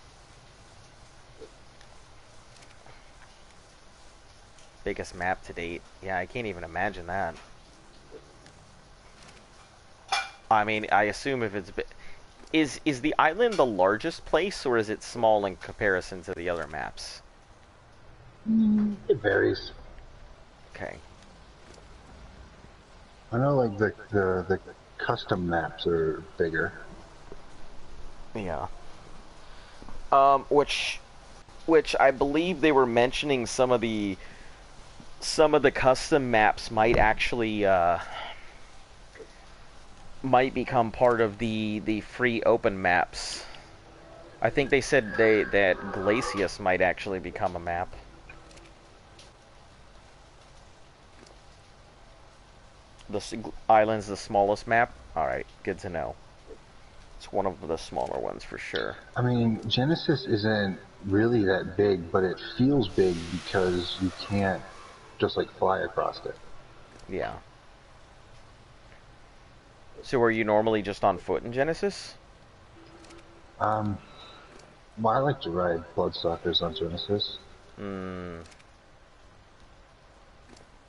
Biggest map to date. Yeah, I can't even imagine that. I mean, I assume if it's... Is the island the largest place, or is it small in comparison to the other maps? It varies. Okay. I know, like the custom maps are bigger. Yeah. Which I believe they were mentioning some of the custom maps might actually might become part of the free open maps. I think they said that Glacius might actually become a map. The island's the smallest map? Alright, good to know. It's one of the smaller ones for sure. I mean, Genesis isn't really that big, but it feels big because you can't just like fly across it. Yeah. So are you normally just on foot in Genesis? Well, I like to ride Bloodstalkers on Genesis.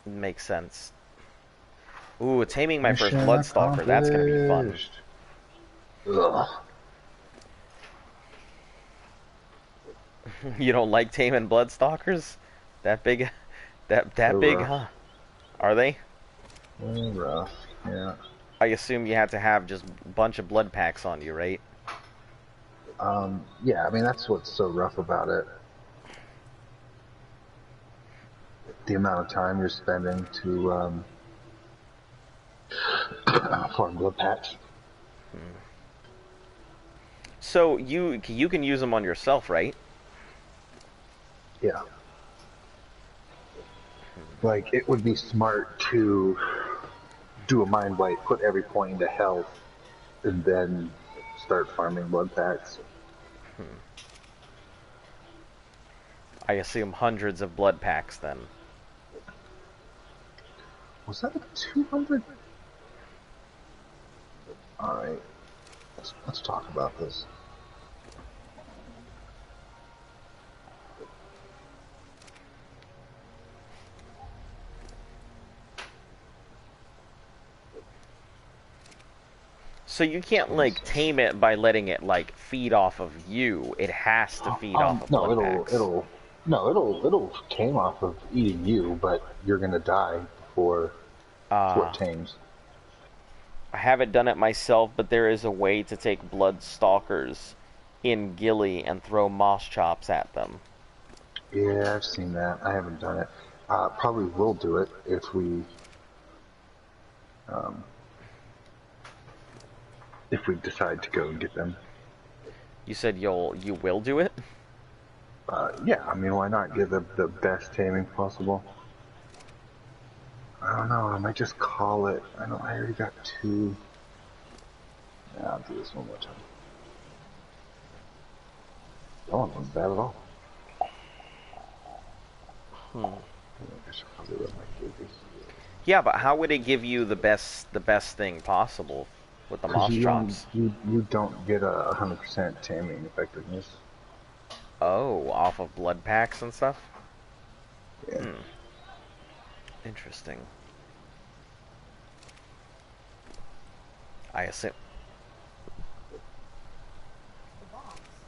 Makes sense. Ooh, taming my first Mission Bloodstalker. That's gonna be fun. accomplished. Ugh. You don't like taming Bloodstalkers? That big? That They're big, rough. huh? Are they? They're rough, yeah. I assume you have to have just a bunch of blood packs on you, right? Yeah, I mean, that's what's so rough about it. The amount of time you're spending to, farm blood packs. So you can use them on yourself, right? Yeah. Like, it would be smart to do a mind wipe, put every point into health, and then start farming blood packs. I assume hundreds of blood packs then. Was that a 200? Alright. Let's talk about this. So you can't like tame it by letting it like feed off of you. It has to feed off of No, blood packs. it'll tame off of eating you, but you're gonna die before it tames. I haven't done it myself, but there is a way to take blood stalkers in Gilly and throw moss chops at them. Yeah, I've seen that. I haven't done it. Probably will do it if we decide to go and get them. You said you will do it? Yeah, I mean, why not give the best taming possible? I don't know, I might just call it. I already got 2. Yeah, I'll do this one more time. That one wasn't bad at all. I should probably let my babies. Yeah, but how would it give you the best thing possible with the moss chops? You don't get a 100% taming effectiveness. Oh, off of blood packs and stuff? Yeah. Interesting. I assume.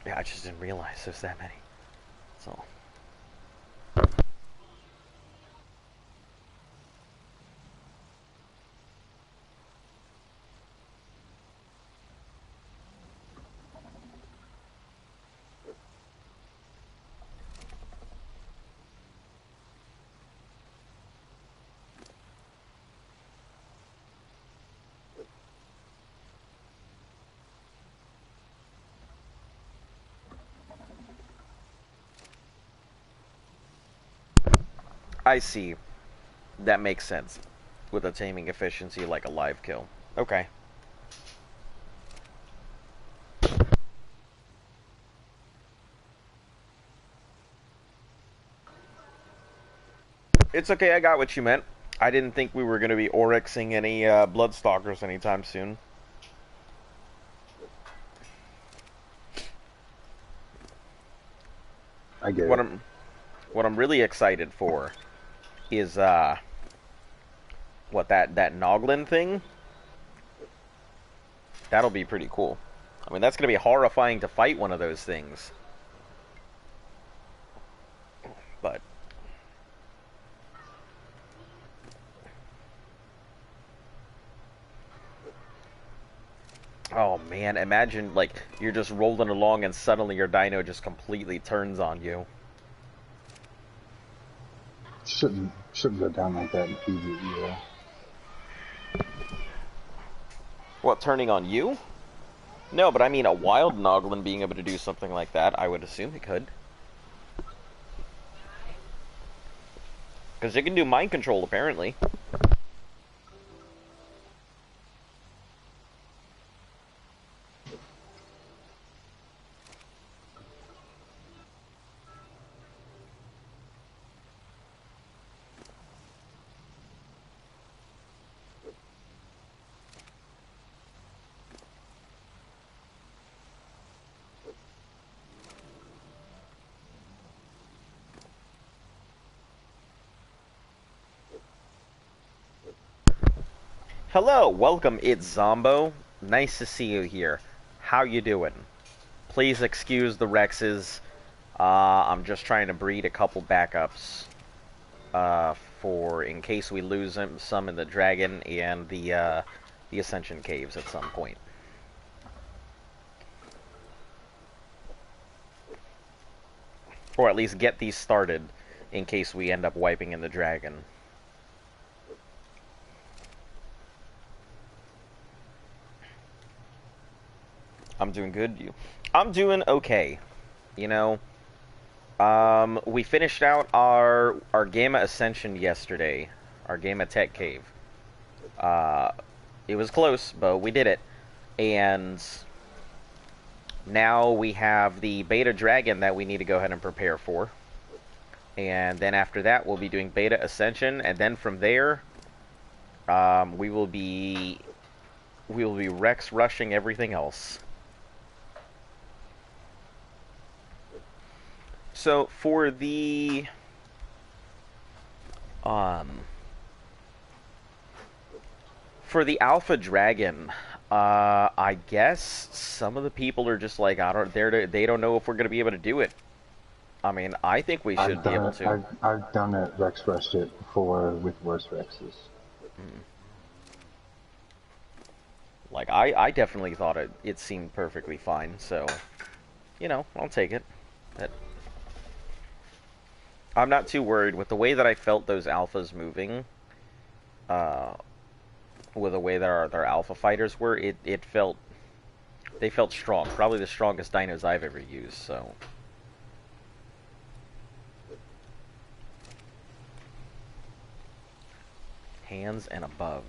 Yeah, I just didn't realize there's that many. So. I see. That makes sense. With a taming efficiency like a live kill. Okay. It's okay, I got what you meant. I didn't think we were going to be Oryxing any Bloodstalkers anytime soon. I get What it. I'm really excited for is what that Noglin thing. That'll be pretty cool. I mean, that's going to be horrifying to fight one of those things. But oh man, imagine like you're just rolling along and suddenly your dino just completely turns on you. Shouldn't go down like that in PvE. What, turning on you? No, but I mean a wild Noglin being able to do something like that, I would assume it could. Because it can do mind control, apparently. Hello, welcome, it's Zombo. Nice to see you here. How you doing? Please excuse the Rexes. I'm just trying to breed a couple backups. For in case we lose some in the Dragon and the Ascension Caves at some point. Or at least get these started in case we end up wiping in the Dragon. I'm doing good. I'm doing okay. You know, we finished out our Gamma Ascension yesterday, our Gamma Tech Cave. It was close, but we did it, and now we have the Beta Dragon that we need to go ahead and prepare for, and then after that we'll be doing Beta Ascension, and then from there, we will be Rex rushing everything else. So for the Alpha Dragon, I guess some of the people are just like they don't know if we're gonna be able to do it. I mean, I think we should be able to. I've done it, Rex rushed it before with worse Rexes. Like I definitely thought it seemed perfectly fine. So, you know, I'll take it. I'm not too worried with the way that I felt those alphas moving. With the way that their alpha fighters were, they felt strong. Probably the strongest dinos I've ever used. So. Hands and above.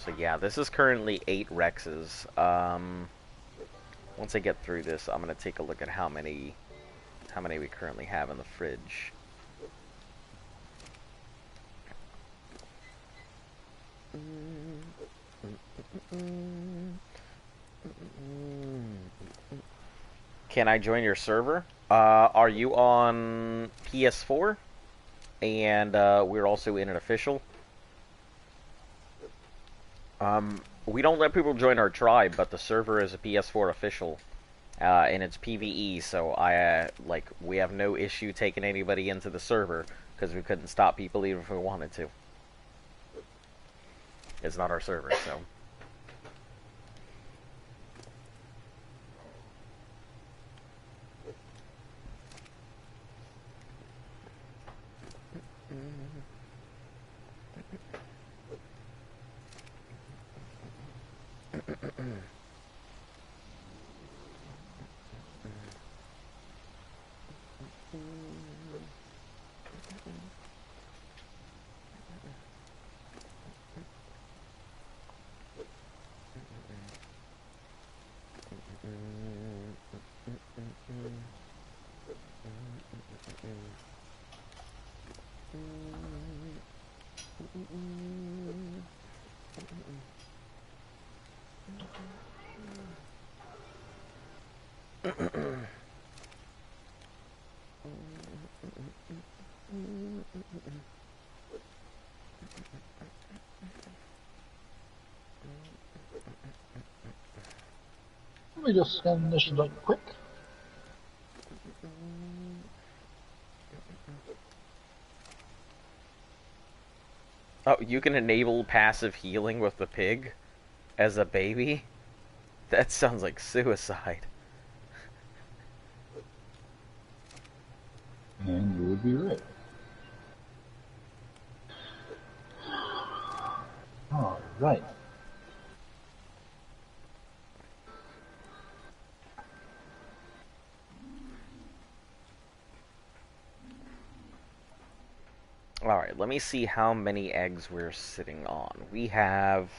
So yeah, this is currently 8 Rexes. Once I get through this, I'm gonna take a look at how many we currently have in the fridge. Can I join your server? Are you on PS4? And we're also in an official. We don't let people join our tribe, but the server is a PS4 official, and it's PvE. So we have no issue taking anybody into the server because we couldn't stop people even if we wanted to. It's not our server, so. Let me just scan this right quick. Oh, you can enable passive healing with the pig as a baby? That sounds like suicide. And you would be right. All right. Alright, let me see how many eggs we're sitting on. We have...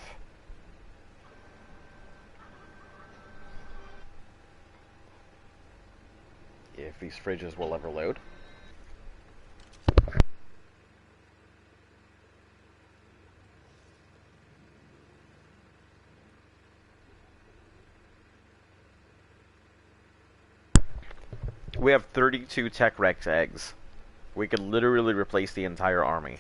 if these fridges will ever load. We have 32 Tech Rex eggs. We could literally replace the entire army.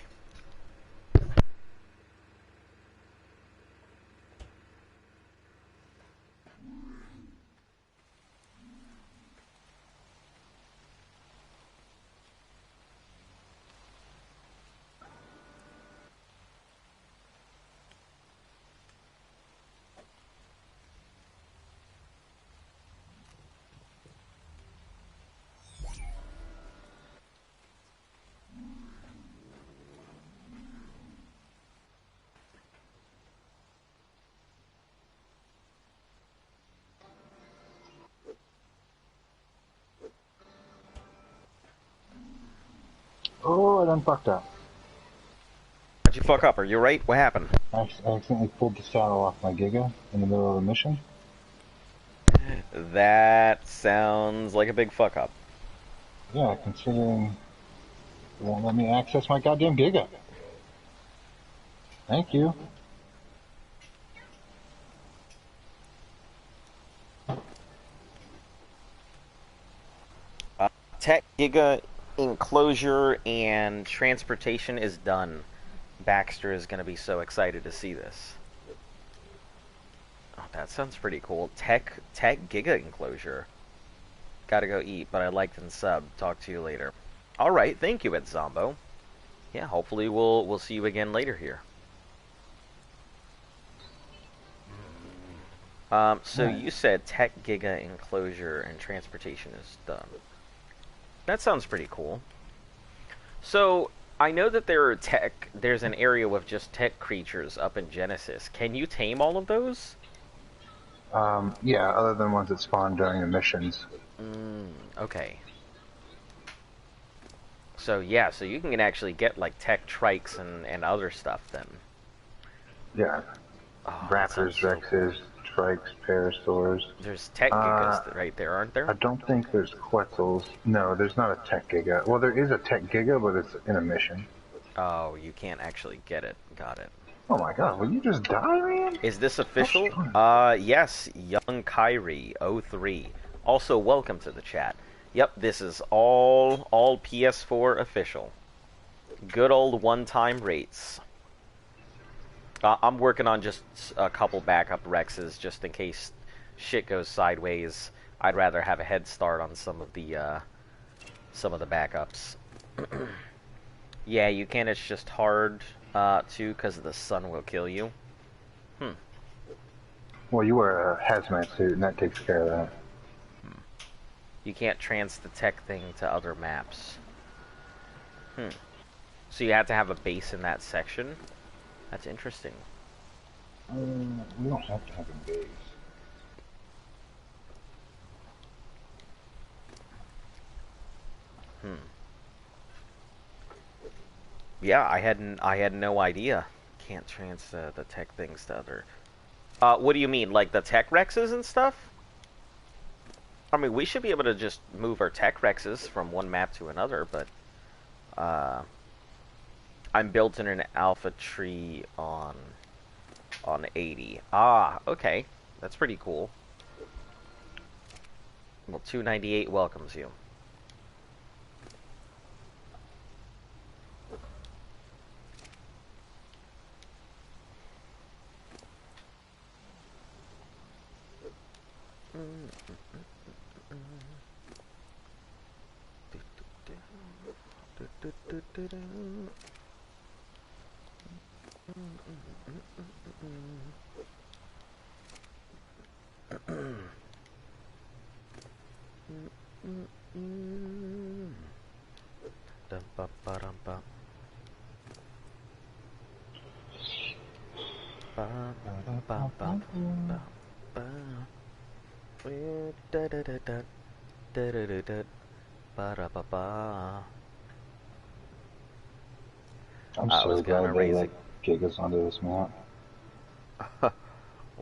Oh, I done fucked up. How'd you fuck up? Are you right? What happened? I accidentally pulled the saddle off my Giga in the middle of the mission. That sounds like a big fuck up. Yeah, considering it won't let me access my goddamn Giga. Thank you. Tech Giga enclosure and transportation is done. Baxter is going to be so excited to see this. Oh, that sounds pretty cool. Tech Giga enclosure. Gotta go eat, but I liked and sub. Talk to you later. Alright, thank you, Ed Zombo. Yeah, hopefully we'll see you again later here. So you said Tech Giga enclosure and transportation is done. That sounds pretty cool. So, I know that there's an area with just tech creatures up in Genesis. Can you tame all of those? Yeah, other than ones that spawn during the missions. Okay. So, yeah, so you can actually get, like, tech trikes and other stuff, then. Yeah. Oh, Raptors, Rexes, Trikes, Parasaurs. There's tech gigas right there, aren't there? I don't think there's Quetzals. No, there's not a Tech Giga. Well, there is a Tech Giga, but it's in a mission. Oh, you can't actually get it. Got it. Oh my god, will you just die, man? Is this official? Yes, Young Kyrie 03. Also, welcome to the chat. Yep, this is all PS4 official. Good old one-time rates. I'm working on just a couple backup Rexes just in case shit goes sideways. I'd rather have a head start on some of the backups. Yeah, you can. It's just hard too because the sun will kill you. Well, you wear a hazmat suit, and that takes care of that. You can't trans the tech thing to other maps. So you have to have a base in that section? That's interesting. We don't have to have a base. Hmm. Yeah, I had no idea. Can't transfer the tech things to other. What do you mean, like the tech rexes and stuff? I mean, we should be able to just move our tech rexes from one map to another, but I'm built in an alpha tree on 80. Ah, okay, that's pretty cool. Well, 298 welcomes you. I'm I was so gonna glad they raise let it. get us onto this map.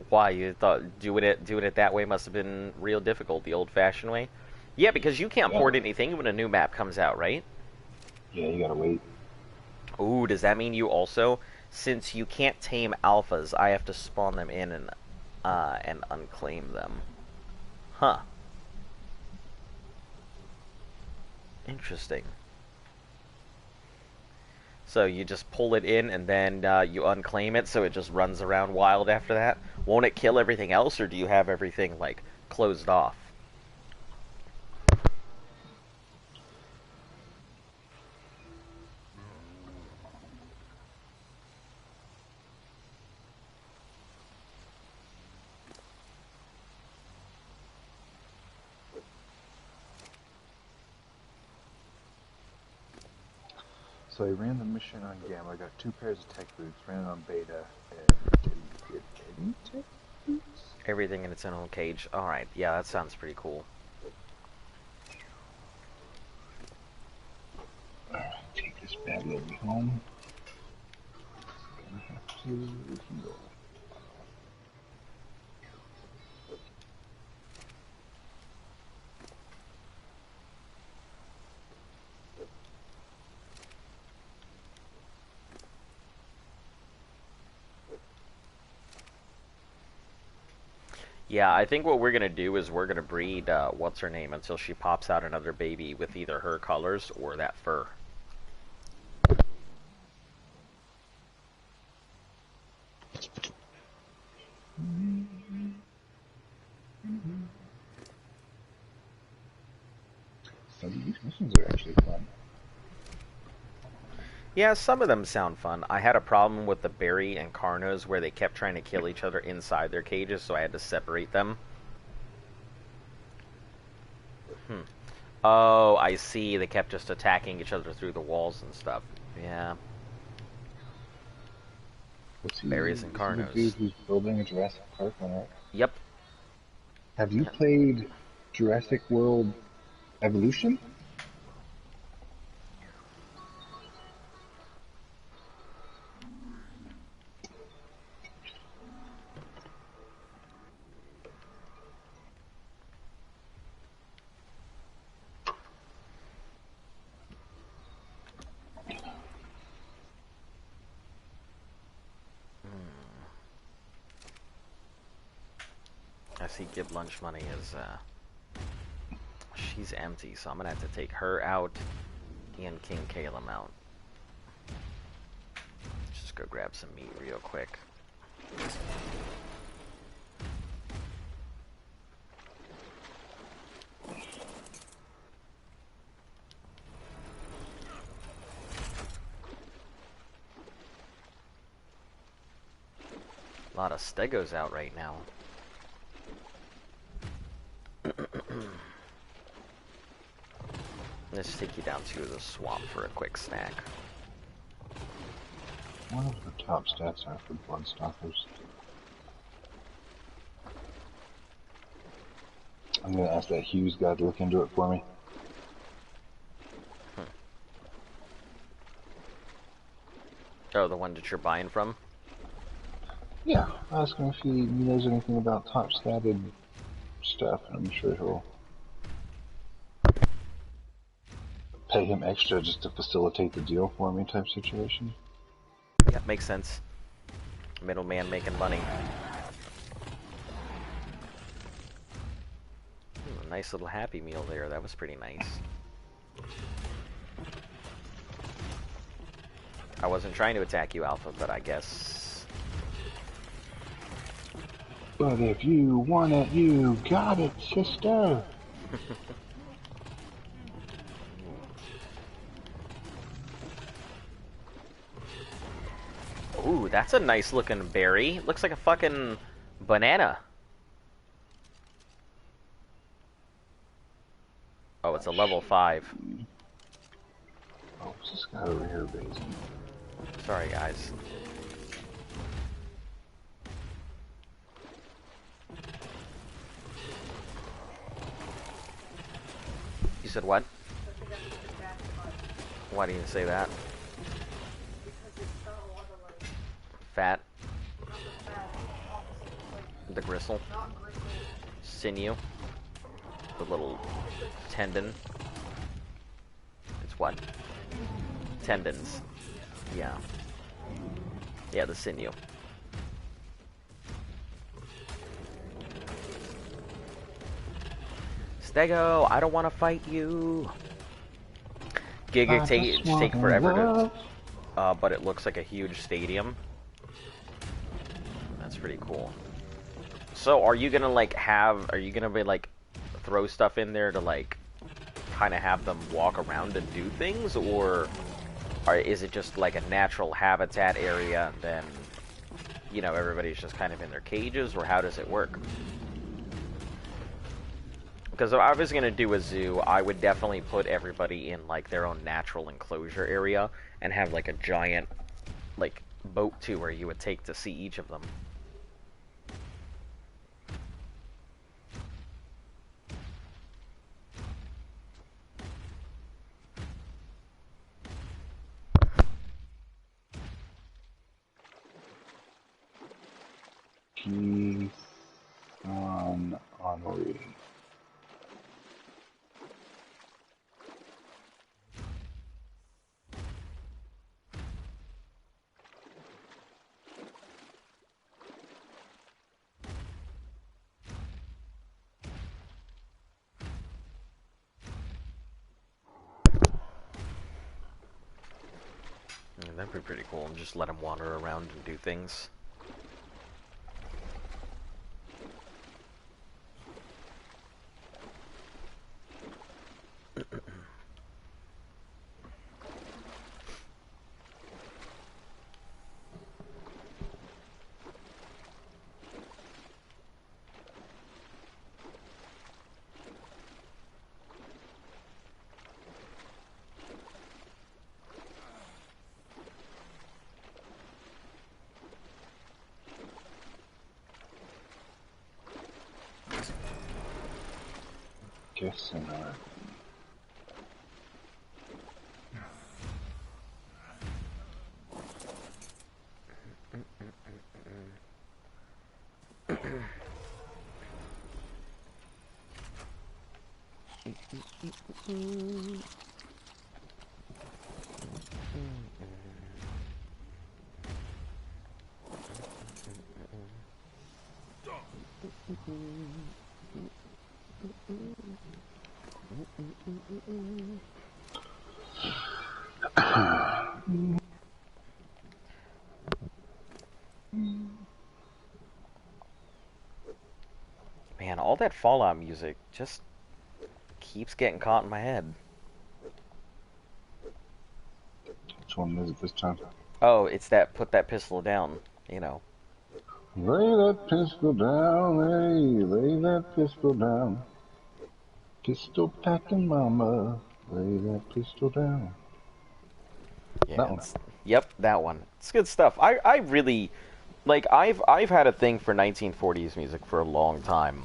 Why you thought doing it that way must have been real difficult, the old-fashioned way? Yeah, because you can't Yeah. port anything when a new map comes out, right? Yeah, you gotta wait. Ooh, does that mean you also, since you can't tame alphas, I have to spawn them in and unclaim them? Huh. Interesting. So you just pull it in and then you unclaim it, so it just runs around wild after that? Won't it kill everything else, or do you have everything, like, closed off? So I ran the mission on Gamma, got 2 pairs of tech boots, ran it on Beta, and didn't get any tech boots? Everything in its own cage. Alright, yeah, that sounds pretty cool. Take this bad lady home. Gonna have to heal. Yeah, I think what we're gonna do is we're gonna breed, what's her name, until she pops out another baby with either her colors or that fur. Some of these missions are actually fun. Yeah, some of them sound fun. I had a problem with the Berry and Carnos where they kept trying to kill each other inside their cages, so I had to separate them. Oh, I see. They kept just attacking each other through the walls and stuff. Yeah. What's he? Berries and This is the Carnos. dude who's building a Jurassic Park one, right? Yep. Have you played Jurassic World Evolution? I see Gib lunch money is, she's empty, so I'm gonna have to take her out and King Caleb out. Just go grab some meat real quick. A lot of stegos out right now. Let's take you down to the swamp for a quick snack. What are the top stats are for Bloodstoppers? I'm gonna ask that Hughes guy to look into it for me. Oh, the one that you're buying from? Yeah, ask him if he knows anything about top-statted stuff, and I'm sure he'll pay him extra just to facilitate the deal for me type situation. Yeah, makes sense. Middleman making money. A nice little Happy Meal there. That was pretty nice. I wasn't trying to attack you, Alpha, but I guess... But if you want it, you got it, sister! Ooh, that's a nice looking berry. Looks like a fucking banana. Oh, it's a level 5. Oh, what's this guy over here raising? Sorry, guys. You said what? Why do you say that? Fat. The gristle. Sinew. The little tendon. It's what? Tendons. Yeah. Yeah, the sinew. Stego, I don't want to fight you. Giga take forever to... but it looks like a huge stadium. That's pretty cool. So, are you gonna, like, are you gonna be, like, throw stuff in there to, like, kind of have them walk around and do things? Or is it just, like, a natural habitat area and then, you know, everybody's just kind of in their cages? Or how does it work? Because if I was going to do a zoo, I would definitely put everybody in, like, their own natural enclosure area and have, like, a giant, like, boat tour you would take to see each of them. Keith on Henri. That'd be pretty cool. Just let them wander around and do things. Guessing not. Man, all that Fallout music just keeps getting caught in my head. Which one is it this time? Oh, it's that put that pistol down, you know. Lay that pistol down, lay that pistol down. Pistol packing mama, lay that pistol down. Yeah, That one. Yep, that one. It's good stuff. I really like I've had a thing for 1940s music for a long time.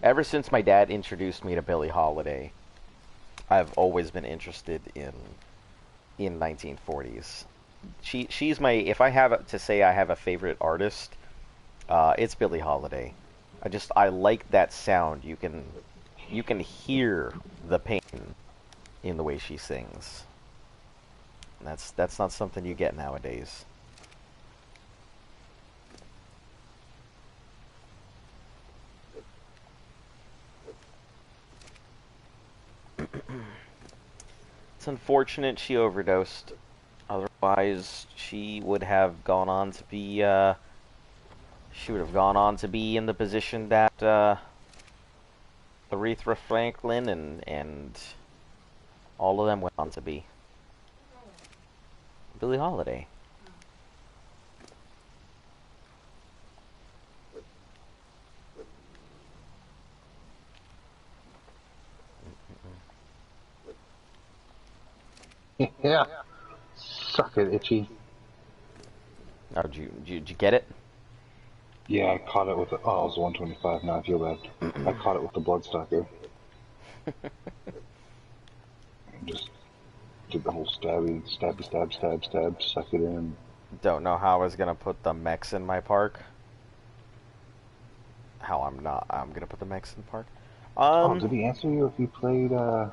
Ever since my dad introduced me to Billie Holiday, I've always been interested in 1940s. She's my, if I have to say I have a favorite artist, it's Billie Holiday. I like that sound. You can hear the pain in the way she sings. That's not something you get nowadays. It's unfortunate she overdosed. Otherwise, she would have gone on to be in the position that Aretha Franklin and all of them went on to be. Billie Holiday. Yeah. Suck it, Itchy. Oh, did you get it? Yeah, I caught it with the... Oh, it was 125. Now I feel bad. I caught it with the Bloodstocker. Just did the whole stab, suck it in. Don't know how I was gonna put the mechs in my park. I'm gonna put the mechs in the park. Did he answer you if you played, No,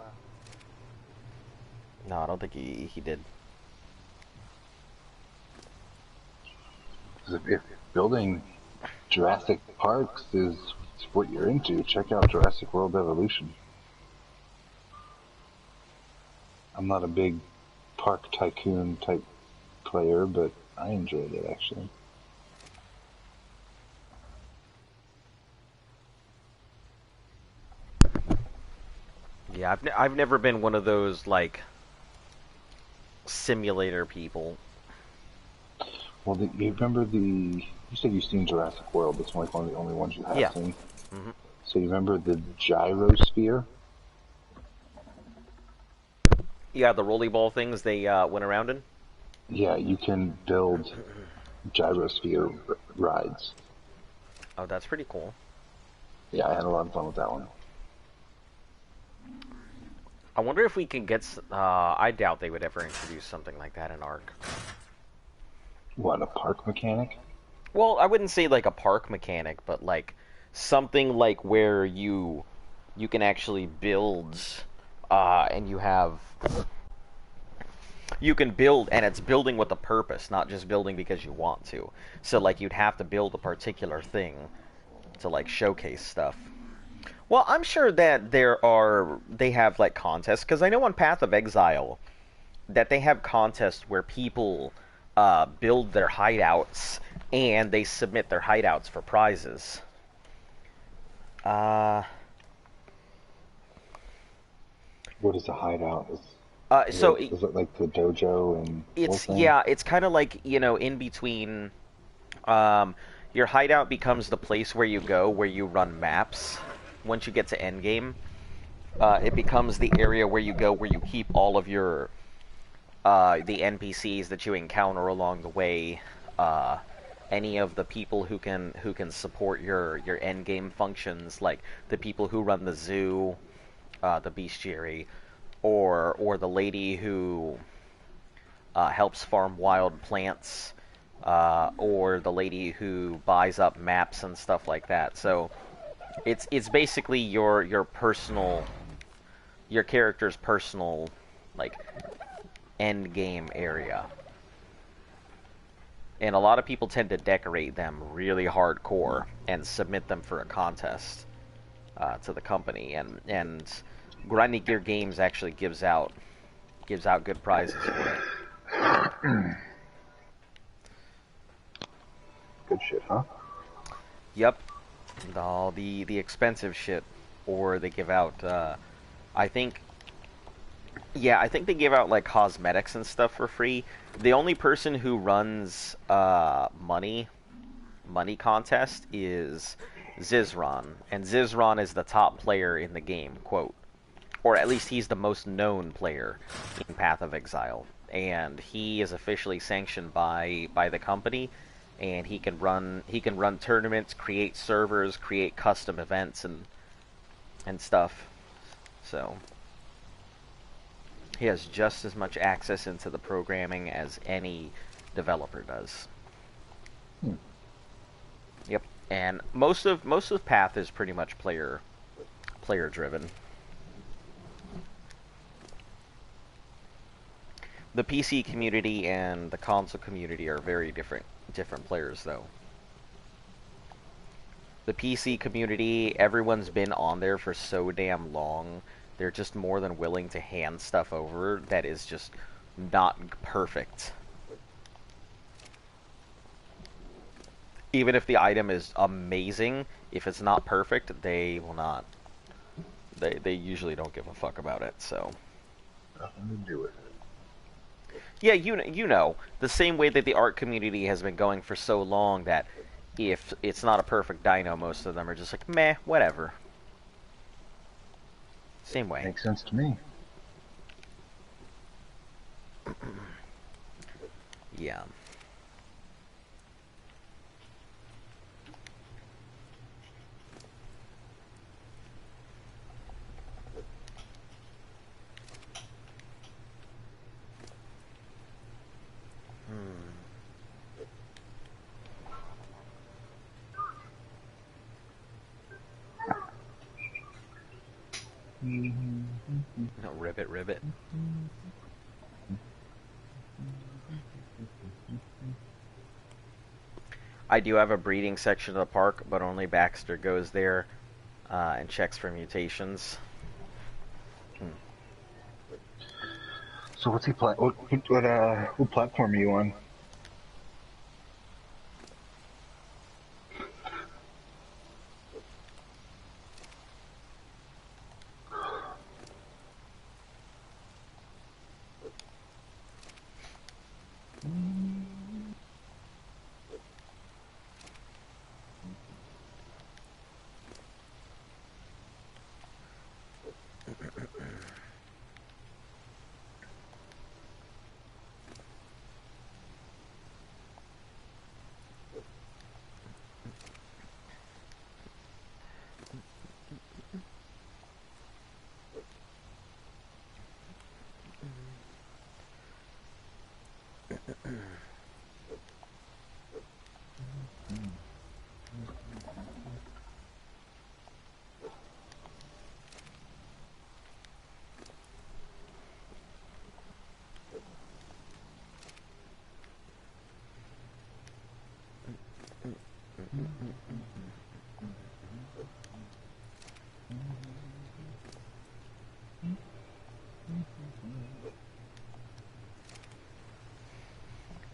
I don't think he did. If building Jurassic Parks is what you're into, check out Jurassic World Evolution. I'm not a big park tycoon type player, but I enjoyed it actually. Yeah, I've never been one of those like simulator people. Well, you remember you said you've seen Jurassic World. It's like one of the only ones you have seen. Mm-hmm. So you remember the gyrosphere? Yeah, the rolly ball things they went around in. Yeah, you can build gyrosphere rides. Oh, that's pretty cool. Yeah, I had a lot of fun with that one. I wonder if we can get... I doubt they would ever introduce something like that in Ark. What, a park mechanic? Well, I wouldn't say like a park mechanic, but like something like where you can actually build, and you can build, and it's building with a purpose, not just building because you want to. So like you'd have to build a particular thing to like showcase stuff. Well, I'm sure that they have like contests, because I know on Path of Exile that they have contests where people build their hideouts and they submit their hideouts for prizes. What is a hideout? Is it like the dojo and it's kind of like, in between. Your hideout becomes the place where you go, where you run maps. Once you get to endgame, it becomes the area where you go, where you keep all of your the NPCs that you encounter along the way, any of the people who can support your endgame functions, like the people who run the zoo, the bestiary, or the lady who helps farm wild plants, or the lady who buys up maps and stuff like that. So it's basically your character's personal like end game area. And a lot of people tend to decorate them really hardcore and submit them for a contest to the company, and Grinding Gear Games actually gives out good prizes for it. Good shit, huh? Yep. All the expensive shit, or they give out I think they give out like cosmetics and stuff for free. The only person who runs money contest is Zizron, and Zizron is the top player in the game, quote, or at least he's the most known player in Path of Exile, and he is officially sanctioned by the company, and he can run tournaments, create servers, create custom events, and and stuff. So he has just as much access into the programming as any developer does. Hmm. Yep. And most of Path is pretty much player driven. The PC community and the console community are very different players though. The PC community, everyone's been on there for so damn long. They're just more than willing to hand stuff over that is just not perfect. Even if the item is amazing, if it's not perfect, they will not. They usually don't give a fuck about it, so. Nothing to do with it. Yeah, you know, the same way that the art community has been going for so long that if it's not a perfect dino, most of them are just like, meh, whatever. Same way. Makes sense to me. Yeah. No, ribbit, ribbit. I do have a breeding section of the park, but only Baxter goes there and checks for mutations. So what's he play? What platform are you on?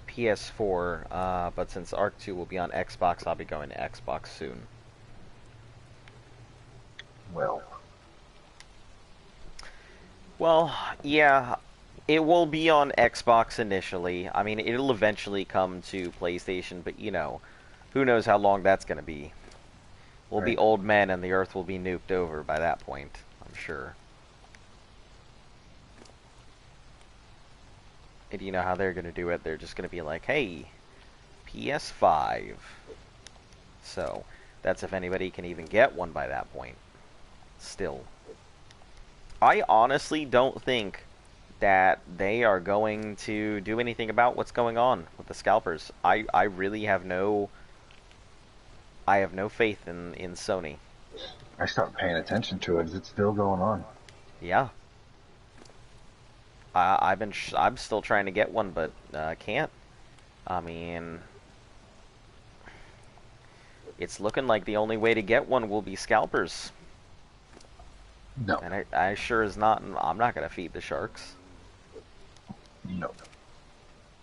PS4, but since Arc 2 will be on Xbox, I'll be going to Xbox soon. Well, yeah, it will be on Xbox initially. I mean, it'll eventually come to PlayStation, but you know, who knows how long that's going to be. We'll be Right. old men and the Earth will be nuked over by that point, I'm sure. And you know how they're going to do it? They're just going to be like, hey, PS5. So, that's if anybody can even get one by that point. Still. I honestly don't think that they are going to do anything about what's going on with the scalpers. I really have no... I have no faith in Sony. I stopped paying attention to it. Is it still going on? Yeah. I'm still trying to get one, but can't. I mean, it's looking like the only way to get one will be scalpers. No. And I sure is not. I'm not gonna feed the sharks. No.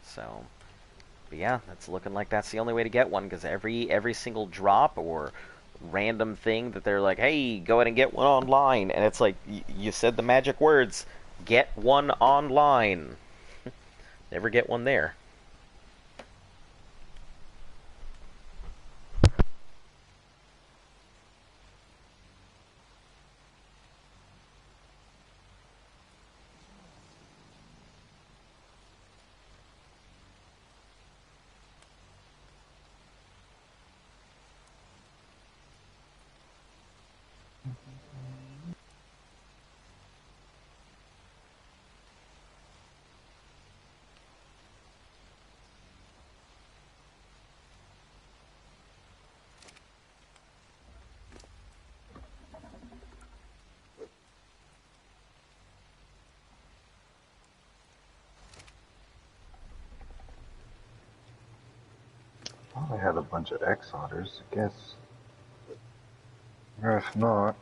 So, but yeah, that's looking like that's the only way to get one because every single drop or random thing that they're like, hey, go ahead and get one online, and it's like you said the magic words, get one online. Never get one there. got a bunch of X-otters, I guess. If not...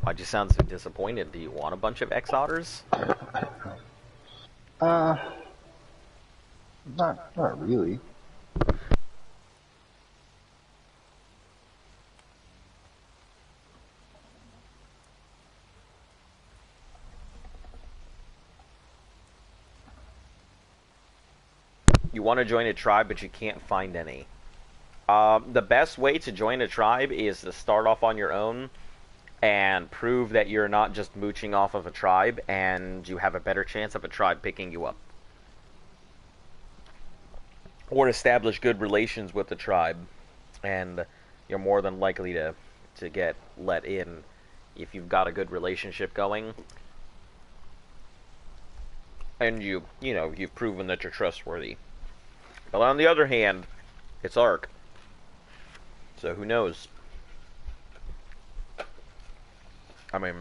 Why'd you sound so disappointed? Do you want a bunch of X-otters? Not really. You want to join a tribe, but you can't find any. The best way to join a tribe is to start off on your own and prove that you're not just mooching off of a tribe, and you have a better chance of a tribe picking you up. Or establish good relations with the tribe, and you're more than likely to get let in if you've got a good relationship going. And you've proven that you're trustworthy. But on the other hand, it's Ark. So who knows? I mean,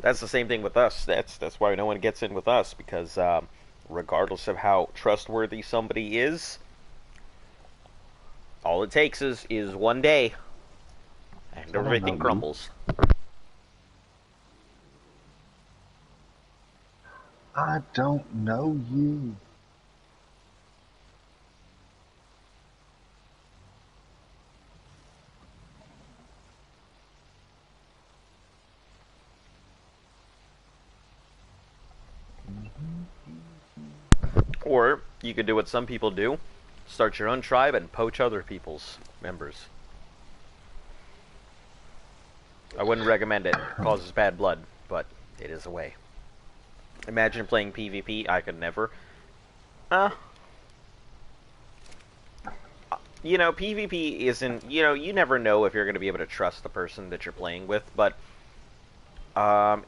that's the same thing with us. That's why no one gets in with us, because regardless of how trustworthy somebody is, all it takes is one day, and everything crumbles. I don't know you. Or you could do what some people do, start your own tribe and poach other people's members. I wouldn't recommend it. It causes bad blood, but it is a way. Imagine playing PvP. I could never. PvP isn't, you never know if you're going to be able to trust the person that you're playing with, but, for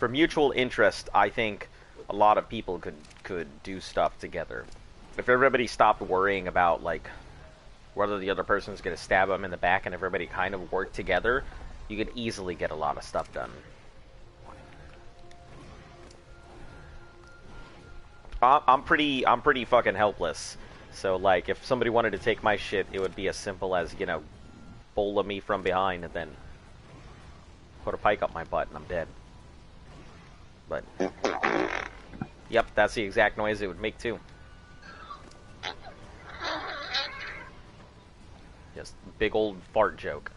mutual interest, I think a lot of people could do stuff together. If everybody stopped worrying about, like, whether the other person's going to stab them in the back and everybody kind of worked together, you could easily get a lot of stuff done. I'm pretty fucking helpless. So, like, if somebody wanted to take my shit, it would be as simple as, bola me from behind and then put a pike up my butt and I'm dead. But, yep, that's the exact noise it would make too. Just big old fart joke.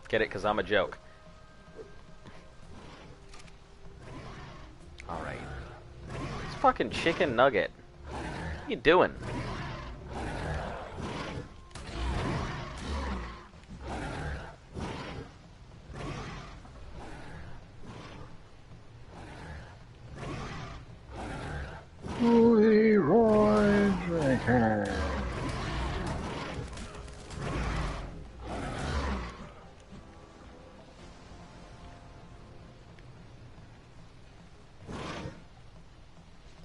Get it? 'Cause I'm a joke. Alright. This fucking chicken nugget. What are you doing? Leroy Jenkins.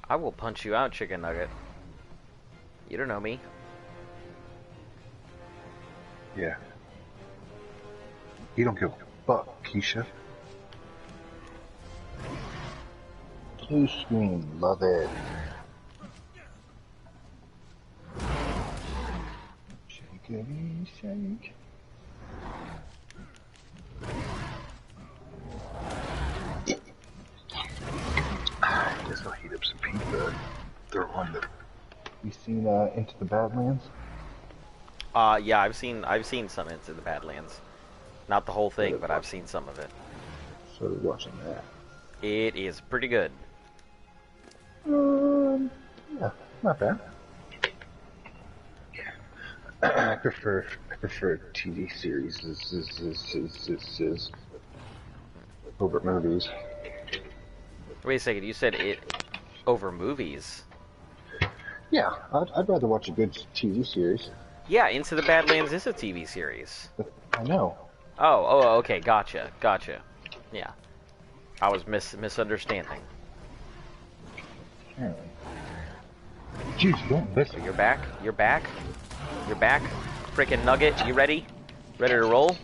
I will punch you out, chicken nugget. You don't know me. Yeah. You don't give a fuck, Keisha. Blue screen, love it. Shake it, shake. I guess I'll heat up some pizza. Throw on the. You seen Into the Badlands? Yeah, I've seen some Into the Badlands. Not the whole thing, but I've seen some of it. Started watching that. It is pretty good. Yeah, not bad. I prefer TV series over movies. Wait a second, you said it over movies? Yeah, I'd rather watch a good TV series. Yeah, Into the Badlands is a TV series. I know. Oh, okay, gotcha. Yeah. I was misunderstanding. Apparently. Jeez, don't listen. You're back? Frickin' Nugget, you ready? Ready to roll?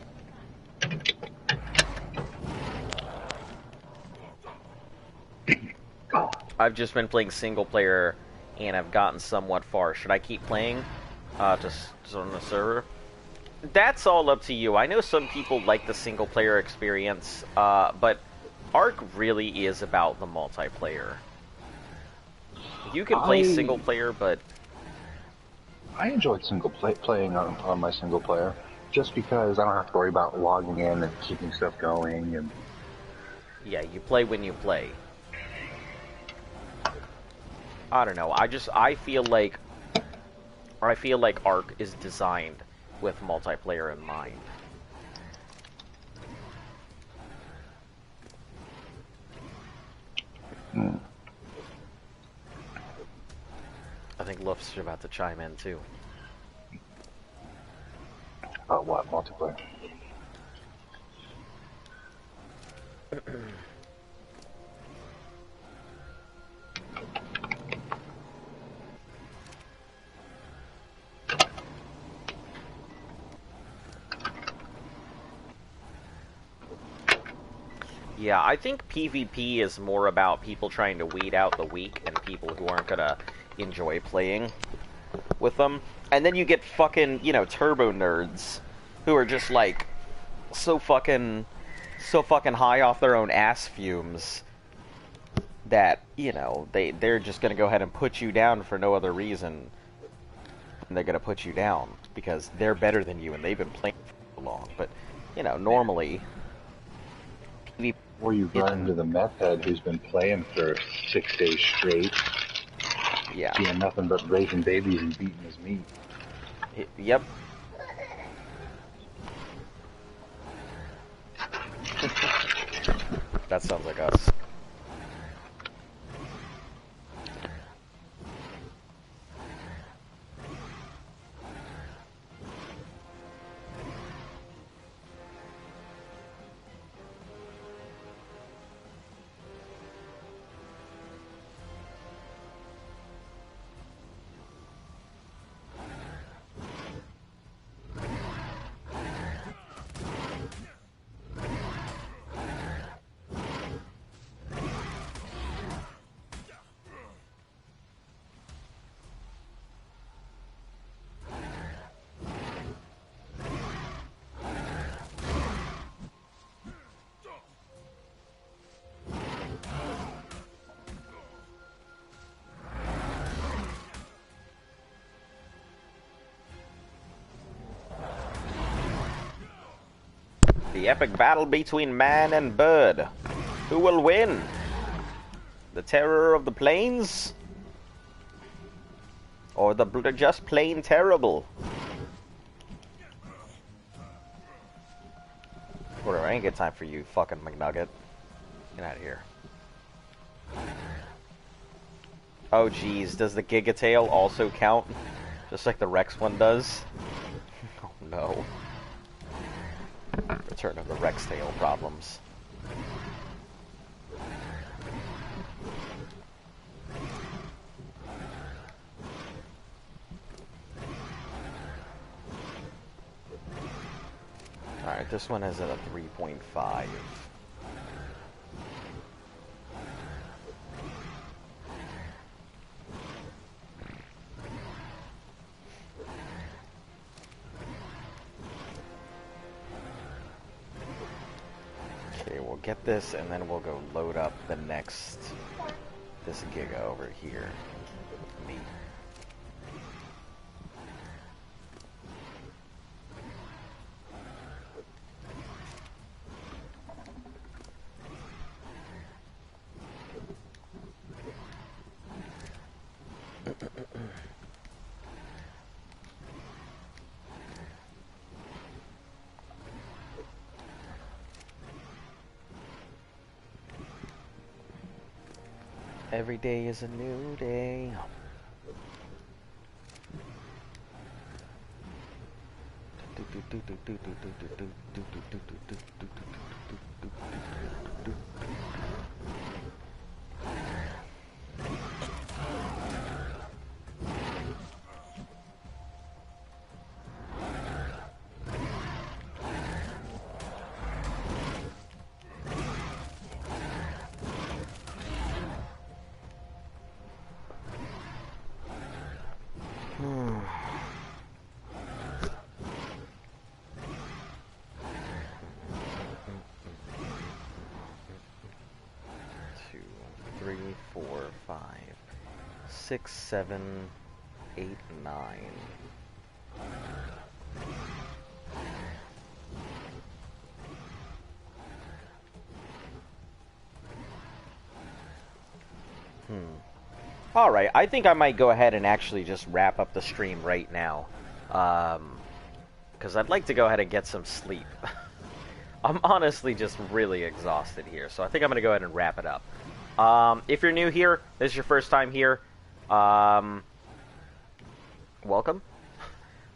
I've just been playing single player, and I've gotten somewhat far. Should I keep playing just on the server? That's all up to you. I know some people like the single player experience, but Ark really is about the multiplayer. You can play single player, but I enjoyed playing on my single player, just because I don't have to worry about logging in and keeping stuff going. And yeah, you play when you play. I don't know. I feel like Ark is designed with multiplayer in mind. I think Luft's about to chime in too. What multiplayer? Yeah, I think PvP is more about people trying to weed out the weak and people who aren't gonna enjoy playing with them. And then you get fucking, you know, turbo nerds who are just like so fucking high off their own ass fumes that, you know, they're just gonna go ahead and put you down for no other reason. And they're gonna put you down because they're better than you and they've been playing for so long. But, you know, normally Or you run into the meth head who's been playing for 6 days straight. Yeah. Doing nothing but raising babies and beating his meat. Yep. That sounds like us. The epic battle between man and bird. Who will win? The terror of the plains? Or the just plain terrible? Whatever, I ain't got time for you, fucking McNugget. Get out of here. Oh jeez, does the Gigatail also count? Just like the Rex one does? Oh no. Return of the Rex tail problems. Alright, this one is at a 3.5. Okay, we'll get this and then we'll go load up the next, this Giga over here. Neat. Every day is a new day. 5, 6, 7, 8, 9. Alright, I think I might go ahead and actually just wrap up the stream right now. Because I'd like to go ahead and get some sleep. I'm honestly just really exhausted here, so I think I'm going to go ahead and wrap it up. If you're new here, this is your first time here, welcome.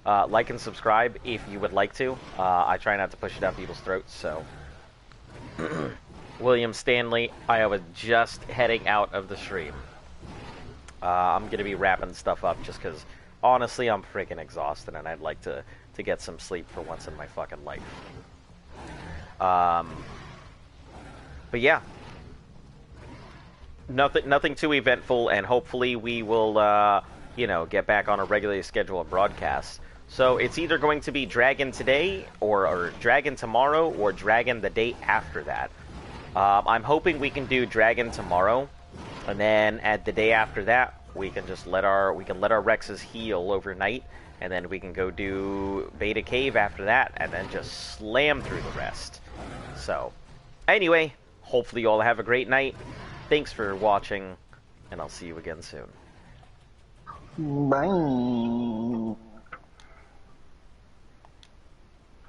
Like and subscribe if you would like to. I try not to push it down people's throats, so... William Stanley, I was just heading out of the stream. I'm going to be wrapping stuff up just because, honestly, I'm freaking exhausted and I'd like to get some sleep for once in my fucking life. But yeah. Nothing too eventful, and hopefully we will, you know, get back on a regularly scheduled broadcast. So it's either going to be Dragon today, or Dragon tomorrow, or Dragon the day after that. I'm hoping we can do Dragon tomorrow, and then at the day after that, we can just let our Rexes heal overnight, and then we can go do Beta Cave after that, and then just slam through the rest. So, anyway, hopefully you all have a great night. Thanks for watching, and I'll see you again soon. Bye.